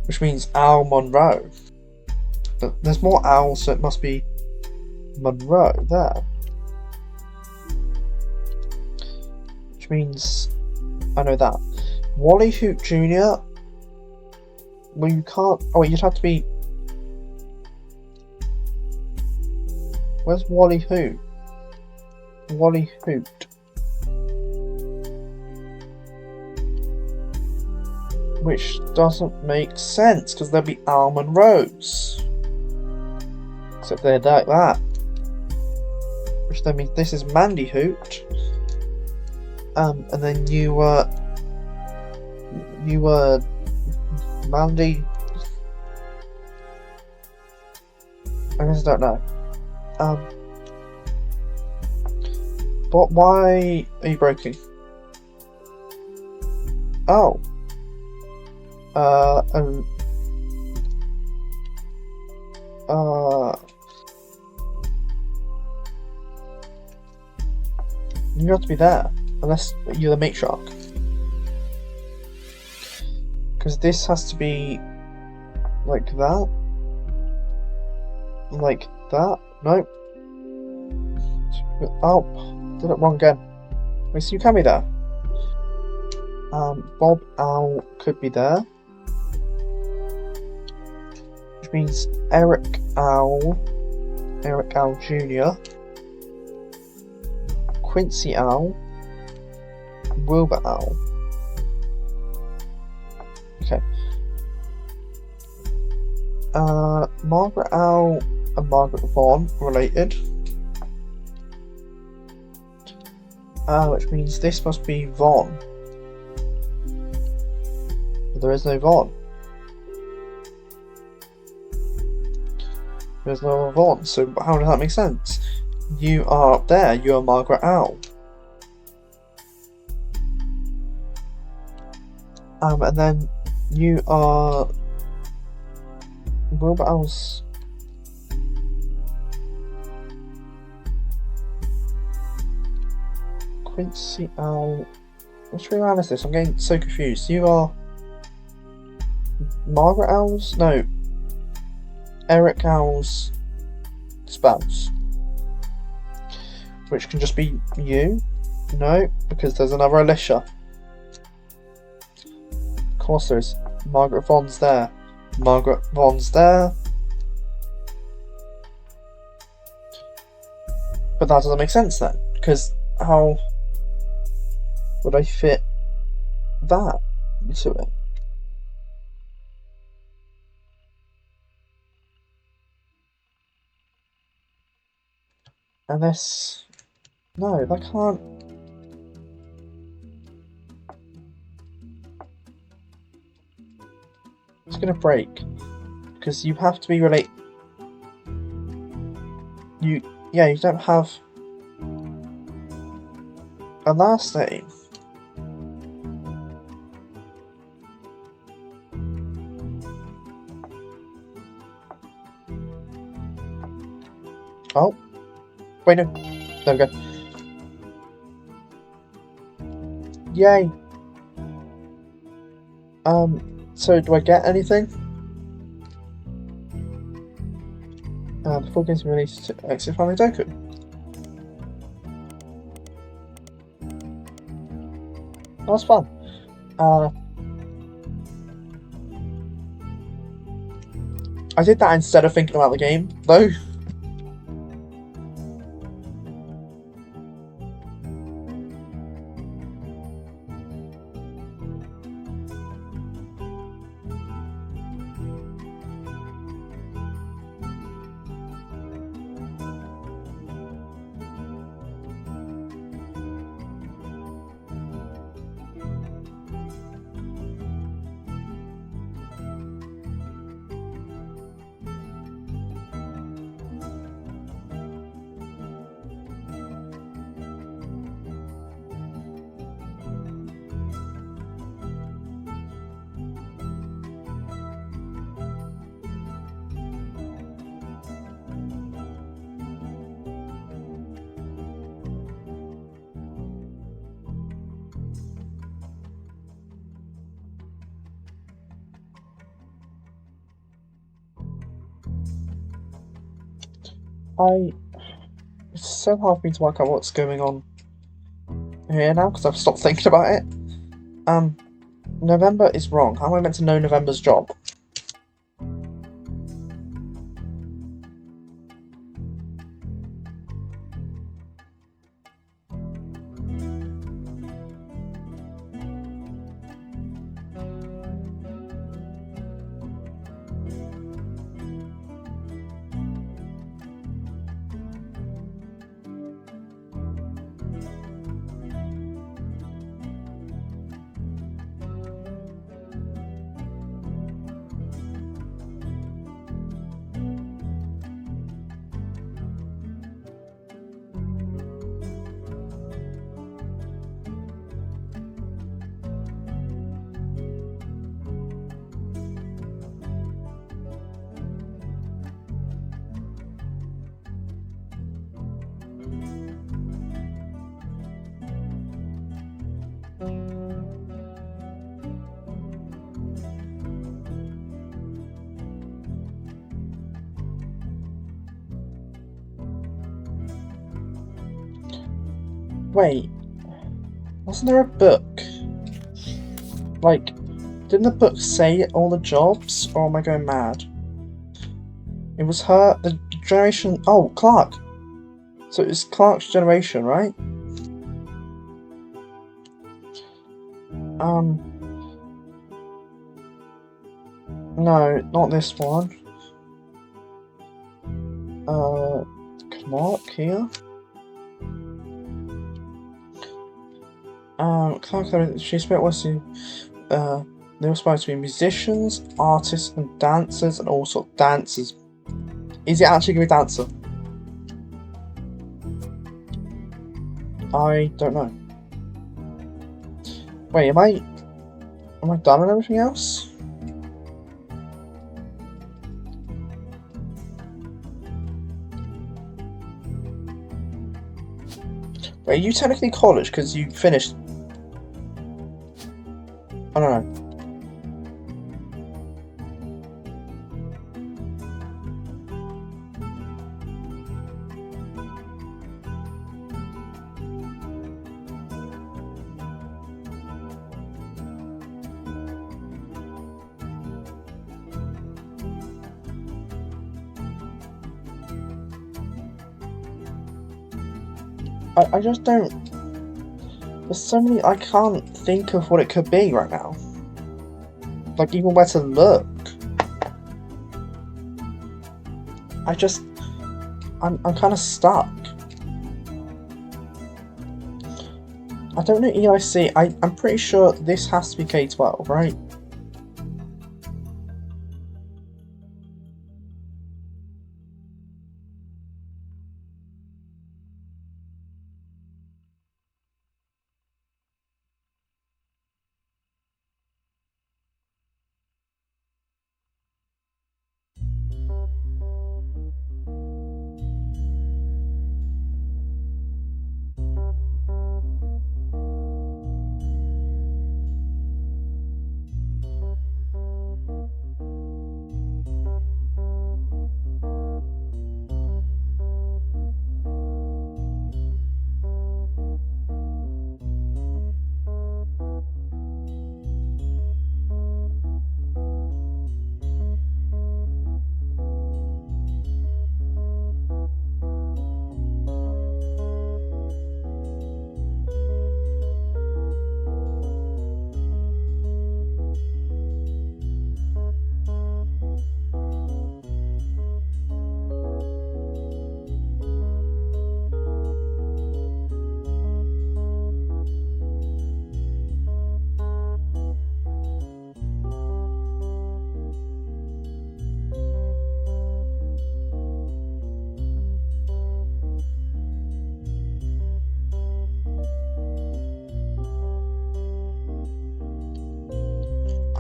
Which means Al Monroe. But there's more Al's, so it must be Monroe there. Which means I know that. Wally Hoot Jr. Well, you can't. Oh, you'd have to be. Where's Wally Hoot? Wally Hoot. Which doesn't make sense because there'll be Almond Rose. Except they're like that. Which then means this is Mandy Hoot. And then you were Mandy. I guess I don't know. But why are you broken? Oh. You have to be there, unless you're the matriarch. Because this has to be like that. Like that. Nope. Oh, did it wrong again. Wait, so you can be there. Bob Owl could be there. Which means Eric Owl Jr., Quincy Owl, Wilbur Owl. Okay. Margaret Owl and Margaret Vaughn related. Which means this must be Vaughn. But there is no Vaughn. There's no Vaughn, so how does that make sense? You are up there, you are Margaret Owl. And then you are Wilbur Owl's. Quincy Owl. Which way around is this? I'm getting so confused. You are Margaret Owl's? No. Eric Owl's spouse. Which can just be you? No, because there's another Alicia. Of course there's Margaret Vaughn's there. Margaret Vaughn's there. But that doesn't make sense then, because how would I fit that into it? And this... No, that can't... It's gonna break. Because you have to be related... you don't have a last name. Oh. Wait, no. There we go. Yay. So do I get anything? Before getting released to exit family token. That was fun. I did that instead of thinking about the game, though. It's so hard for me to work out what's going on here now because I've stopped thinking about it. November is wrong. How am I meant to know November's job? Wait, wasn't there a book? Like, didn't the book say all the jobs, or am I going mad? It was her, the generation. Oh, Clark! So it's Clark's generation, right? No, not this one. Clark here. Clark, she spent was to, they were supposed to be musicians, artists, and dancers, and all sorts of dancers. Is it actually going to be a dancer? I don't know. Wait, am I done with everything else? Wait, are you technically college because you finished? I don't know. I just don't. There's so many. I can't think of what it could be right now. Like, even where to look. I'm kind of stuck. I don't know EIC. I'm pretty sure this has to be K-12, right?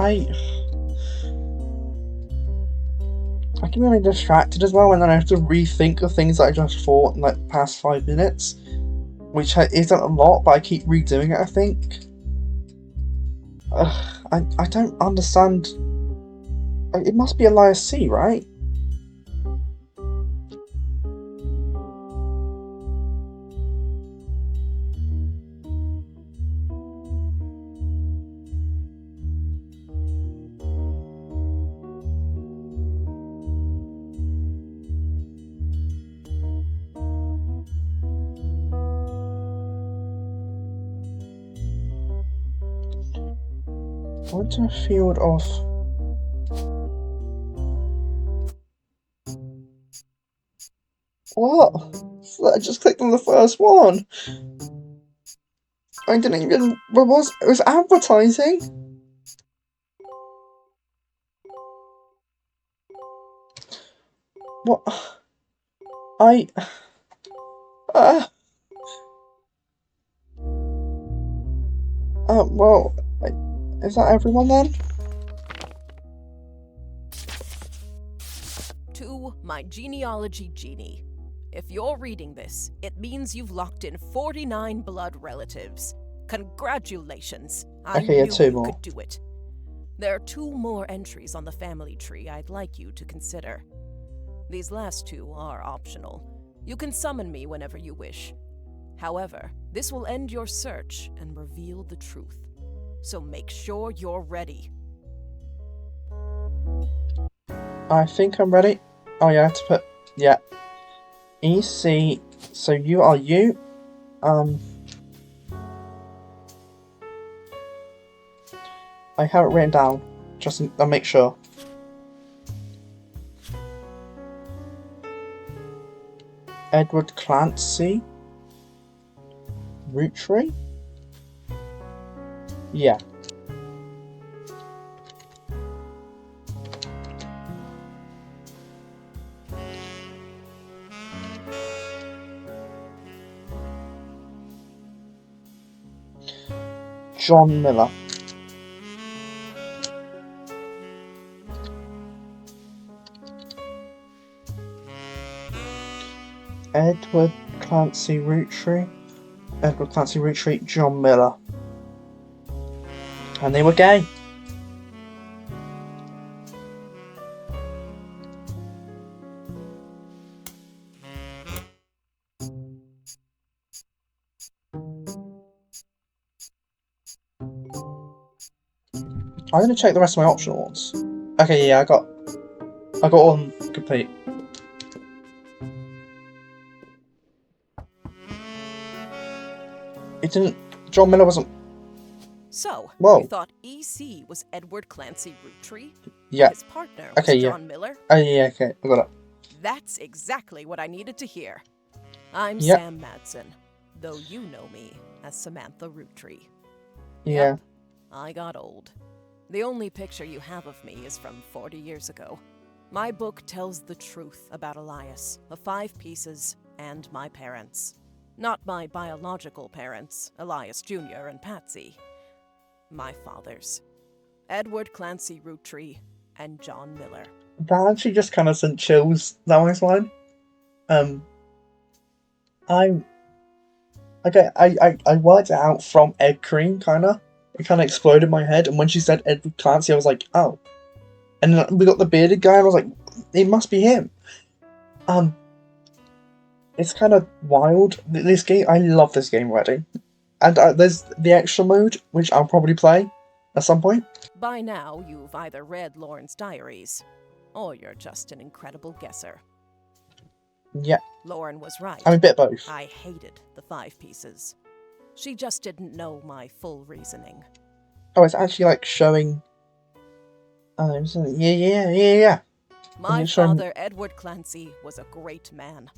I get really distracted as well when I have to rethink the things that I just thought in like the past 5 minutes, which isn't a lot, but I keep redoing it. I think. I don't understand. It must be Elias C, right? I went to a field of... What? I just clicked on the first one. I didn't even... What was... It was advertising? What? I... well... Is that everyone then? To my genealogy genie. If you're reading this, it means you've locked in 49 blood relatives. Congratulations! I Okay, yeah, knew 2 you more. could do it. There are 2 more entries on the family tree I'd like you to consider. These last 2 are optional. You can summon me whenever you wish. However, this will end your search and reveal the truth. So make sure you're ready. I think I'm ready. Oh yeah, I have to put... Yeah. EC... So you are you. I have it written down. Just to make sure. Edward Clancy. Roottrees? Yeah. John Miller. Edward Clancy Roottrees. Edward Clancy Roottrees, John Miller. And they were gay. I'm gonna check the rest of my optional ones. Okay, yeah, I got all of them complete. It didn't... John Miller wasn't... So, Whoa. you thought EC was Edward Clancy Roottrees? Yeah. His partner Okay, was yeah. John Miller? Oh, yeah, okay, I got it. That's exactly what I needed to hear. I'm Yep. Sam Madsen, though you know me as Samantha Roottrees. Yeah. Yep, I got old. The only picture you have of me is from 40 years ago. My book tells the truth about Elias, the 5 pieces, and my parents. Not my biological parents, Elias Jr. and Patsy. My fathers, Edward Clancy Roottrees and John Miller. That actually just kind of sent chills down my spine. I worked it out from Ed Cream, kinda. It kinda exploded in my head, and when she said Edward Clancy, I was like, oh. And then we got the bearded guy, and I was like, it must be him. It's kind of wild. This game, I love this game already. And there's the extra mode, which I'll probably play at some point. By now, you've either read Lauren's diaries, or you're just an incredible guesser. Yeah. Lauren was right. I'm a bit both. I hated the 5 pieces. She just didn't know my full reasoning. Oh, it's actually like showing... yeah. My father, Edward Clancy, was a great man.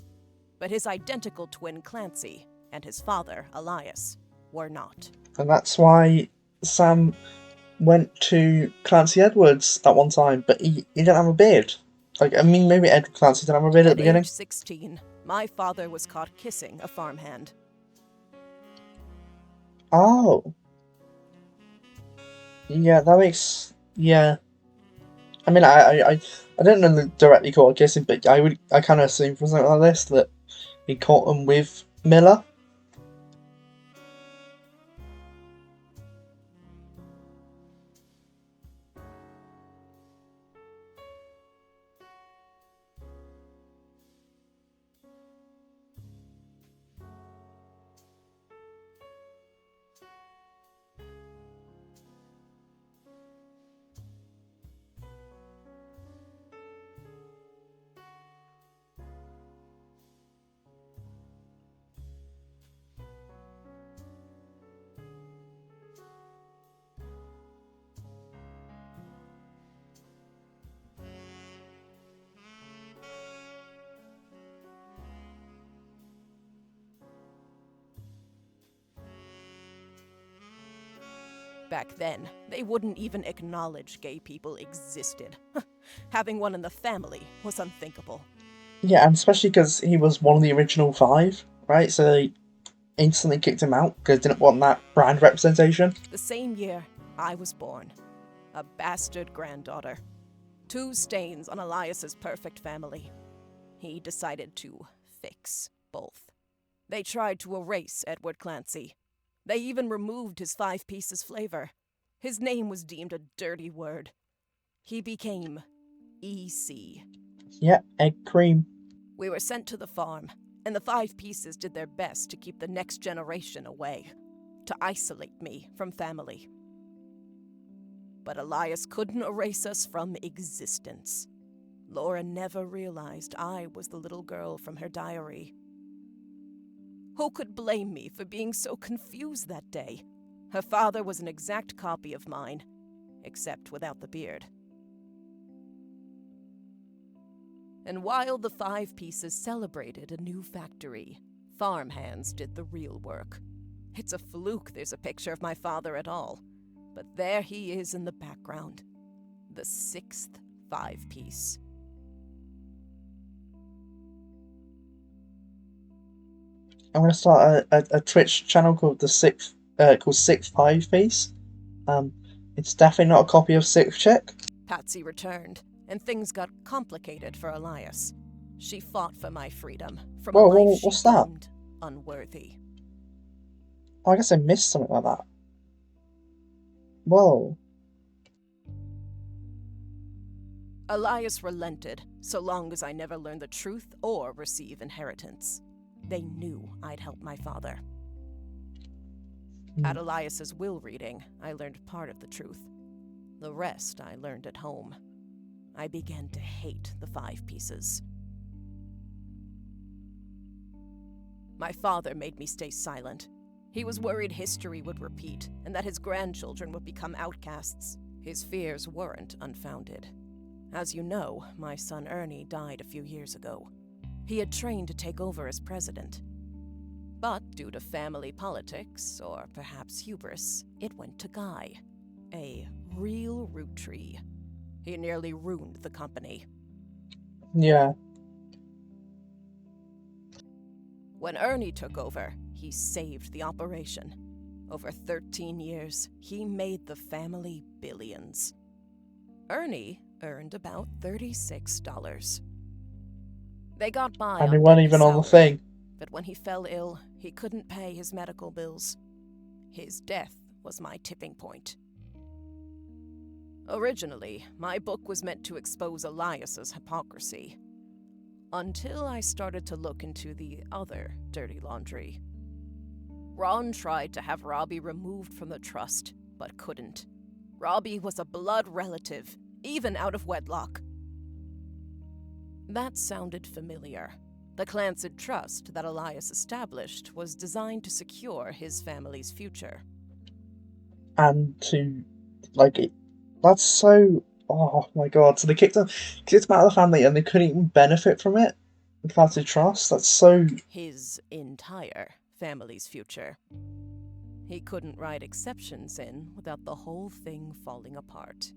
But his identical twin Clancy and his father, Elias, were not. And that's why Sam went to Clancy Edwards that one time, but he didn't have a beard. Like, I mean, maybe Edward Clancy didn't have a beard at the beginning. At age 16, my father was caught kissing a farmhand. Oh. Yeah, that makes... Yeah. I mean, I don't know directly caught kissing, but I kind of assume from something like this that he caught him with Miller. Back then, they wouldn't even acknowledge gay people existed. Having one in the family was unthinkable. Yeah, and especially because he was one of the original 5, right? So they instantly kicked him out because they didn't want that brand representation. The same year, I was born. A bastard granddaughter. 2 stains on Elias's perfect family. He decided to fix both. They tried to erase Edward Clancy. They even removed his 5 pieces flavor. His name was deemed a dirty word. He became EC. Yeah, egg cream. We were sent to the farm, and the 5 pieces did their best to keep the next generation away, to isolate me from family. But Elias couldn't erase us from existence. Laura never realized I was the little girl from her diary. Who could blame me for being so confused that day? Her father was an exact copy of mine, except without the beard. And while the 5 pieces celebrated a new factory, farmhands did the real work. It's a fluke there's a picture of my father at all, but there he is in the background. The 6th 5-piece. I'm gonna start a Twitch channel called called 6th 5-piece. It's definitely not a copy of 6th Chick. Patsy returned, and things got complicated for Elias. She fought for my freedom from a life she what's that? deemed unworthy. Oh, I guess I missed something like that. Whoa. Elias relented, so long as I never learned the truth or receive inheritance. They knew I'd help my father. At Elias's will reading, I learned part of the truth. The rest I learned at home. I began to hate the 5 pieces. My father made me stay silent. He was worried history would repeat and that his grandchildren would become outcasts. His fears weren't unfounded. As you know, my son Ernie died a few years ago. He had trained to take over as president. But due to family politics, or perhaps hubris, it went to Guy, a real Roottrea. He nearly ruined the company. Yeah. When Ernie took over, he saved the operation. Over 13 years, he made the family billions. Ernie earned about $36. They got by And on they weren't Debbie's even on the salary, thing. but when he fell ill, he couldn't pay his medical bills. His death was my tipping point. Originally, my book was meant to expose Elias's hypocrisy. Until I started to look into the other dirty laundry. Ron tried to have Robbie removed from the trust, but couldn't. Robbie was a blood relative, even out of wedlock. That sounded familiar. The Clancy Trust that Elias established was designed to secure his family's future. And to, that's so, oh my god, so they kicked him out of the family and they couldn't even benefit from it? The Clancy Trust? That's so... His entire family's future. He couldn't write exceptions in without the whole thing falling apart.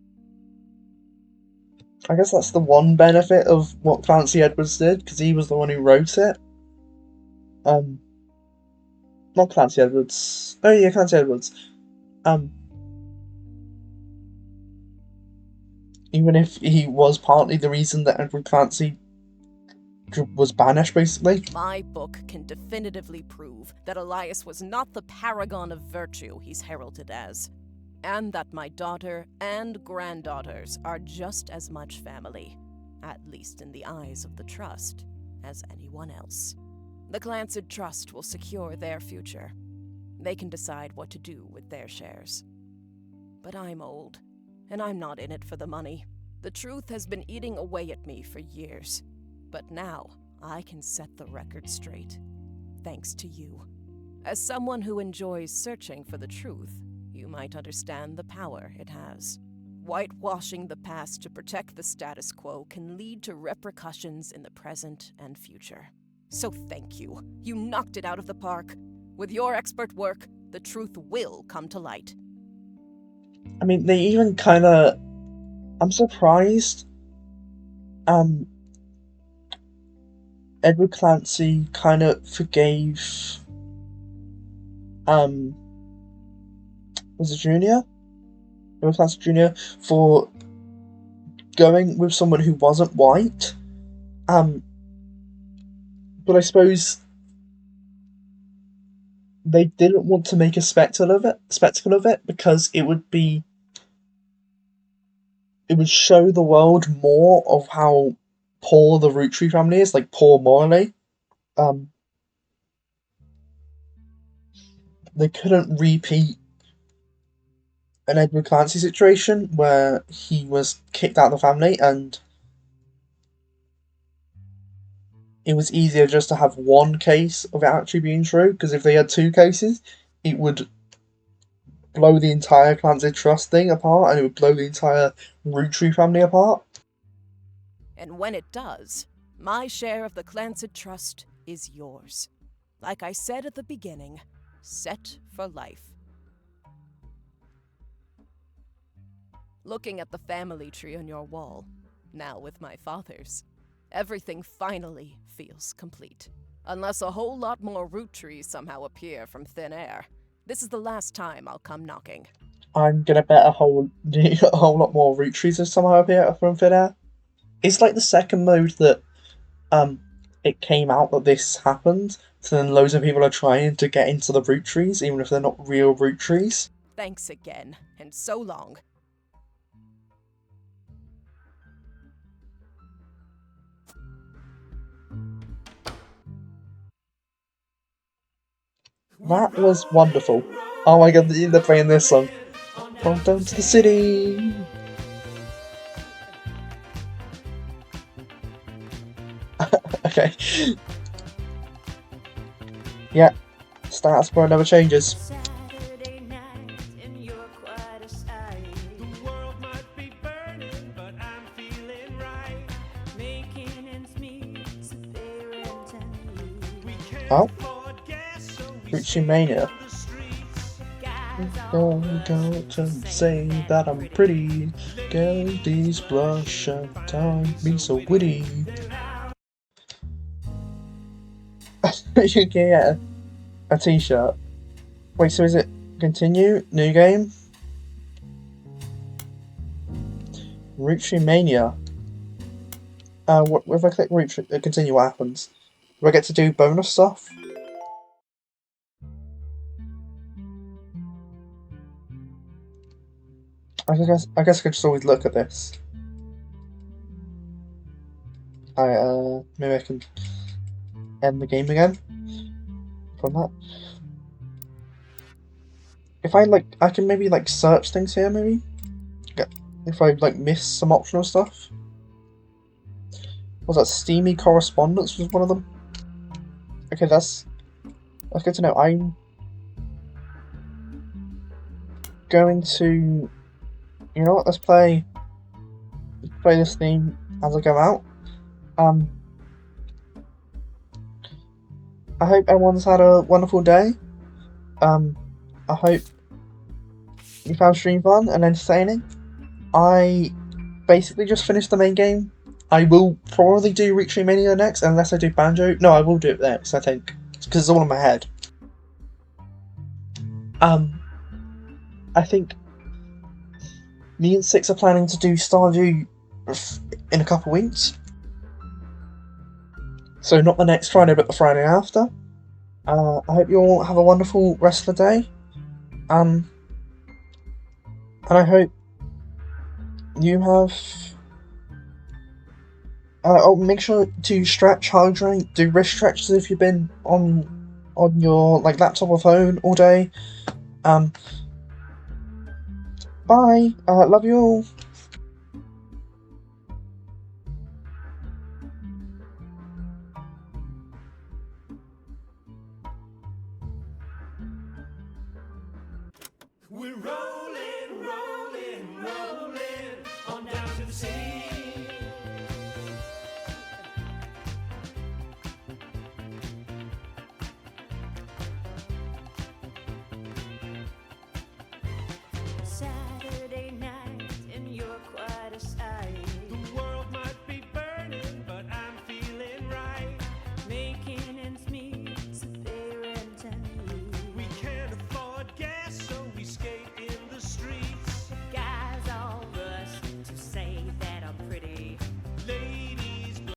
I guess that's the one benefit of what Clancy Edwards did, because he was the one who wrote it. Not Clancy Edwards. Oh yeah, Clancy Edwards. Even if he was partly the reason that Edward Clancy was banished, basically. My book can definitively prove that Elias was not the paragon of virtue he's heralded as, and that my daughter and granddaughters are just as much family, at least in the eyes of the Trust, as anyone else. The Clancy Trust will secure their future. They can decide what to do with their shares. But I'm old, and I'm not in it for the money. The truth has been eating away at me for years. But now, I can set the record straight, thanks to you. As someone who enjoys searching for the truth, you might understand the power it has. Whitewashing the past to protect the status quo can lead to repercussions in the present and future. So thank you. You knocked it out of the park. With your expert work, the truth will come to light. I mean, they even kind of. I'm surprised. Um, Edward Clancy kind of forgave. Um, was it Junior? Edward Clancy Junior for going with someone who wasn't white. Um, but I suppose they didn't want to make a spectacle of it because it would show the world more of how poor the Roottrees family is, like poor morally. Um, they couldn't repeat an Edward Clancy situation where he was kicked out of the family, and it was easier just to have one case of it actually being true. Because if they had two cases, it would blow the entire Clancy Trust thing apart, and it would blow the entire Roottree family apart. And when it does, my share of the Clancid Trust is yours. Like I said at the beginning, set for life. Looking at the family tree on your wall, now with my father's, everything finally feels complete. Unless a whole lot more Roottrees somehow appear from thin air. This is the last time I'll come knocking. I'm gonna bet a whole lot more Rootrees have somehow appeared from thin air. It's like the second mode that um it came out that this happened, so then loads of people are trying to get into the Roottrees, even if they're not real Roottrees. Thanks again, and so long. That was wonderful. Oh my god, they're playing this song. Come down to the city. Okay. Yeah, status bar never changes. Saturday night and you're quite a sight. The world might be burning, but I'm feeling right. Making ends meet, so parent and me. We can't Oh, afford gas, so we Gucci stay Mania. on the streets. Guys Go to say that I'm pretty. Girlies blush and time me so witty. You can get a t-shirt. Wait, so is it continue? New game? Roottrees Mania. What if I click continue, what happens? Do I get to do bonus stuff? I guess I could just always look at this. Maybe I can end the game again from that. If I can maybe search things here, maybe. If I miss some optional stuff. Was that Steamy Correspondence was one of them? Okay, that's good to know. I'm going to, you know what? Let's play this theme as I go out. I hope everyone's had a wonderful day. I hope you found stream fun and entertaining. I basically just finished the main game. I will probably do Roottrees Mania next, unless I do Banjo. No, I will do it next, I think. Because it's all in my head. I think me and Six are planning to do Stardew in a couple weeks. So not the next Friday, but the Friday after. I hope you all have a wonderful rest of the day. And I hope you have... make sure to stretch, hydrate, do wrist stretches if you've been on your laptop or phone all day. Bye. Love you all. We're rolling.